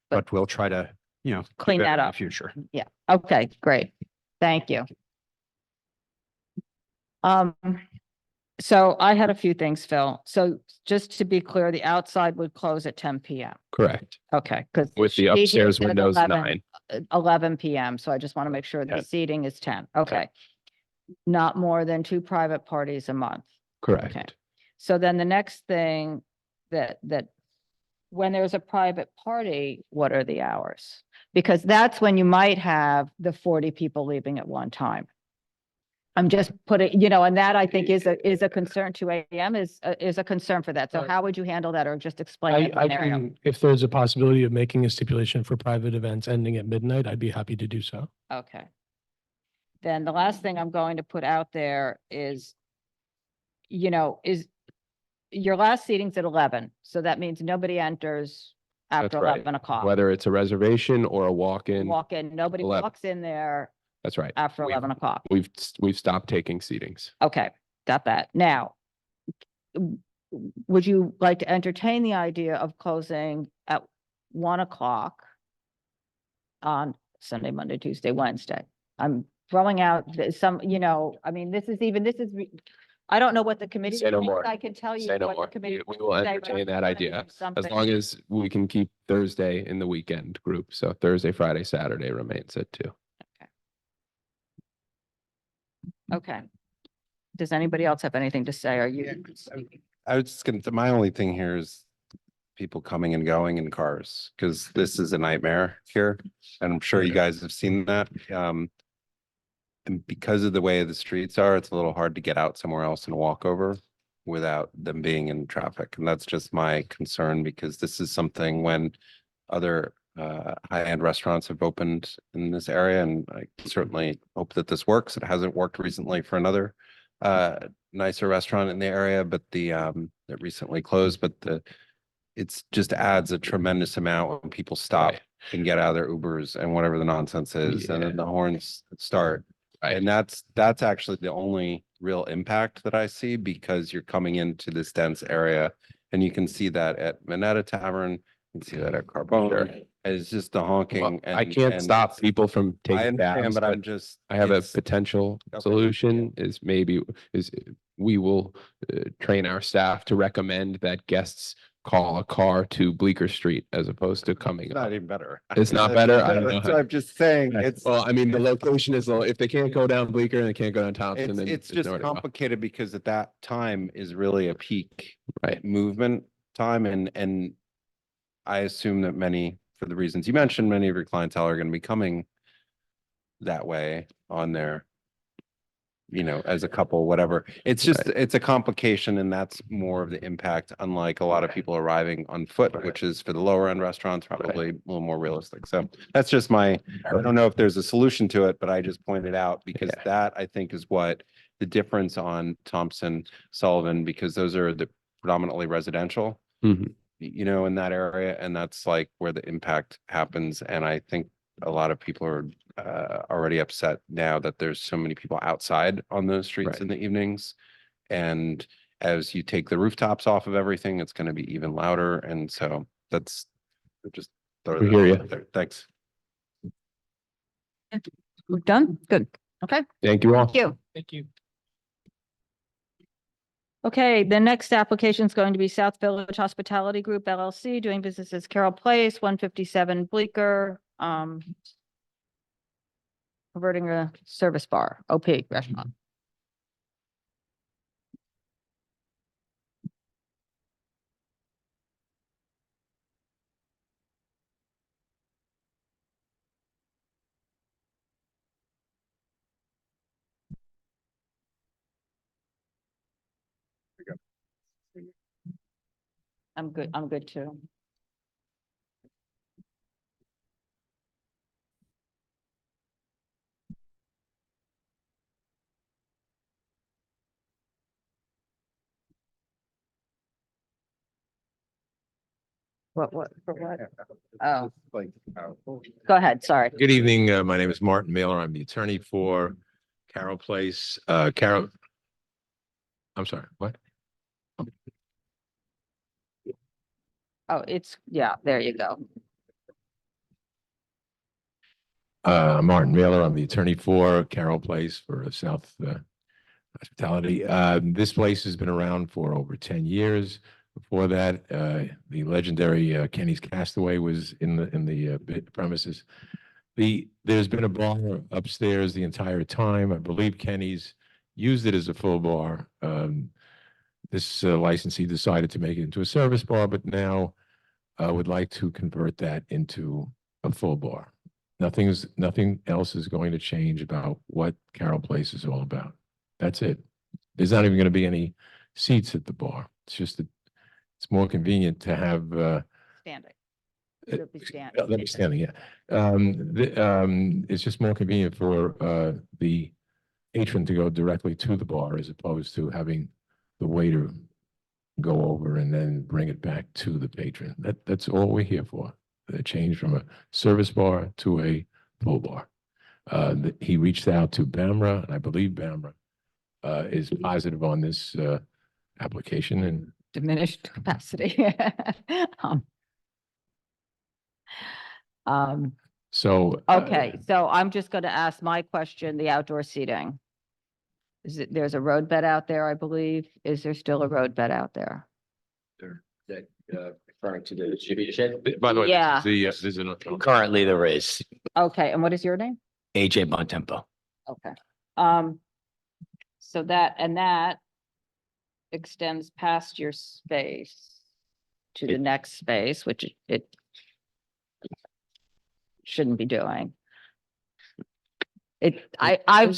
But we'll try to, do Clean better that in the up. future. yeah, okay, great. Thank you. So I had a few things, Phil. So just to be clear, the outside would close at 10 PM. Correct. Okay, because. With the upstairs windows 9. 11 PM. So I just want to make sure the 10. seating is 10. Okay. Not more than 2 private parties a month. Correct. So then the next thing that when there's a private party, what are the hours? Because that's when you might have the 40 people leaving at one time. I'm just putting, and that I think is a concern. 2 AM is a concern for that. So how would you handle that, or just explain that I scenario? can, if there's a possibility of making a stipulation for private events ending at midnight, I'd be happy to do so. Okay. Then the last thing I'm going to put out there is your last seating's at 11. So that means nobody enters That's after right. 11 o'clock. Whether it's a reservation or a walk-in. Walk in, nobody 11. walks in there That's right. after We've- 11 o'clock. We've stopped taking seatings. Okay, got that. Now, would you like to entertain the idea of closing at 1 o'clock on Sunday, Monday, Tuesday, Wednesday? I'm throwing out some, I don't know what the committee. Say no thinks. more. I can tell you Say no what the more. committee. We will say, but I'm entertain that trying to idea do as something. long as we can keep Thursday in the weekend group. So Thursday, Friday, Saturday remains at 2. Okay. Does anybody else have anything to say? Are you? I was just my only thing here is people coming and going in cars, because this is a nightmare here. And I'm sure you guys have seen that. And because of the way the streets are, it's a little hard to get out somewhere else and walk over without them being in traffic. And that's just my concern, because this is something when other high-end restaurants have opened in this area, and I certainly hope that this works. It hasn't worked recently for another nicer restaurant in the area, but that recently closed, but it's just adds a tremendous amount when people stop and get out of their Ubers and whatever the nonsense is, and then the horns start. And that's actually the only real impact that I see, because you're coming into this dense area, and you can see that at Minetta Tavern, you can see that at Carbone. It's just the honking. I can't stop people from I taking understand, cabs, but I'm just. I have a it's- potential Okay. solution is we will train our staff to recommend that guests call a car to Bleecker Street as opposed to coming. It's not even better. It's not better. I don't know. So I'm just saying, it's. Well, I mean, the location is, if they can't go down Bleecker and they can't go down Thompson, then It's there's just nowhere to go. complicated, because at that time is really a peak Right. movement time, and I assume that for the reasons you mentioned, many of your clientele are going to be coming that way on their, as a couple, whatever. It's just, it's a complication, and that's more of the impact, unlike a lot of people arriving on foot, which is for the lower end restaurants, probably a little more realistic. So that's just I don't know if there's a solution to it, but I just pointed out, because that I think is what the difference on Thompson, Sullivan, because those are the predominantly residential, Mhm. you know, in that area, and that's like where the impact happens. And I think a lot of people are already upset now that there's so many people outside on those streets Right. in the evenings. And as you take the rooftops off of everything, it's going to be even louder. And so that's just. We hear ya. Thanks. We're done? Good. Okay. Thank you all. Thank you. Thank you. Okay, the next application is going to be South Village Hospitality Group LLC, doing business as Carroll Place, 157 Bleecker, converting a service bar, OP restaurant. I'm good too. For what? Oh, go ahead, sorry. Good evening. My name is Martin Mailer. I'm the attorney for Carroll Place. Carroll. I'm sorry, what? Oh, yeah, there you go. Martin Mailer. I'm the attorney for Carroll Place for South Hospitality. This place has been around for over 10 years. Before that, the legendary Kenny's Castaway was in the premises. There's been a bar upstairs the entire time. I believe Kenny's used it as a full bar. This licensee decided to make it into a service bar, but now would like to convert that into a full bar. Nothing else is going to change about what Carroll Place is all about. That's it. There's not even going to be any seats at the bar. It's just that it's more convenient to have Standing. let me stand, yeah. It's just more convenient for the patron to go directly to the bar as opposed to having the waiter go over and then bring it back to the patron. That's all we're here for. The change from a service bar to a full bar. He reached out to BAMRA, and I believe BAMRA is positive on this application and Diminished capacity. So. Okay, so I'm just going to ask my question, the outdoor seating. There's a road bed out there, I believe. Is there still a road bed out there? That referring to the distributor shed? By the way, Yeah. this is Currently there is. Okay, and what is your name? AJ Bontempo. Okay. So that extends past your space to the next space, which it shouldn't be doing. I'm.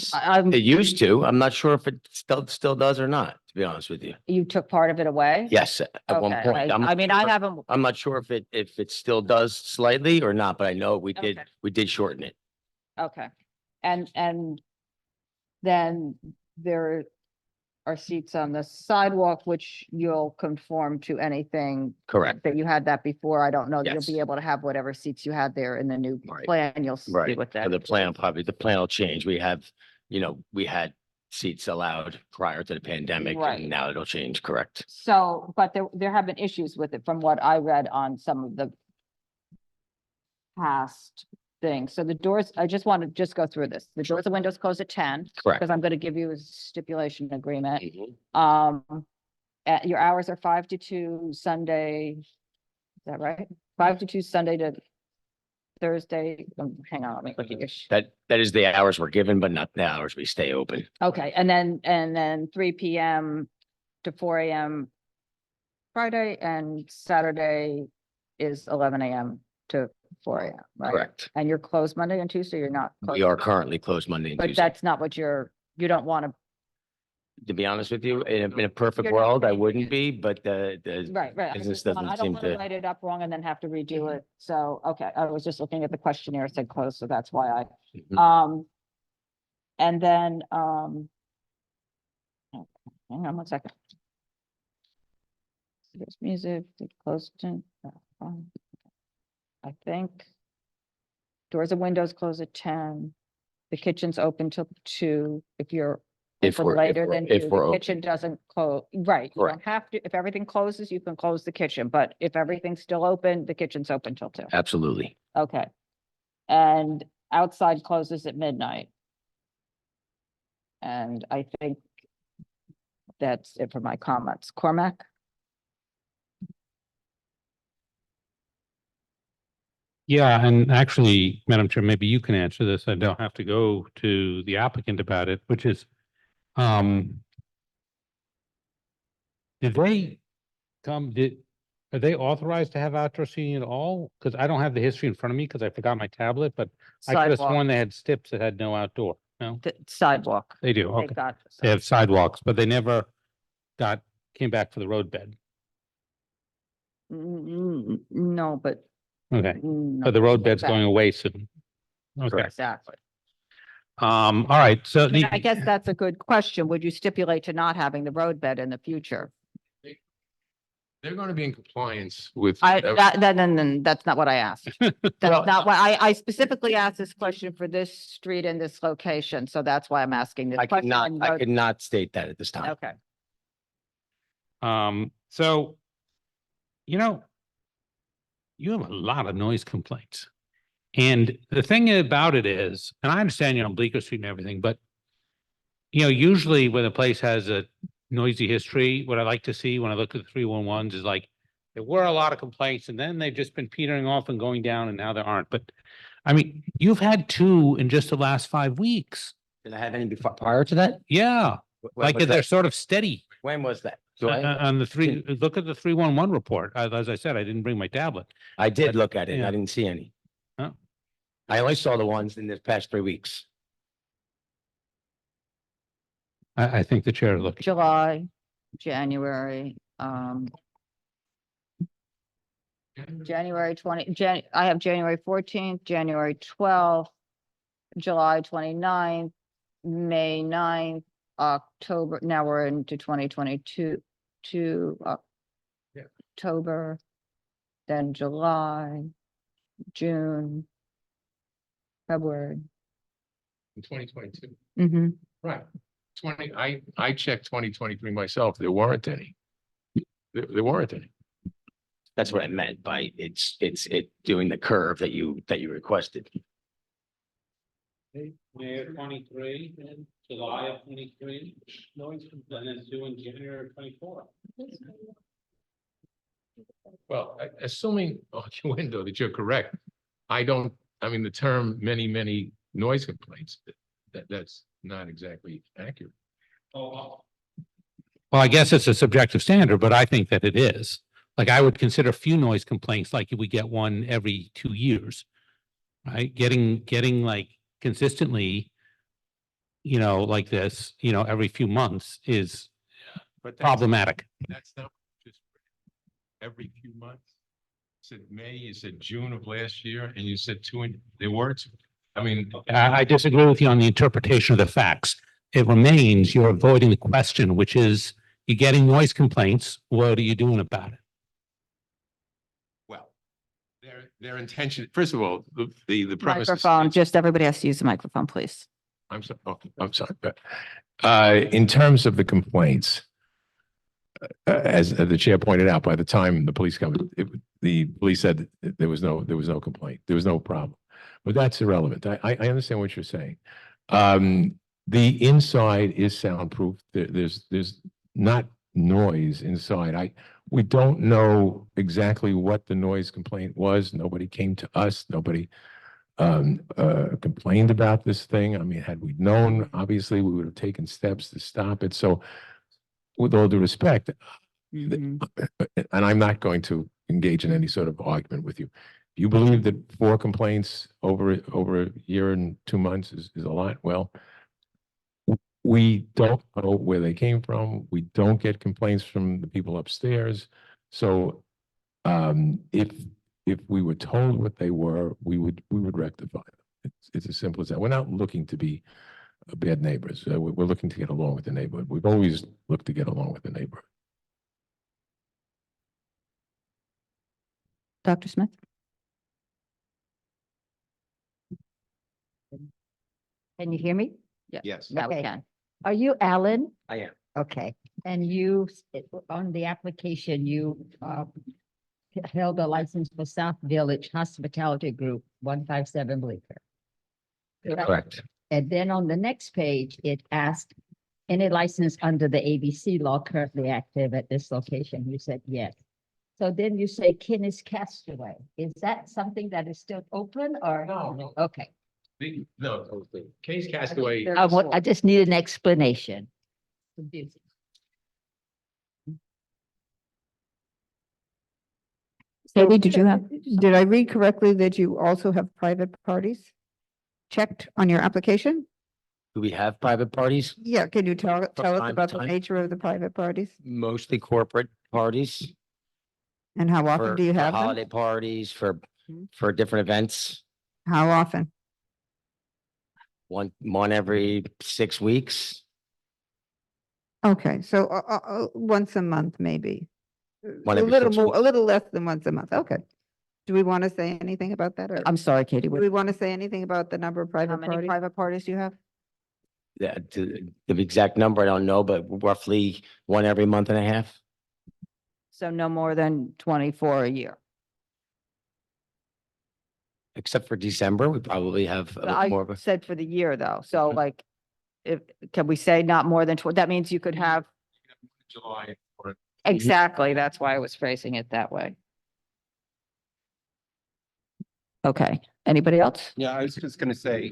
It used to. I'm not sure if it still does or not, to be honest with you. You took part of it away? Yes, at one Okay, point. I haven't. I'm not sure if it still does slightly or not, but I know we Okay. did shorten it. Okay, and then there are seats on the sidewalk, which you'll conform to anything. Correct. That you had that before. I don't know that Yes. you'll be able to have whatever seats you had there in the new Right. plan. You'll see Right. what that. For the plan will change. We had seats allowed prior to the pandemic Right. and now it'll change, correct? So, but there have been issues with it from what I read on some of the past things. So the doors, I just want to go through this. The doors and windows close at 10. Correct. Because I'm going to give you a stipulation agreement. Mhm. Your hours are 5 to 2 Sunday. Is that right? 5 to 2 Sunday to Thursday. Hang on, let me look at your. That is the hours we're given, but not the hours we stay open. Okay, and then 3 PM to 4 AM Friday, and Saturday is 11 AM to 4 AM, right? Correct. And you're closed Monday and Tuesday, you're not? We are currently closed Monday and But Tuesday. that's not what you don't want To be honest with you, in a perfect You're not world, I paying wouldn't be, but the right. I business just want- doesn't I don't seem want to to. write it up wrong and then have to redo it. So, okay, I was just looking at the questionnaire, it said closed, so that's why Mhm. and then, hang on one second. There's music, they closed in. I think. Doors and windows close at 10. The kitchen's open till 2. If you're If open we're- if later we're- than if 2, we're the open. kitchen doesn't close, right? You don't Correct. have to, if everything closes, you can close the kitchen, but if everything's still open, the kitchen's open till 2. Absolutely. Okay. And outside closes at midnight. And I think that's it for my comments. Cormac? Yeah, and actually, Madam Chair, maybe you can answer this. I don't have to go to the applicant about it, which is, did they are they authorized to have outdoor seating at all? Because I don't have the history in front of me because I forgot my tablet, but I could have Sidewalk. sworn they had steps that had no outdoor. No, The sidewalk. they do. They Okay. got They have sidewalks, but they never came back for the road bed. No, but. Okay, no, but the road bed's exactly. going away soon. Okay, Exactly. all right, so And I guess that's a good question. Would you stipulate to not having the road bed in the future? They're going to be in compliance with. Then that's not what I asked. That's not what I specifically asked this question for this street and this location. So that's why I'm asking this I question. and I road- could not state that at this time. Okay. So, you know, you have a lot of noise complaints. And the thing about it is, and I understand you're on Bleecker Street and everything, but you know, usually when a place has a noisy history, what I like to see when I look at the 311s is like, there were a lot of complaints and then they've just been petering off and going down and now there aren't. But I mean, you've had 2 in just the last 5 weeks. Did I have any before, prior to that? Yeah, When like was they're that? sort of steady. When was that? Do I? On the look at the 311 report. As I said, I didn't bring my tablet. I did look at it. and yeah. I didn't see any. Oh. I only saw the ones in the past 3 weeks. I think the chair looked. July, January, January 20, I have January 14th, January 12th, July 29th, May 9th, October, now we're into 2022, October, then July, June, February. In 2022. Mm-hmm. Right. I checked 2023 myself. There weren't any. There weren't any. That's what I meant by it's doing the curve that you requested. May of 23 and July of 23, and then due in January of 24. Well, assuming window that you're correct, I mean, the term many noise complaints, that's not exactly accurate. Well, I guess it's a subjective standard, but I think that it is. Like I would consider few noise complaints like we get one every 2 years, right? Getting like consistently, you know, like this, you know, every few months is problematic. That's not just every few months. You said May, you said June of last year, and you said 2, and there were 2. I mean, I disagree with you on the interpretation of the facts. It remains you're avoiding the question, which is you're getting noise complaints. What are you doing about it? well, their intention, first of all, the premise. Microphone, just everybody has to use the microphone, please. I'm sorry. Okay, I'm sorry. In terms of the complaints, as the chair pointed out, by the time the police come, the police said that there was no complaint. There was no problem. But that's irrelevant. I understand what you're saying. The inside is soundproof. There's not noise inside. We don't know exactly what the noise complaint was. Nobody came to us. Nobody complained about this thing. I mean, had we known, obviously we would have taken steps to stop it. So with all due respect, and I'm not going to engage in any sort of argument with you. You believe that 4 complaints over a year and 2 months is a lot? Well, we don't know where they came from. We don't get complaints from the people upstairs. So if we were told what they were, we would rectify them. It's as simple as that. We're not looking to be bad neighbors. We're looking to get along with the neighborhood. We've always looked to get along with the neighborhood. Dr. Smith? Can you hear me? Yes. Now we Okay. can. Are you Alan? I am. Okay, and you, on the application, you held a license for South Village Hospitality Group, 157 Bleecker. Correct. And then on the next page, it asked, any license under the ABC law currently active at this location? You said yes. So then you say Kenny's Castaway. Is that something that is still open or? No. Okay. No, Case Castaway. I just need an explanation. Confusing. Katie, did you have? Did I read correctly that you also have private parties checked on your application? Do we have private parties? Yeah, can you tell us time to about the time. nature of the private parties? Mostly corporate parties. And how often for- do you for have them? Holiday parties, for different events, How often? one every 6 weeks. Okay, so once a month, maybe. One A every little 6 more, weeks. a little less than once a month. Okay. Do we want to say anything about that? Or I'm sorry, Katie. do we want to say anything about the number of How private many parties? private parties do you have? The exact number, I don't know, but roughly one every month and a half. So no more than 24 a year. Except for December, we probably have I more of a. said for the year though. So like, if, can we say not more than that means you could have, July. exactly. That's why I was phrasing it that way. Okay. Anybody else? Yeah, I was just gonna say,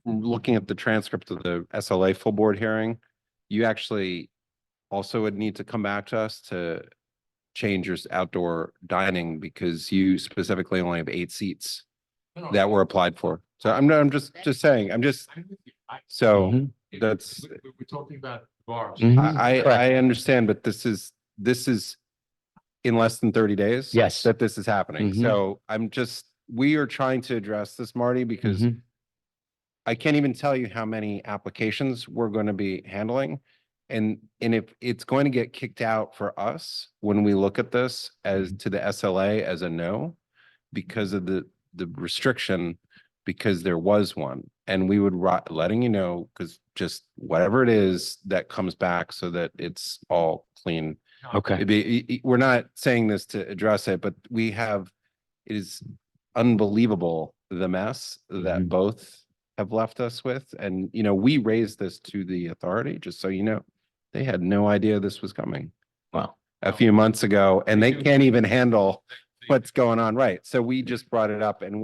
looking at the transcript of the SLA full board hearing, you actually also would need to come back to us to change your outdoor dining because you specifically only have 8 seats that were applied for. So I'm just saying, so Mhm. that's, We're talking about bars. I understand, but this is in less than 30 days. Yes. That this is happening. Mhm. So we are trying to address this, Marty, because Mhm. I can't even tell you how many applications we're going to be handling. And if it's going to get kicked out for us, when we look at this as to the SLA as a no, because of the restriction, because there was one, and we would letting you know, because just whatever it is that comes back so that it's all clean. Okay. We're not saying this to address it, but it is unbelievable the mess that both have left us with. And, we raised this to the authority, just so you know, they had no idea this was coming Wow. a few months ago, and they can't even handle what's going on. Right. So we just brought it up and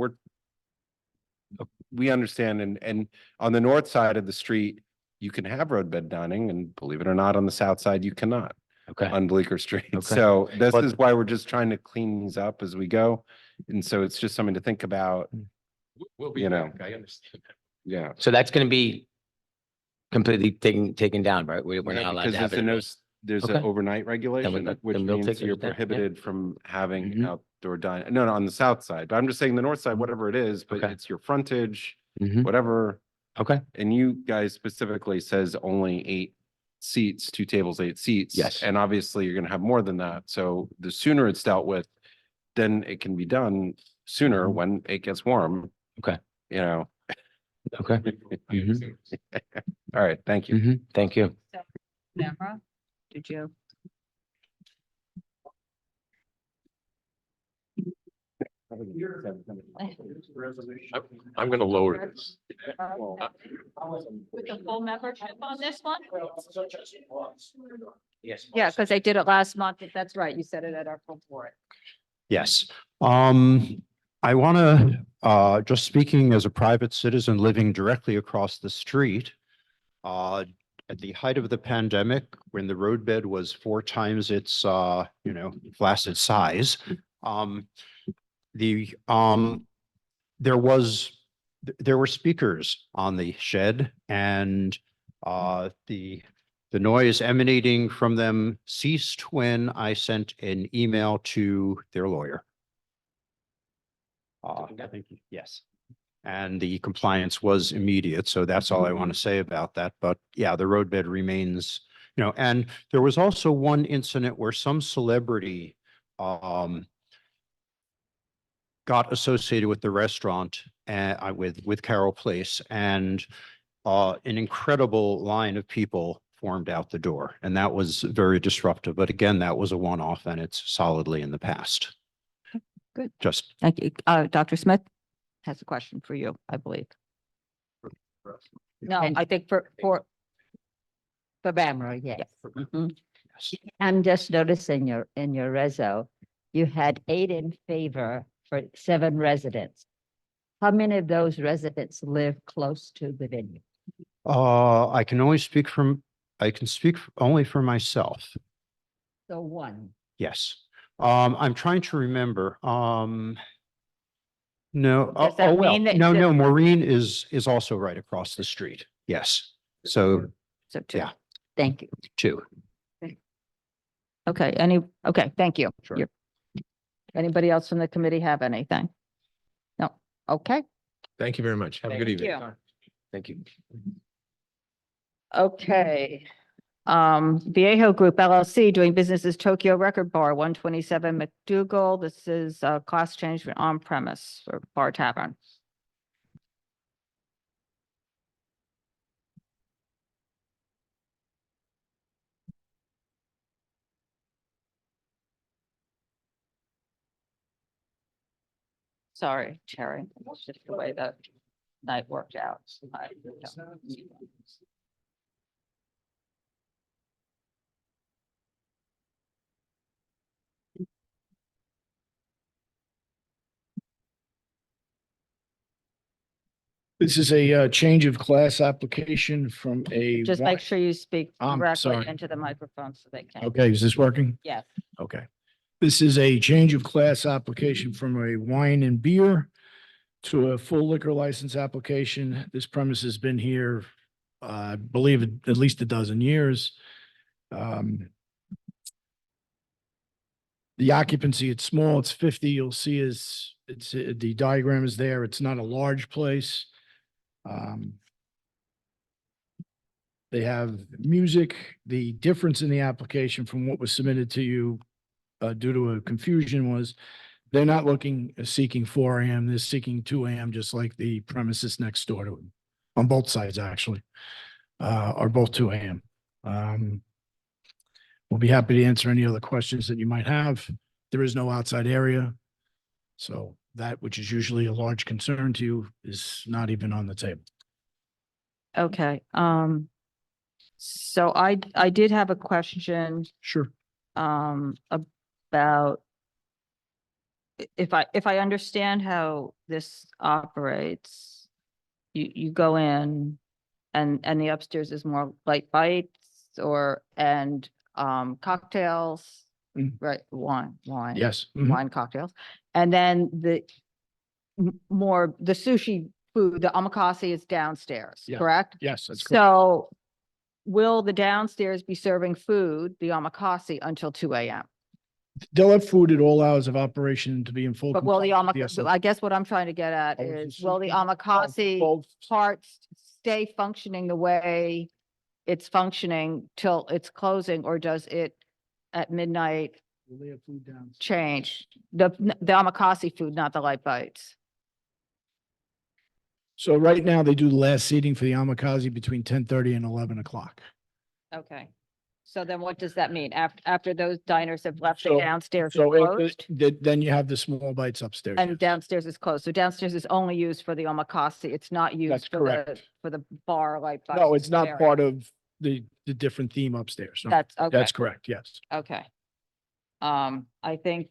we understand. And on the north side of the street, you can have roadbed dining, and believe it or not, on the south side, you cannot. Okay. On Bleecker Street. Okay. So this But- is why we're just trying to clean these up as we go. And so it's just something to think about. We'll be You know. back. I understand that. Yeah. So that's going to be completely taken down, right? We're Yeah, not allowed because to have it. there's an Okay. overnight regulation, which then we'll means take it you're as that, yeah. prohibited from having Mhm. outdoor dining. No, on the south side, but I'm just saying the north side, whatever it is, but Okay. it's your frontage, Mhm. whatever. Okay. And you guys specifically says only 8 seats, 2 tables, 8 seats. Yes. And obviously you're gonna have more than that. So the sooner it's dealt with, then it can be done sooner Mhm. when it gets warm. Okay. You know, Okay. Mhm. all right, thank you. Mhm. Thank you. Camera, did you? I'm gonna lower this. With the full membership on this one? Yes. Yeah, because they did it last month. That's right. You said it at our full board. Yes. I want to, just speaking as a private citizen living directly across the street, at the height of the pandemic, when the roadbed was 4 times its, flaccid size, there were speakers on the shed, and the noise emanating from them ceased when I sent an email to their lawyer. Thank you. Yes. And the compliance was immediate. So that's all I want to say about that. But yeah, the roadbed remains, and there was also one incident where some celebrity got associated with the restaurant with Carroll Place, and an incredible line of people formed out the door, and that was very disruptive. But again, that was a one-off, and it's solidly in the past. Good. Just Thank you. Dr. Smith has a question for you, I believe. No, I think for Barbara, yes. Mhm. I'm just noticing in your reso, you had 8 in favor for 7 residents. How many of those residents live close to the venue? I can speak only for myself. So 1. Yes. I'm trying to remember. No, Does that well, mean that no, Maureen is also right across the street. Yes. So, So 2. yeah, Thank you. 2. Okay, thank you. Sure. Anybody else from the committee have anything? No, okay, Thank you very much. Have a good Thank evening. you. Thank you. okay. Viejo Group LLC doing business as Tokyo Record Bar, 127 McDougal. This is a class change for on premise for bar tavern. Sorry, Terry, it's just the way the night worked out. This is a change of class application from a. Just make sure you speak directly sorry. into the microphone so they can. Okay, is this working? Yes. Okay. This is a change of class application from a wine and beer to a full liquor license application. This premise has been here, I believe, at least a dozen years. The occupancy, it's small, it's 50. You'll see the diagram is there. It's not a large place. They have music. The difference in the application from what was submitted to you due to a confusion was they're not seeking 4 a.m. They're seeking 2 a.m. just like the premises next door to them, on both sides actually, are both 2 a.m. We'll be happy to answer any other questions that you might have. There is no outside area. So that which is usually a large concern to you is not even on the table. Okay, so I did have a question. Sure. About if I understand how this operates, you go in and the upstairs is more light bites and cocktails, right? Wine. Yes. Wine cocktails. And then the sushi food, the omakase is downstairs, Yeah. correct? Yes, that's correct. So will the downstairs be serving food, the omakase, until 2 a.m.? They'll have food at all hours of operation to be in full. But will the compliance with omakase, I guess what I'm trying to get at is, will the omakase both- parts stay functioning the way it's functioning till it's closing, or does it at midnight Will they have food down? change? The omakase food, not the light bites. So right now they do the last seating for the omakase between 10:30 and 11 o'clock. Okay. So then what does that mean? After those diners have left, the So- downstairs is So closed? then you have the small bites upstairs. And yes. downstairs is closed. So downstairs is only used for the omakase. It's not That's used correct. for the bar light bites. No, it's not area. part of the different theme upstairs. No, That's okay. That's correct, yes. Okay. I think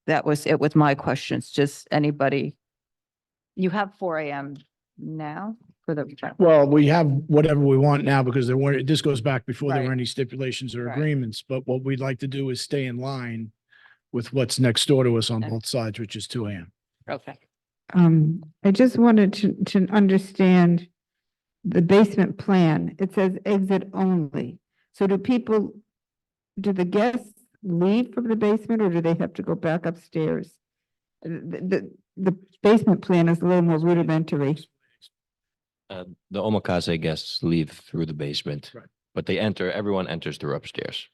that was it with my questions. Just anybody. You have 4 a.m. now for the. Well, we have whatever we want now because this goes back before there were Right. any stipulations or Right. agreements, but what we'd like to do is stay in line with what's next door to us on Okay. both sides, which is 2 a.m. Okay. I just wanted to understand the basement plan. It says exit only. So do the guests leave from the basement or do they have to go back upstairs? the basement plan is a little more rudimentary. The omakase guests leave through the basement, Right. but everyone enters through upstairs.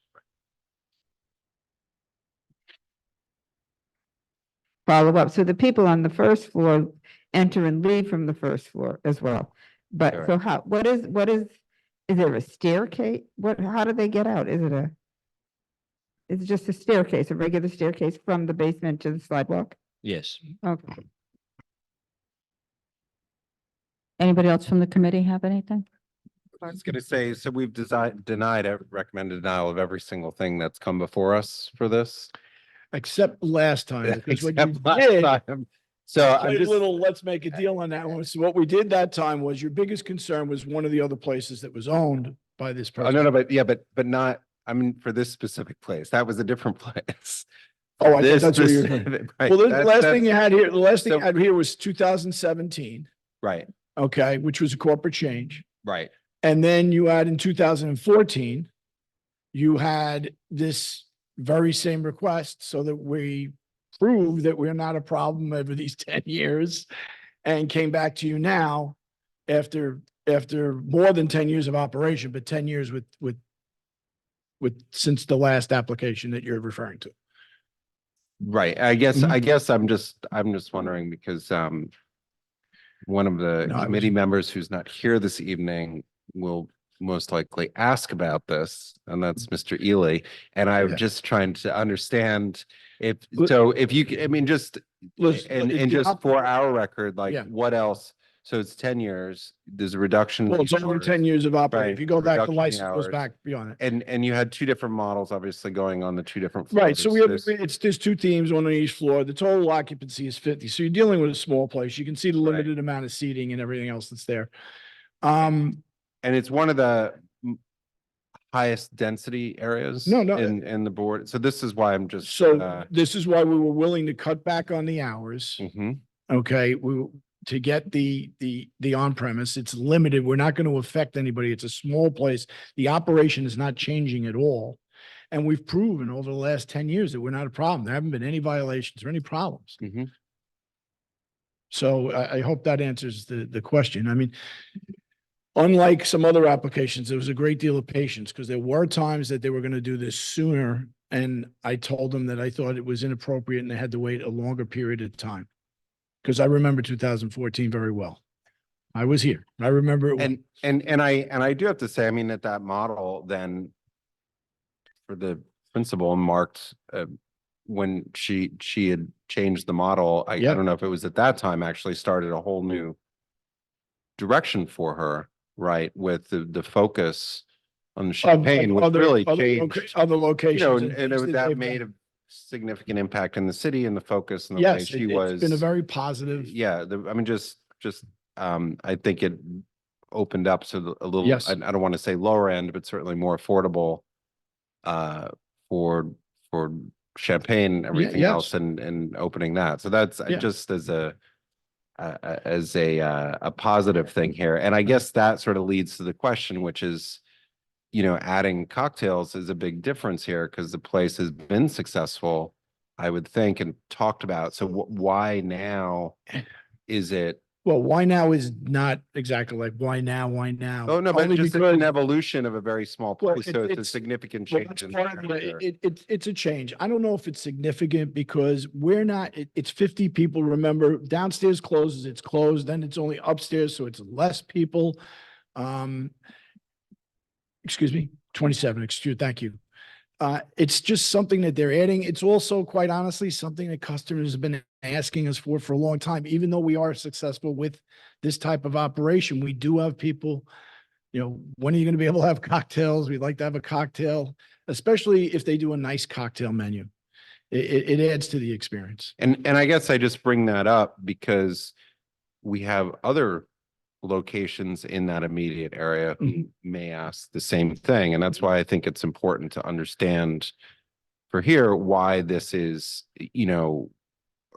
Follow up. So the people on the first floor enter and leave from the first floor as well. But so Correct. is there a staircase? How do they get out? Is it just a staircase, a regular staircase from the basement to the sidewalk? Yes. Okay. Anybody else from the committee have anything? I was gonna say, so we've recommended denial of every single thing that's come before us for this. Except last time, because what you Except last did, time. So I'm a just, little, let's make a deal on that one. So what we did that time was your biggest concern was one of the other places that was owned by this oh, person. no, but not, I mean, for this specific place, that was a different place. Oh, I think This that's what you're. specific- right, Well, the that's- last thing that's- you had here, the last thing so- you had here was 2017, Right, okay, which was a corporate change. right. And then you had in 2014, you had this very same request so that we prove that we're not a problem over these 10 years and came back to you now after more than 10 years of operation, but 10 years with since the last application that you're referring to. Right. I guess I'm just wondering because one of the No, I was- committee members who's not here this evening will most likely ask about this, and that's Mr. Ely. And I'm Yeah. just trying to understand if you, I mean, just Listen, and just for our record, like Yeah. what else? So it's 10 years. There's a reduction. in Well, it's over hours, 10 years of operating. right, If you go back, the reduction in license goes hours. back beyond it. And you had two different models obviously going on the two different floors. Right, so we have, This- there's two teams, one on each floor. The total occupancy is 50. So you're dealing with a small place. You can see the Right. limited amount of seating and everything else that's there. And it's one of the highest density areas. No, no. In the board. So this is why I'm just. So this is why we were willing to cut back on the hours. Mhm. Okay, to get the on premise, it's limited. We're not going to affect anybody. It's a small place. The operation is not changing at all. And we've proven over the last 10 years that we're not a problem. There haven't been any violations or any problems. Mhm. So I hope that answers the question. I mean, unlike some other applications, there was a great deal of patience because there were times that they were going to do this sooner. And I told them that I thought it was inappropriate and they had to wait a longer period of time. Because I remember 2014 very well. I was here. I remember it. And I do have to say, I mean, that model then for the principal marked when she had changed the model, I Yeah. don't know if it was at that time actually started a whole new direction for her, right? With the focus on the champagne, which really changed. Other You know, locations. and things that they've made done. a significant impact in the city and the focus and the way Yes, she it's was. been a very positive. Yeah, I mean, just, I think it opened up to a little, Yes. I don't want to say lower end, but certainly more affordable for champagne and everything yes. else and opening that. So that's Yeah. just as a positive thing here. And I guess that sort of leads to the question, which is, you know, adding cocktails is a big difference here because the place has been successful, I would think, and talked about. So why now is it? Well, why now is not exactly like why now, why now? Oh, no, but Only just because- an evolution of a very small Well, place. So it's a it's- significant Well, change. that's in part of character. it's a change. I don't know if it's significant because we're not, it's 50 people. Remember, downstairs closes, it's closed, then it's only upstairs, so it's less people. Excuse me, 27, thank you. It's just something that they're adding. It's also, quite honestly, something that customers have been asking us for a long time. Even though we are successful with this type of operation, we do have people, you know, when are you going to be able to have cocktails? We'd like to have a cocktail, especially if they do a nice cocktail menu. It adds to the experience. And I guess I just bring that up because we have other locations in that immediate area who may ask the same thing. And that's why I think it's important to understand for here why this is, you know,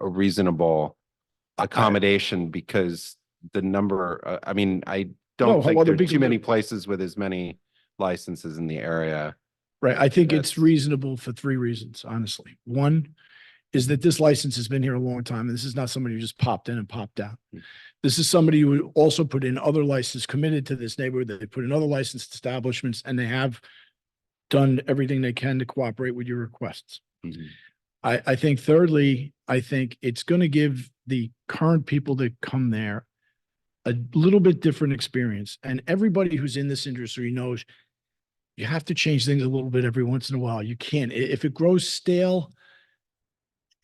a reasonable accommodation because the number, I mean, I don't think other there's people too many do. places with as many licenses in the area. Right. I think That's- it's reasonable for three reasons, honestly. One, is that this license has been here a long time, and this is not somebody who just popped in and popped out. This is somebody who also put in other licenses, committed to this neighborhood, that they put in other licensed establishments, and they have done everything they can to cooperate with your requests. I think thirdly, I think it's going to give the current people that come there a little bit different experience. And everybody who's in this industry knows you have to change things a little bit every once in a while. You can't, if it grows stale,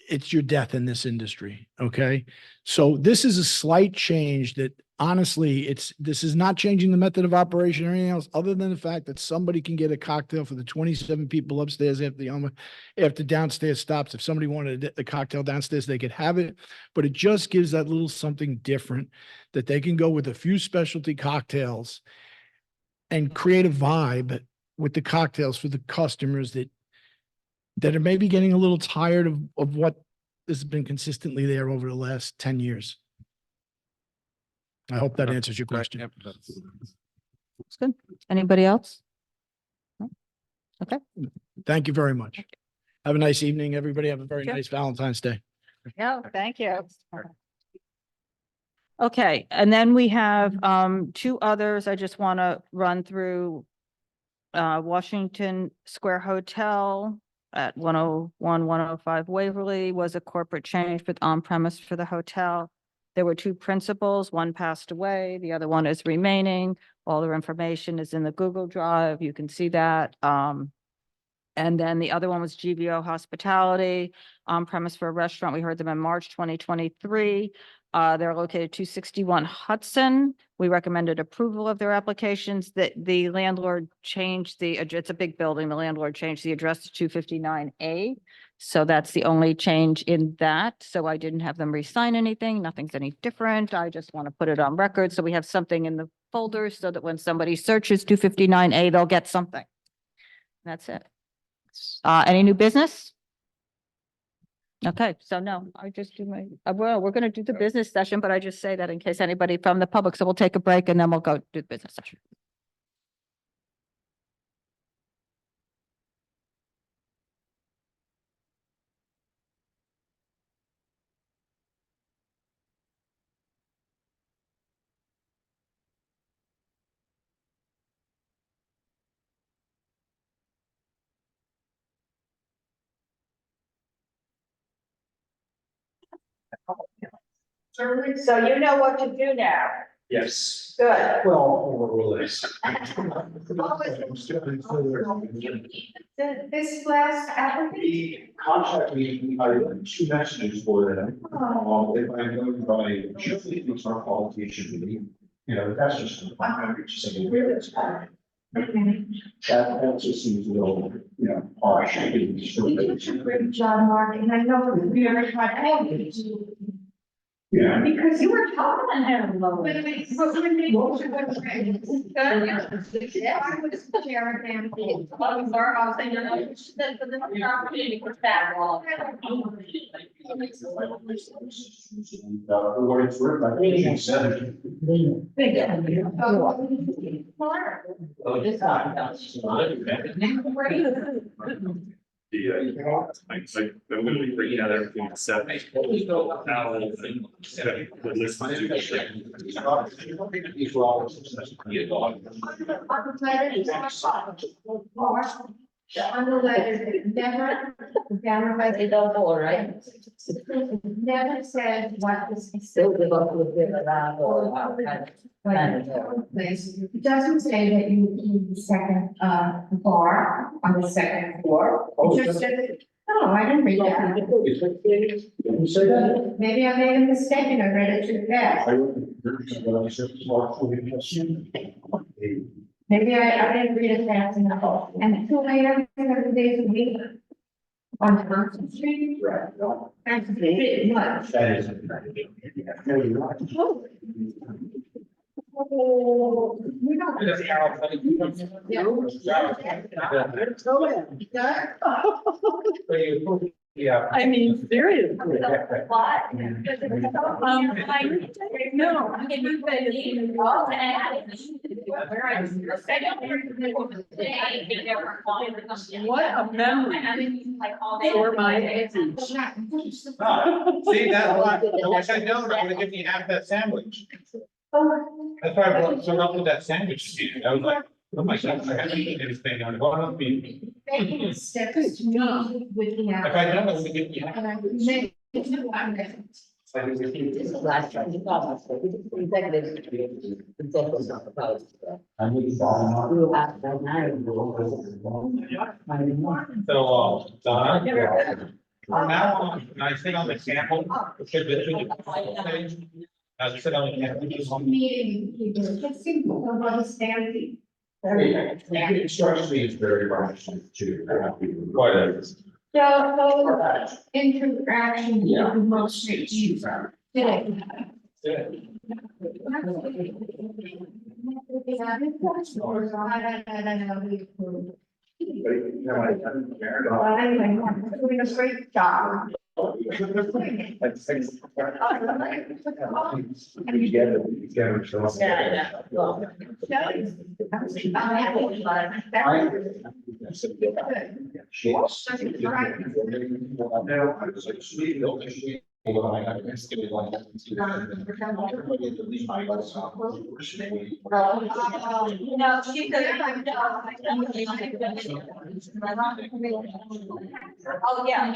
it's your death in this industry. Okay. So this is a slight change that honestly, this is not changing the method of operation or anything else, other than the fact that somebody can get a cocktail for the 27 people upstairs after downstairs stops. If somebody wanted a cocktail downstairs, they could have it, but it just gives that little something different that they can go with a few specialty cocktails and create a vibe with the cocktails for the customers that are maybe getting a little tired of what has been consistently there over the last 10 years. I hope that answers your question. That's good. Anybody else? No? Okay. Thank you very much. Have a nice evening, everybody. Have a very nice Valentine's Day. Yeah, thank you. Okay, and then we have two others I just want to run through. Washington Square Hotel at 101, 105 Waverly was a corporate change for on premise for the hotel. There were two principals, one passed away, the other one is remaining. All their information is in the Google Drive. You can see that. And then the other one was GVO Hospitality on premise for a restaurant. We heard them in March 2023. They're located 261 Hudson. We recommended approval of their applications. That the landlord changed it's a big building. The landlord changed the address to 259A. So that's the only change in that. So I didn't have them re-sign anything. Nothing's any different. I just want to put it on record. So we have something in the folder so that when somebody searches 259A, they'll get something. That's it. Any new business? Okay, so no, I just do my, well, we're going to do the business session, but I just say that in case anybody from the public, so we'll take a break and then we'll go do the business session. So you know what to do now. Yes. Good. Well, more or less. This last applicant? The contract, I have two messages for them. If I'm going by, usually it's our qualification to me, you know, that's just. That just seems a little, you know, harsh. You did a great job, Mark, and I know that we are trying to. Yeah. Because you were talking to him. When they yeah, I was chair and I was saying, What it's worth, I think you said. Yeah, I'm gonna be bringing out everything to set. On the letter, never, right? Never said what this. It doesn't say that you need the second bar on the second floor. It just said, oh, I didn't read that. Maybe I made a mistake and I read it too fast. Maybe I didn't read it fast enough. And 2 a.m. 7 days a week on Thompson Street. That's a bit much. That is. We don't. Yeah. I mean, seriously. What? No. What a memory. For my age. See, that's why, I wish I'd known, I would have given you half that sandwich. That's why I brought some up with that sandwich to you. I was like, oh my God, I haven't eaten anything on one of the. If I'd known, I would have given you half. So, Donna, from now on, when I sit on the sample, it should be. I sit on the sample. Meeting, it's simple, about standing. The instruction is very much to. Quite a. So, interaction is the most easy. Doing a great job. Oh, yeah.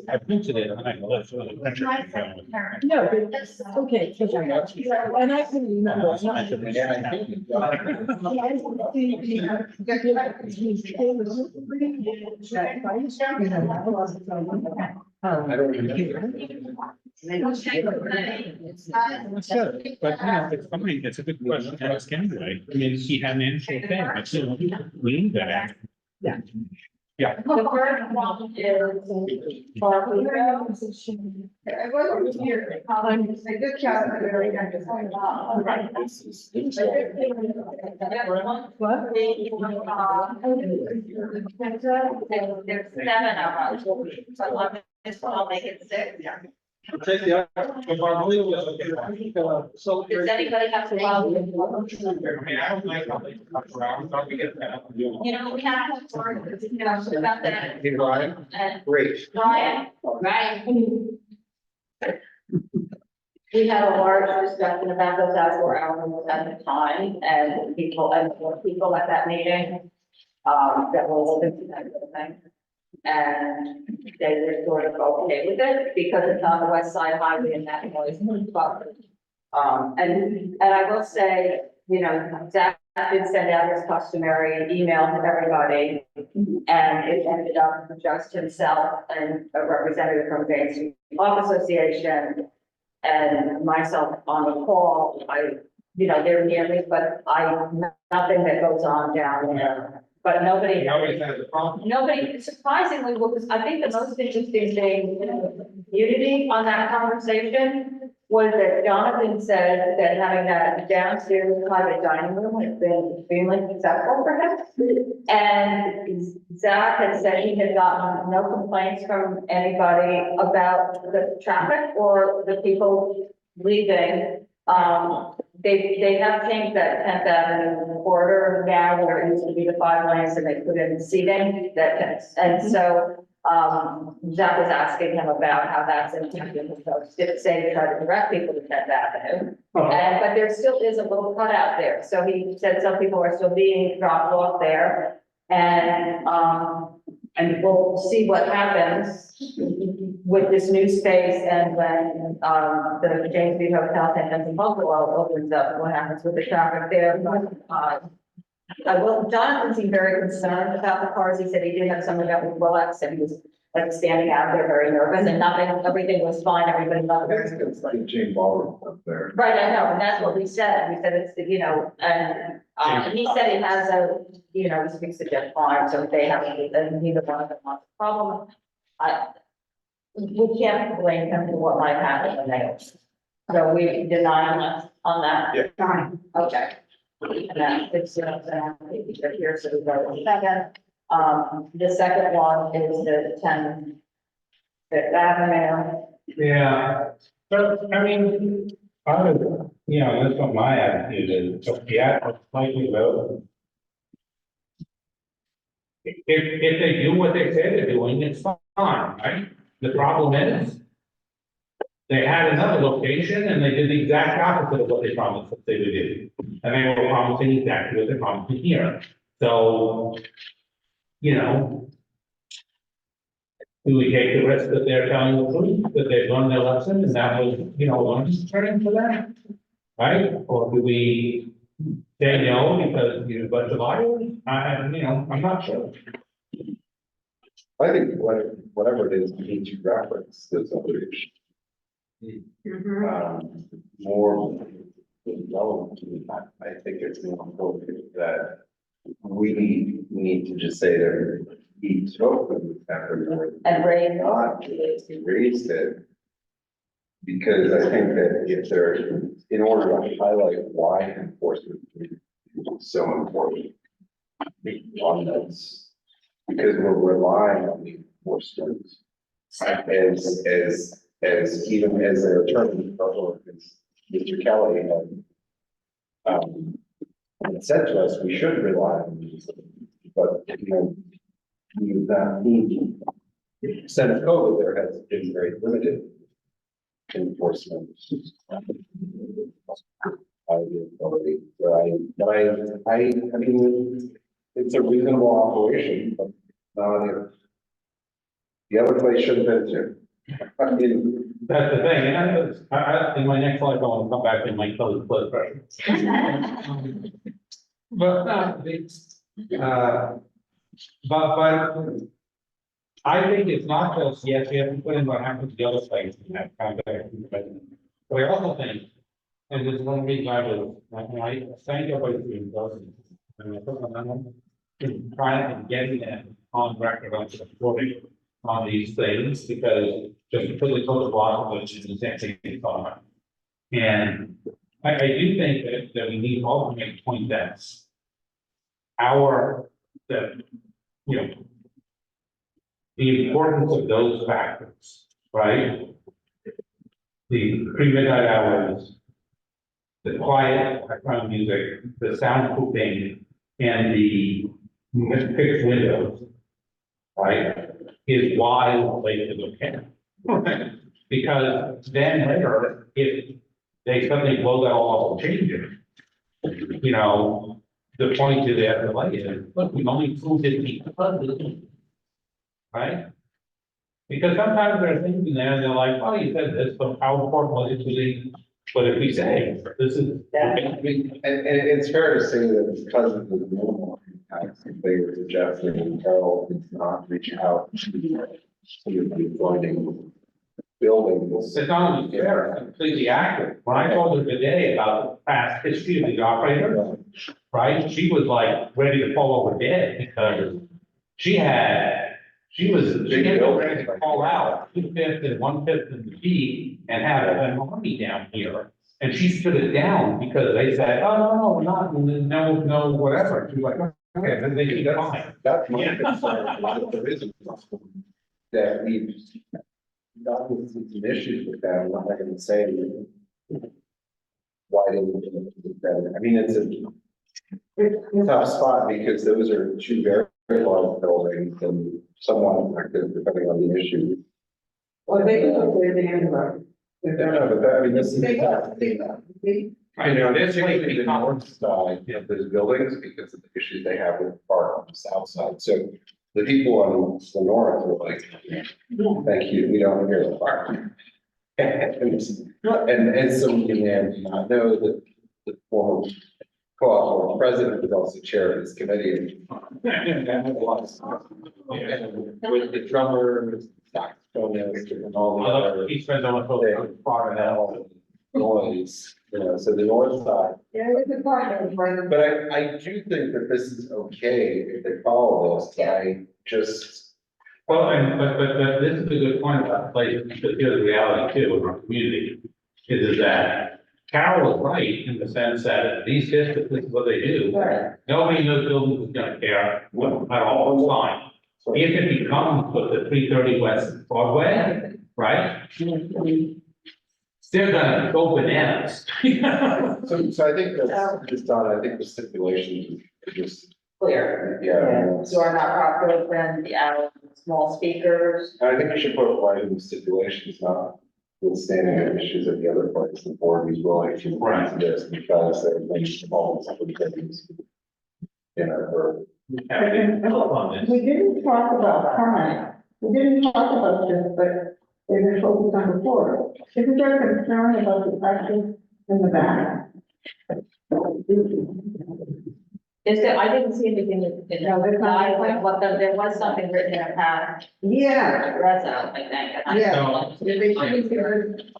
I printed it. And I left. No, it's okay. And I can remember. That's good, but you know, it's funny, it's a good question to ask anyway. I mean, he had an initial thing, but still, we need that. Yeah. Yeah. The first one is Barbuto. I wasn't here. A good job. What? There's 7 of us. So this one, I'll make it 6. Does Does anybody have to log? I mean, I don't like how they cut around, but we get that. You know, we have to talk about that. Hey, Ryan. And Great. Ryan, we had a large discussion about those outdoor hours at the time, and people at that meeting, that were looking for that sort of thing. And they were sort of okay with it because it's on the west side highway and that noise. And I will say, you know, Zach did send out his customary email to everybody. And it ended up with just himself and a representative from Main Street Law Association and myself on the call. They're near me, but nothing that goes on down there. But nobody has a problem. Nobody, surprisingly, because I think the most interesting thing, unity on that conversation was that Jonathan said that having that downstairs private dining room has been extremely successful for him. And Zach had said he had gotten no complaints from anybody about the traffic or the people leaving. They have changed that 10th Avenue corridor now where it used to be the 5 lanes and they put in seating and so, Zach was asking him about how that's impacted the folks, did it say to try to direct people to 10th Avenue? But there still is a little cutout there. So he said some people are still being dropped off there and we'll see what happens with this new space and when, the James B. Hotel and Buffalo opens up, what happens with the traffic there. Jonathan seemed very concerned about the cars. He said he did have some of that with Rolex and he was like standing out there very nervous and nothing, everything was fine, everybody loved very. It's like Jane Ballroom up there. Right, I know, and that's what we said, we said it's, you know, and he said he has a, you know, he speaks to Jeff Farm, so if they have, and neither one of them wants a problem. We can't blame him for what might happen when they open. So we deny on that. Yeah. Fine, okay. And then it's, you know, they're here, so we go with second. The second one is the 10 Fifth Avenue. Yeah, but I mean, I would, you know, that's what my attitude is, so yeah, like we vote. If they do what they say they're doing, it's fine, right? The problem is. They had another location and they did the exact opposite of what they promised that they would do. And they were promising exactly what they're promising here. So, you know. Do we take the risk that they're telling the truth, that they've learned their lesson and that was, you know, learning turning for them? Right? Or do we say no because you're a bunch of liars? You know, I'm not sure. I think whatever it is, we need to reference this other issue. More relevant to that. I think it's more important that we need to just say that we spoke with them And raise. not raised it. Because I think that if they're, in order to highlight why enforcement is so important on this, because we're relying on the enforcement as even as their attorney, Mr. Kelly had said to us, we should rely on these, but you know, we've not need, since COVID, there has been very limited enforcement. I mean, it's a reasonable operation, but not if the other place should have been too. I mean, That's the thing, and in my next life, I want to come back and my close blood pressure. But I think it's not just, yes, we have to put in what happens to the other place and have contact. But I also think, and this is one reason I thank everybody for your indulgence. And I put my name in trying and getting them on record on supporting on these things, because just because they close the block, which is the same thing as far. And I do think that we need to also make a point that you know, the importance of those factors, right? The pre-midnight hours, the quiet background music, the soundproofing, and the fixed windows, right? Is why the place is okay. Because then later, if they suddenly blow that all up and change it, you know, the point to the SLA is, look, we've only proved it because, right? Because sometimes there are things in there, and they're like, oh, you said this, but how important was it to the, but if we say, this is. and it's fair to say that because of the minimal impacts, they were suggesting Carroll did not reach out to the adjoining buildings. It's not only fair, it's completely accurate. When I told her today about the past history of the operator, right, she was like ready to fall over dead because she was ready to call out 2/5 and 1/5 in the B and have an army down here. And she stood it down because they said, oh, no, we're not, no, whatever. She was like, okay, then they keep fine. That's my concern, that there is a problem that we've gotten some issues with that. I'm not going to say why didn't we do that. I mean, it's a tough spot because those are two very, very large buildings and somewhat active depending on the issue. Well, they can go there, anyway. No, but that, I mean, this is. I know, This is the north side of those buildings because of the issues they have with the park on the south side. So the people on the north are like, thank you, we don't hear the park. And so we can not know that the former Well, president is also chair of this committee. And with the drummer, saxophonist, and all the other. He spends almost all part of that. Noise, so the north side. Yeah, it's a part. But I do think that this is okay if they follow this. I just. Well, but this is a good point about place, because here's the reality too, of our community, is that Carol was right in the sense that these districts, this is what they do. Right. Nobody in those buildings is gonna care, what, at all, it's fine. If it becomes with the 330 West Broadway, right? They're gonna go bananas. So I think that's just done, I think the stipulations are just. Clear. Yeah. Door not properly open, the hour, small speakers. I think you should put right in the stipulations, not withstanding the issues at the other place, the board is willing to grant this because they're making all these things. Or. We didn't talk about permanent, we didn't talk about this, but they were focused on before. Isn't there concern about the pressure in the back? Is there, I didn't see anything in No, there's not. there was something written in a past. Yeah. Dress out, I think. and I Yeah. don't- They shouldn't be,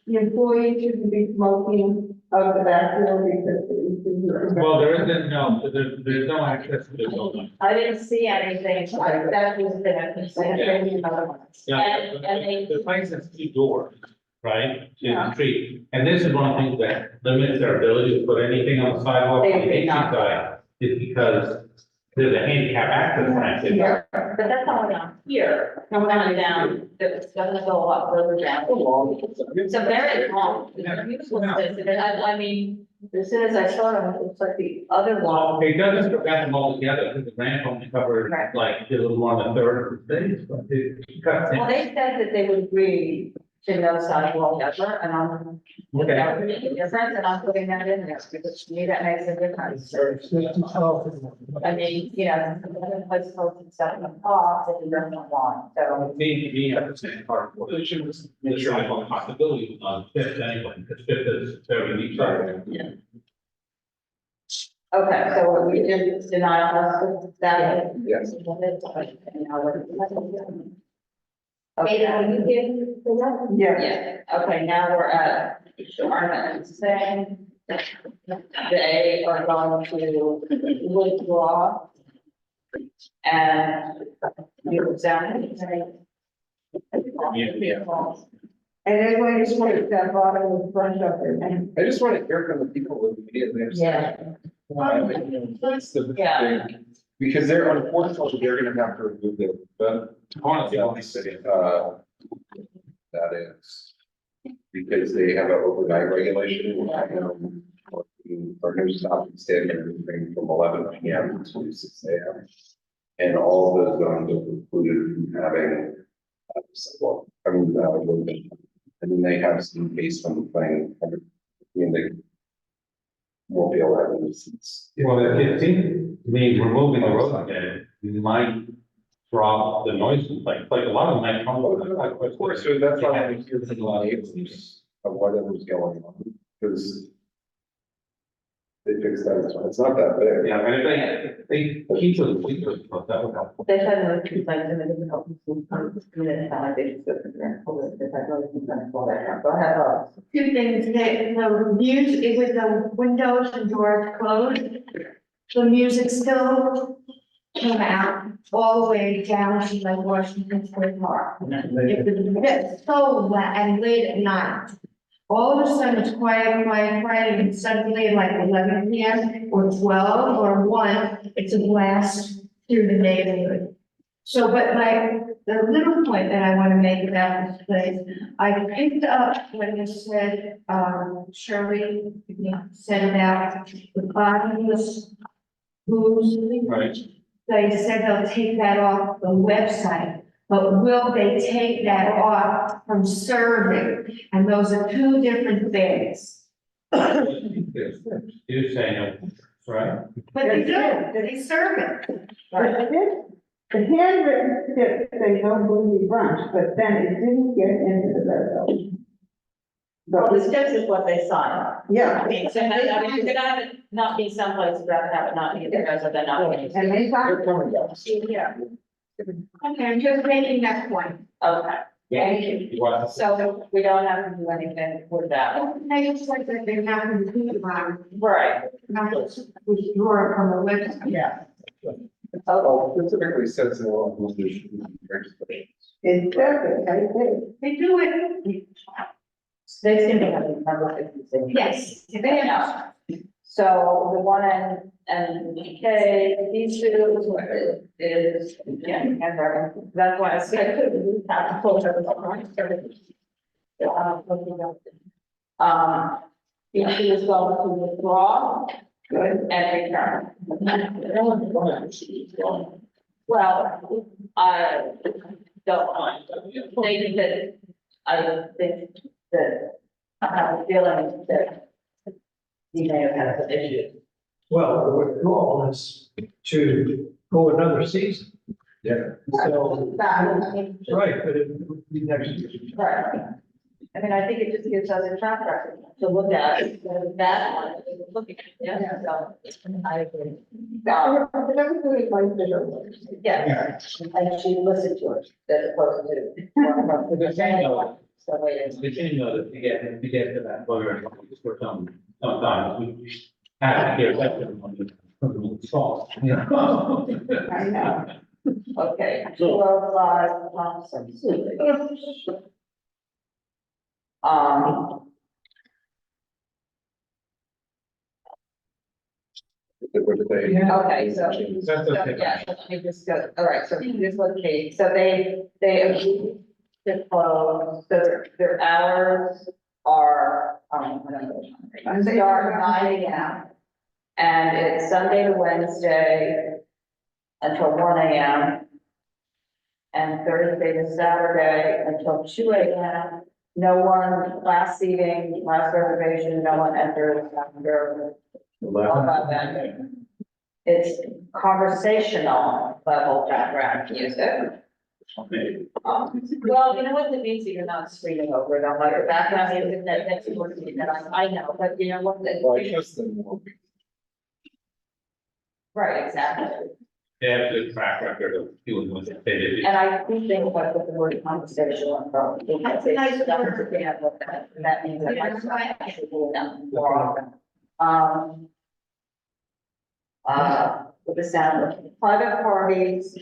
the employee shouldn't be smoking out the back door because. Well, there isn't, no, there's no access to the building. I didn't see anything, like, that was the. Yeah, the place has two doors, right, to the street, and this is one of the things that limits their ability to put anything on the sidewalk on the They east not. side, is because there's a handicap access ramp in there. But that's not down here, coming down, it's gonna go a lot further down. It's a very long. I mean, as soon as I saw them, it looks like the other one. It doesn't prevent them all together, because the ramp only covered like a little more than a third of the space, but it cuts Well, in. they said that they would agree to no sidewalk ever, and I'm. Okay. That would make a difference, and I'm putting that in there, because to me, that makes a difference. I mean, other places open stuff in the park, that you don't want, so. Me, at the same part, well, it should, make sure I have a possibility on Fifth anyway, because Fifth is very neat. Yeah. Okay, so we did deny us that. Yes. Okay. You did for that? Yeah. Yeah, okay, now we're at Sharma and Singh. They are going to withdraw. And you examine. And they're going to put that bottom of the front of it. I just want to hear from the people who immediately understand. That's the thing, because they're unfortunately, they're gonna have to remove their, but. That is. Because they have an overnight regulation, or no stopping standing everything from 11 PM to 6 AM. And all of those zones are included from having. Sidewalk, and then they have some basement thing, they. Won't be able to have any seats. Well, it seems to me, removing the road again, you might drop the noise complaint, like a lot of them might come. Of course, so that's why I'm here for the neighbors of whatever's going on, because. They fixed that, it's not that big. Yeah, and if they keep the bleachers, that would help. They had no complaints and they didn't help. They just go from there and pull it, they had no complaints for that. Go ahead. Two things, the music, with the windows and doors closed, the music still came out all the way down to like Washington Square Park. It was so loud and late at night. All of a sudden it's quiet, and suddenly at like 11 PM or 12 or 1, it's a blast through the neighborhood. So, but the little point that I want to make about this place, I picked up when you said, Shirley said about the bottomless booze. Right. They said they'll take that off the website, but will they take that off from serving? And those are two different things. You're saying, right? But they do, they serve it. The handwritten tip say no boozy brunch, but then it didn't get into the red zone. Well, this just is what they sign. Yeah. I mean, so that, I mean, you could have it not be someplace, rather have it not be there, so they're not. And they sign. Yeah. Okay, I'm just making that point. Okay. Thank you. So we don't have to do anything with that. I just like that they have to do about, Right. not just withdraw from the website. Yeah. Oh, specifically says in all of those. Exactly, I think. They do it. They seem to have a number of things. Yes, they have. So the one and okay, these two is, yeah, and that's why I said we have to pull it up. Each is going to withdraw. Good. And return. Well, I don't mind. Thinking that, I think that I have a feeling that you may have had an issue. Well, the withdrawal is to go another season. Yeah. So, right, but it would be next year. Right. I mean, I think it just gives us a track record to look at, that one, looking at, yeah, so, I agree. Yeah, and she listened to it, as opposed to. The same note, the same note, to get to that voter, for sometimes we have to get that from the salt. I know. Okay, 205 Thompson. Okay, so, yeah, let me just go, all right, so this was the, so they agreed to close, so their hours are, they start 9 AM. And it's Sunday to Wednesday until 1 AM. And Thursday to Saturday until 2 AM. No one, last seating, last reservation, no one enters after. All about that. It's conversational level background music. Well, you know what, it means that you're not screaming over it, I'm like, the background music that's working, that I know, but you know what? Well, I guess then we'll be. Right, exactly. They have the track record of doing what they did. And I do think about the word conversational and probably. That's a nice word. That means that I should do that more often. With the sound of private parties,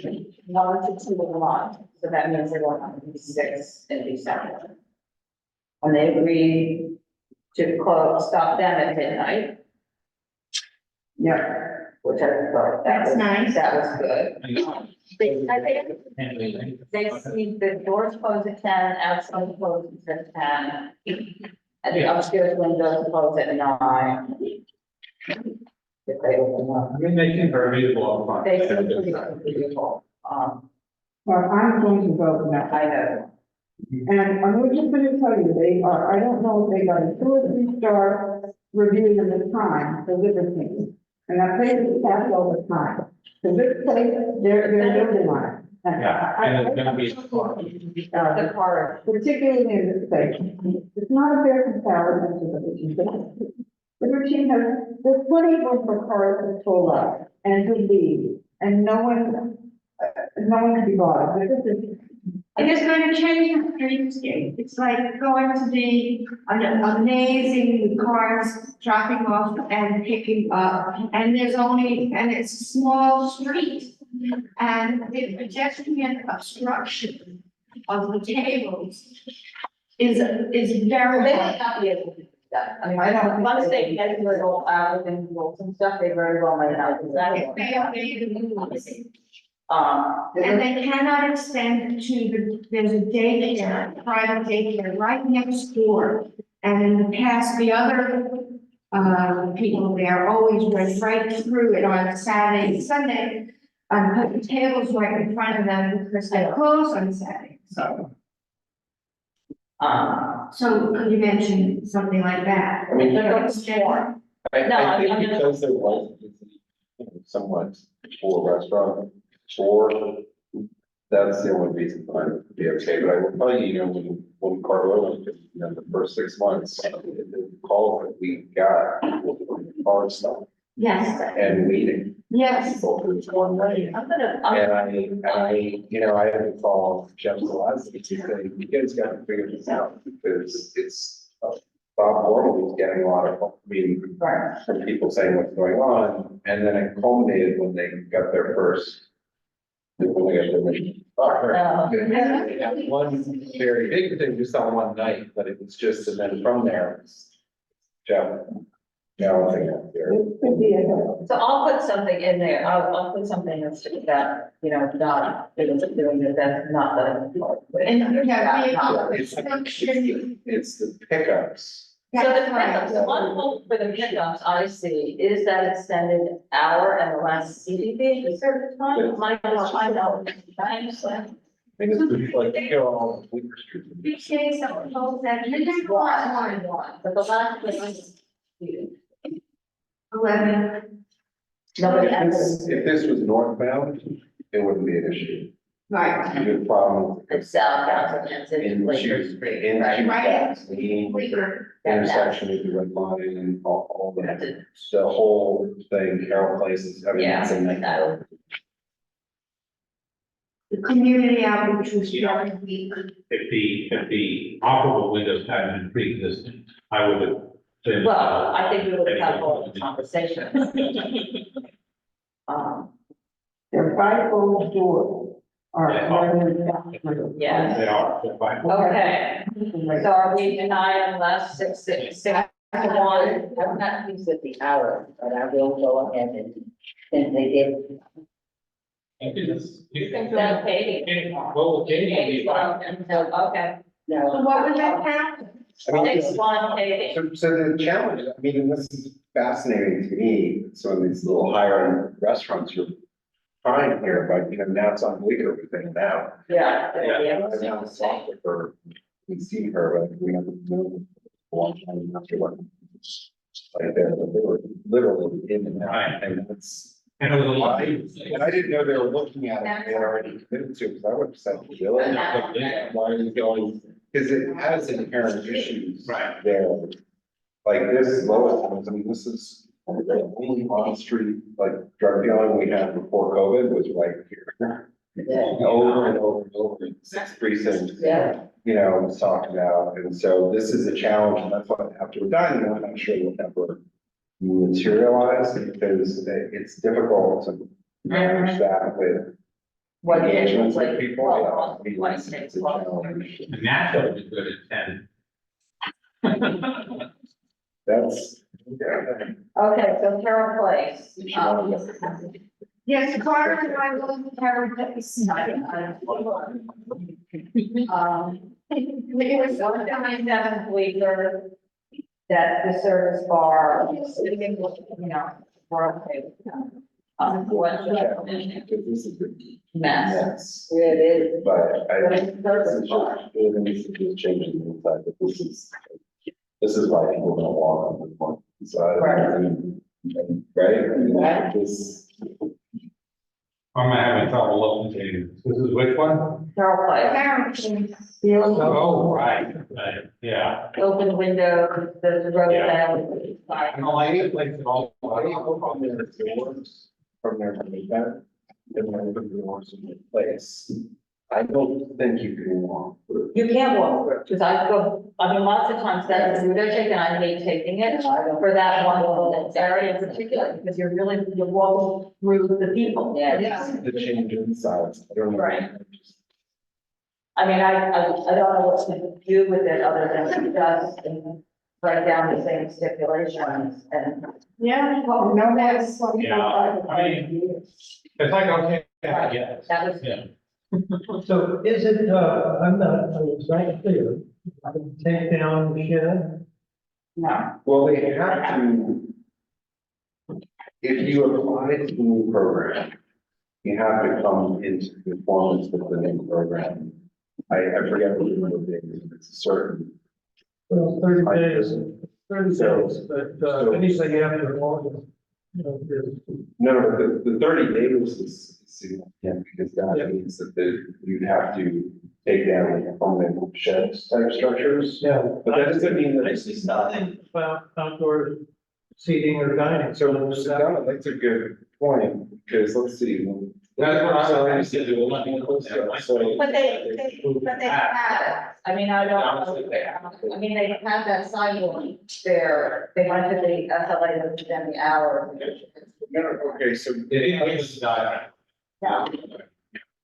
1 to 2 a month, so that means they want to be 6 in December. And they agreed to stop them at midnight. Yeah. Which I thought That's nice. that was good. They see the doors close at 10, outside closes at 10. And the upstairs windows close at 9. If they open up. I mean, they can very reasonable. They seem pretty reasonable. Well, I'm going to vote no. I know. And I'm just gonna tell you, they are, I don't know if they got a 2 or 3 star review in the time for Liverpool. And I pay the staff all the time. So this place, they're building on it. Yeah, and it's gonna be. The part. Particularly in this place. It's not a fair comparison to the Libertine. Libertine has, there's plenty of room for cars to pull up and to leave, and no one can be bothered. But this is, it is going to change the streetscape. It's like going to be amazing with cars dropping off and picking up, and it's a small street. And the pedestrian obstruction of the tables is very. They might not be able to do that. I mean, I don't, once they get little within rules and stuff, they very well might not do that. And they cannot extend to there's a daycare, private daycare right next door. And in the past, the other, people there always went right through it on Saturday and Sunday. Put the tables right in front of them because they close on Saturday, so. So could you mention something like that? I mean, They're going to more. I think because there was somewhat for restaurant, or That's the only reason why it would be okay, but I will tell you, when Carlo, the first 6 months, the call that we got, hard stuff Yes, and meeting. yes. People who was one night. I'm gonna, And I had to call Jeff Zelazny to say, you guys got to figure this out because it's, Bob Morgan was getting a lot of, from people saying what's going on. And then it culminated when they got their first. When they got their mission. They had one very big thing just on one night, but it was just, and then from there, Jeff. Now, I think out there. so I'll put something in there, I'll put something that's about, not, doing it, that's not the. It's the pickups. So the pickups, the one hope for the pickups I see is that extended hour and the last CDP, the certain time, might find out. Times, It's like, all Bleecker Street. You say something else that you didn't one, but the last one is. 11. Nobody has. If this was northbound, it wouldn't be an issue. Right. You have problem. It's southbound, and it's in Bleecker Street, right? Bleecker. Intersection with the red line and all that, the whole thing, Carroll Place is, I mean, it's like that. The community outreach was very weak. If the operable windows hadn't been pre-existing, I would have. been, Well, I think we would have had all the conversation. They're five-fold doors. Yeah. They are. They're fine. Okay, so are we denying unless 6 to 1? I'm not pleased with the hour, but I will go ahead and, since they did. You Then Katie. Well, Katie, Okay. No. So what was that count? I mean, 6-1, Katie. so the challenge, I mean, and this is fascinating to me, some of these little higher end restaurants are fine here, but now it's on Bleecker, we think now. Yeah. I've now talked with her, we see her, but we haven't known a long time after what. Like they were literally in and out, and it's. And it was a lot. And I didn't know they were looking at it, they had already committed to, because I would have said, really? Why are you going? Because it has inherent issues. Right. There. Like this lowest, I mean, this is the only on-street, like, drug dealing we had before COVID was right here. Over and over and over, 6 precincts. Yeah. Was talked about, and so this is a challenge, and that's why after we're done, I'm not sure we'll ever materialize, because it's difficult to manage that with What engagements like, with people. well, It's like, a challenge. And Nashville is good at 10. That's, yeah. Okay, so Carroll Place. Yes, Carter and I will be Carol Place. It was 127 Bleecker, that the service bar, we're okay with that. This is a Mess. It is. But I But think it's service bar. it needs to be changing the inside, but this is why people don't walk on the one side. Right? I mean, this. I'm having trouble locating. This is which one? Carroll Place. Oh, right, yeah. Open window, the road down. I don't like it, like, it all. From their doors, from their that, and then open the doors in the place. I don't think you can walk through. You can't walk through, because lots of times that's the route I take, and I hate taking it for that one little area in particular, because you're walking through the people. Yes. The change in size, I don't know. Right. I mean, I don't know what to do with it other than just write down the same stipulations and. Yeah, well, no, that's what we. Yeah, I mean, it's like, okay, I get it. That was. Yeah. So is it, I'm not clear, I can take down the shed? No. Well, they have to. If you apply to the new program, you have to come into conformance with the new program. I forget what the number of days, it's a certain. Well, 30 days, but anything after August. No, but the 30 neighbors is significant because that means that you'd have to take down like permanent sheds type structures. Yeah. But that doesn't mean that I it's see not. nothing about outdoor seating or dining. So that's a good point, because let's see. That's what I So, was saying, let me close that. so- But they have it. I mean, I don't know. I mean, they have that sidewalk there. They went to the SLA to extend the hour. No, okay, so. No.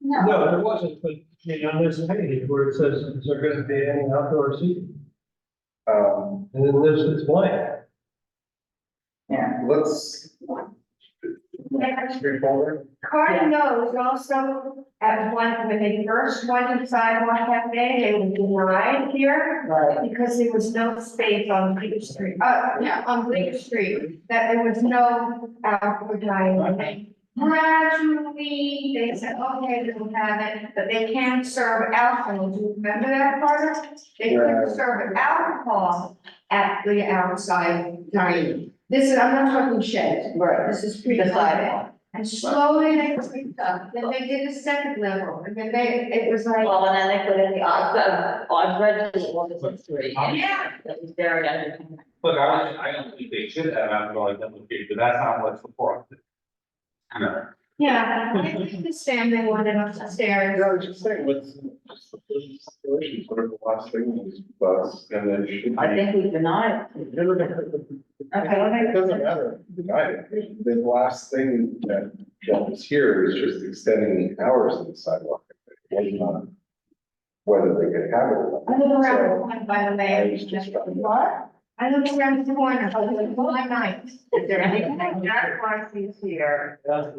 No, there wasn't, but on this page where it says, is there gonna be any outdoor seating? And then this is blank. Yeah. Let's. Straightforward. Cardi knows also at one, when they first went to Sidewalk Cafe, they were denied here. Right. Because there was no space on Bleecker Street, on Bleecker Street, that there was no outdoor dining. Gradually, they said, okay, they'll have it, but they can't serve alcohol. Do you remember that part? They couldn't serve alcohol at the outside dining. This is, I'm not talking sheds. Right. This is The pre-COVID. sidewalk. And slowly they creeped up, then they did a second level, and then it was like. Well, and then they put in the, I've read this one, this is three. Yeah. That was very entertaining. Look, I don't think they should have outdoor amplification, but that's not what's reported. No. Yeah, I understand they wanted us to stare. No, I was just saying, what's, just the first installation, sort of the last thing was bus, and then. it should I be- think we denied. It doesn't matter, the last thing that was here is just extending the hours of the sidewalk. It was not whether they could have it. or I not. live around the So, corner, by the I way. was just trying to- What? I live around the corner, I was like, my night. Is there anything that Marcy's here? So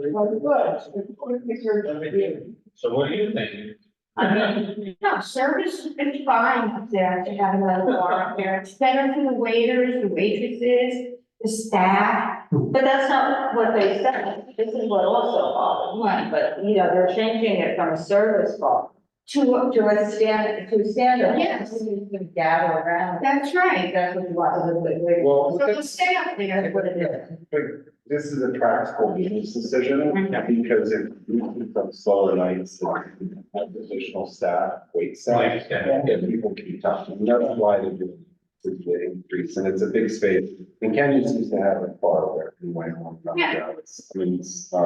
what do you think? I mean, no, service is fine up there to have another bar up there. It's better for the waiters, the waitresses, the staff. But that's not what they said. This is what also bothers me, but you know, they're changing it from a service bar to a standard. Yes. You can gather around. That's right. That's what you want. Well, So let's stay up there. That's what it is. but this is a practical business decision, because if we keep up slower nights, and have additional staff, wait staff, Right, yeah. and people keep talking, and that's why they're doing the increase, and it's a big space. And Kenyon seems to have a bar there, anyway, Yeah. it's, I mean, it's, but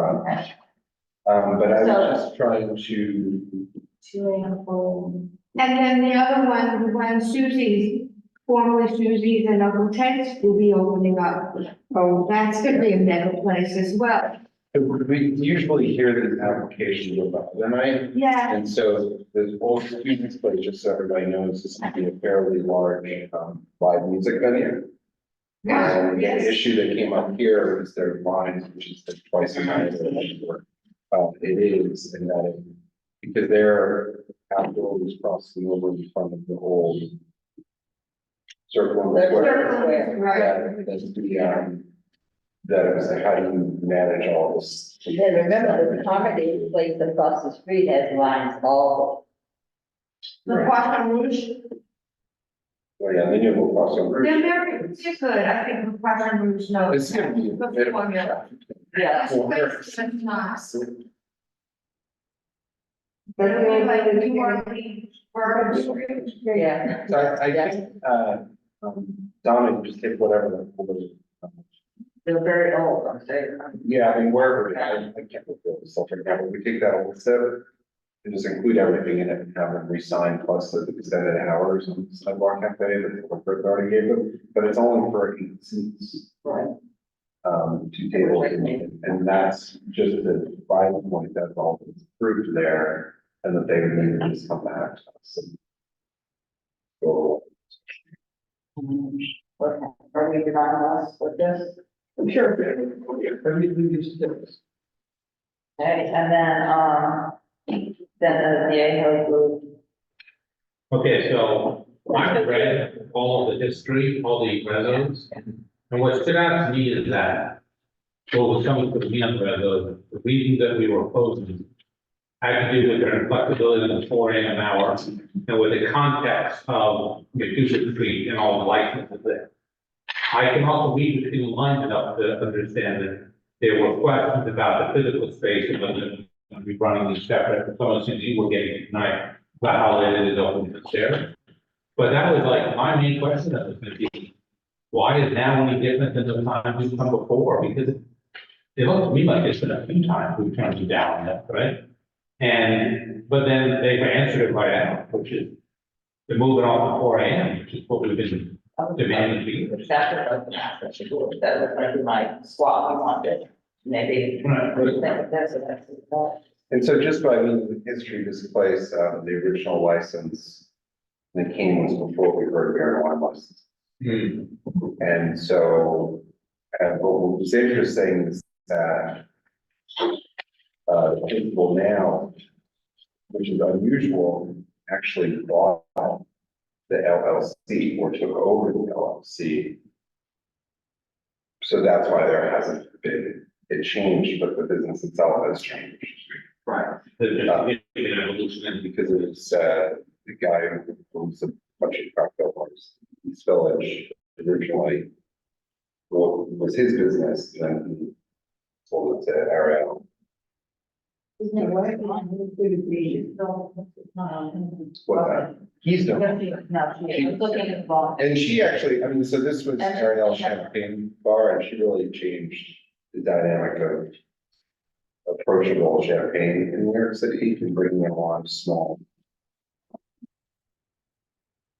I was just trying to. And then the other one, when Susie's, formerly Susie's and Uncle Ted's will be opening up. Oh, that's gonna be a mega place as well. We usually hear these applications about the night. Yeah. And so the old students place, just so everybody knows, this would be a fairly large, live music venue. And the Yes. issue that came up here is their lines, which is like twice a night. It is, and that it, because their outdoor is crossing over in front of the old circle. and square. Right. That's the, that it was like, how do you manage all this? Yeah, remember the comedy place across the street has lines all. The Poisson Rouge, Oh, yeah, they knew about crossover. they're good, I think the Poisson Rouge knows. It's gonna be a bit of a traffic. Yeah. This place is nice. But we like to do more Bourbon Street. Yeah. So I think, Donna, you just take whatever. They're very old, I'm saying. Yeah, I mean, wherever, I can't look at this stuff right now, but we take that old set and just include everything in it and have them re-sign plus the extended hours on the Sidewalk Cafe that the corporate already gave them, but it's only for 8 seats. Right. 2 tables, and that's just the final point, that's all that's approved there, and that they would need to just come back to us. and go. What, are we denying us with this? I'm sure. Everything is different. Okay, and then the AO group. Okay, so I've read all of the history, all the residents, and what stood out to me is that what was coming to me on the reasons that we were opposing had to do with their inflexibility in the 4 a.m. hour and with the context of McDougal Street and all the licenses there. I can also read between the lines enough to understand that there were questions about the physical space and whether it's going to be running these separate, some of the things you were getting tonight, about how late it is open to stairs. But that was like my main question that was going to be, why is now any different than the times we've come before? Because it looked to me like it's been a few times we've turned you down, right? But then they've answered it right out, which is they're moving off at 4 a.m., which is what we've been demanding for years. That's what I was gonna ask, that was gonna be my swap, I wanted, maybe. And so just by means of the history of this place, the original license that came was before we heard beer and wine license. And so, what was interesting is that people now, which is unusual, actually bought the LLC or took over the LLC. So that's why there hasn't been a change, but the business itself has changed. Right. Because it was the guy who owns a bunch of cocktail bars, East Village, originally was his business, and he sold it to Ariel. Isn't it right? What that? He's done. No, she was looking at the ball. And she actually, I mean, so this was Ariel Champagne Bar, and she really changed the dynamic of approachable champagne in New York City and bringing in a lot of small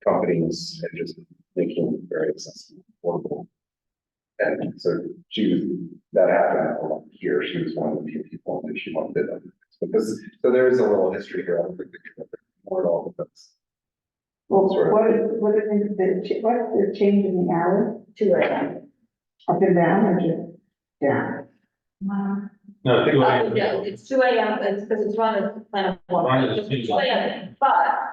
companies and just making it very accessible, affordable. And so that happened a lot here. She was one of the few people that she wanted it. So there is a little history here. I don't think they can more at all, but that's. Well, what is the change in the hour? 2 a.m. Up and down or just down? No, 2 a.m. Yeah, it's 2 a.m., it's because it's run as kind of one, it's 2 a.m., but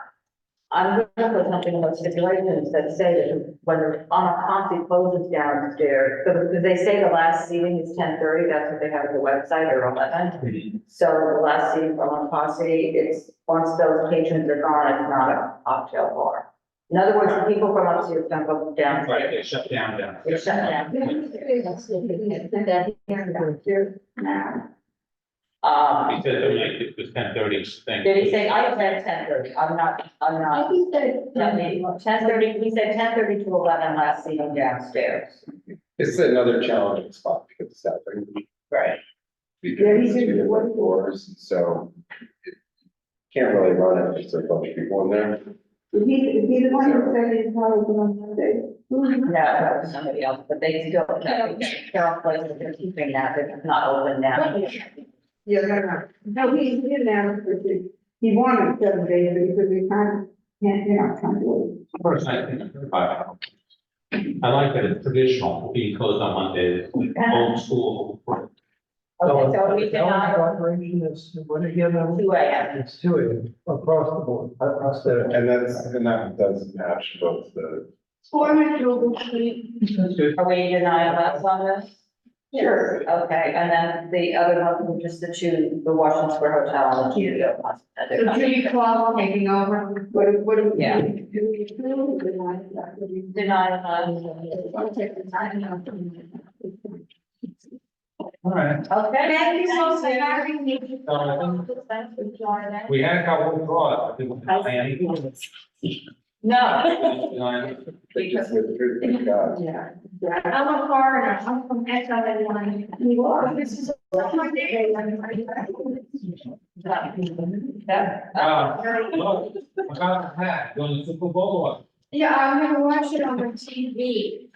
I'm gonna put something in those stipulations that say that when the omakase closes downstairs, because they say the last seating is 10:30, that's what they have at the website, or 11. So the last seating for omakase, it's, once those patrons are gone, it's not a cocktail bar. In other words, the people from upstairs don't go downstairs. Right, they shut down. They're shut down. He said it was 10:30 thing. Did he say, I said 10:30, I'm not. He said, 10:30, he said 10:30 to 11 last seating downstairs. It's another challenging spot because it's that thing. Right. Because it's 2 different floors, so you can't really run it if there's a bunch of people in there. is he the one who said he's not open on Monday? No, that was somebody else, but they still, Carroll Place, they're keeping that, it's not open now. Yeah, no, he didn't ask for it. He wanted 7 days, but he said we can't do it. First, I think, I like that it's traditional, being closed on Mondays, old school. Okay, so we cannot, Operation is, what again? 2 a.m. It's 2 a.m. across the board, across the. And that does match both the. Are we denying less on this? Sure. Okay, and then the other one, was just the Washington Square Hotel and the studio. So Judy Claus taking over, what do we? Yeah. Do we approve or deny? Deny I'll take the time. All right. Okay. Thank you so much for having me. We had a couple of draws. I didn't say anything. No. Because with Yeah. I'm a foreigner, I'm from SLA. You are, this is. My day. Well, about that, going to Super Bowl. Yeah, I'm gonna watch it on the TV.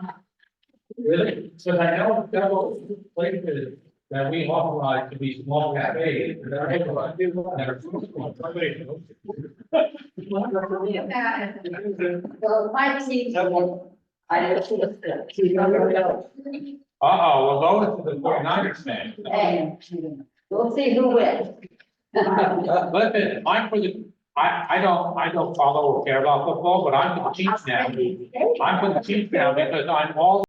Really? So I know several places that we authorize to be small cafes. that are able to do that. Well, my TV. I know. Well, those are the 49ers fans. Hey, we'll see who wins. Listen, I'm for the, I don't follow or care about football, but I'm for the Chiefs now. I'm for the Chiefs now because I'm all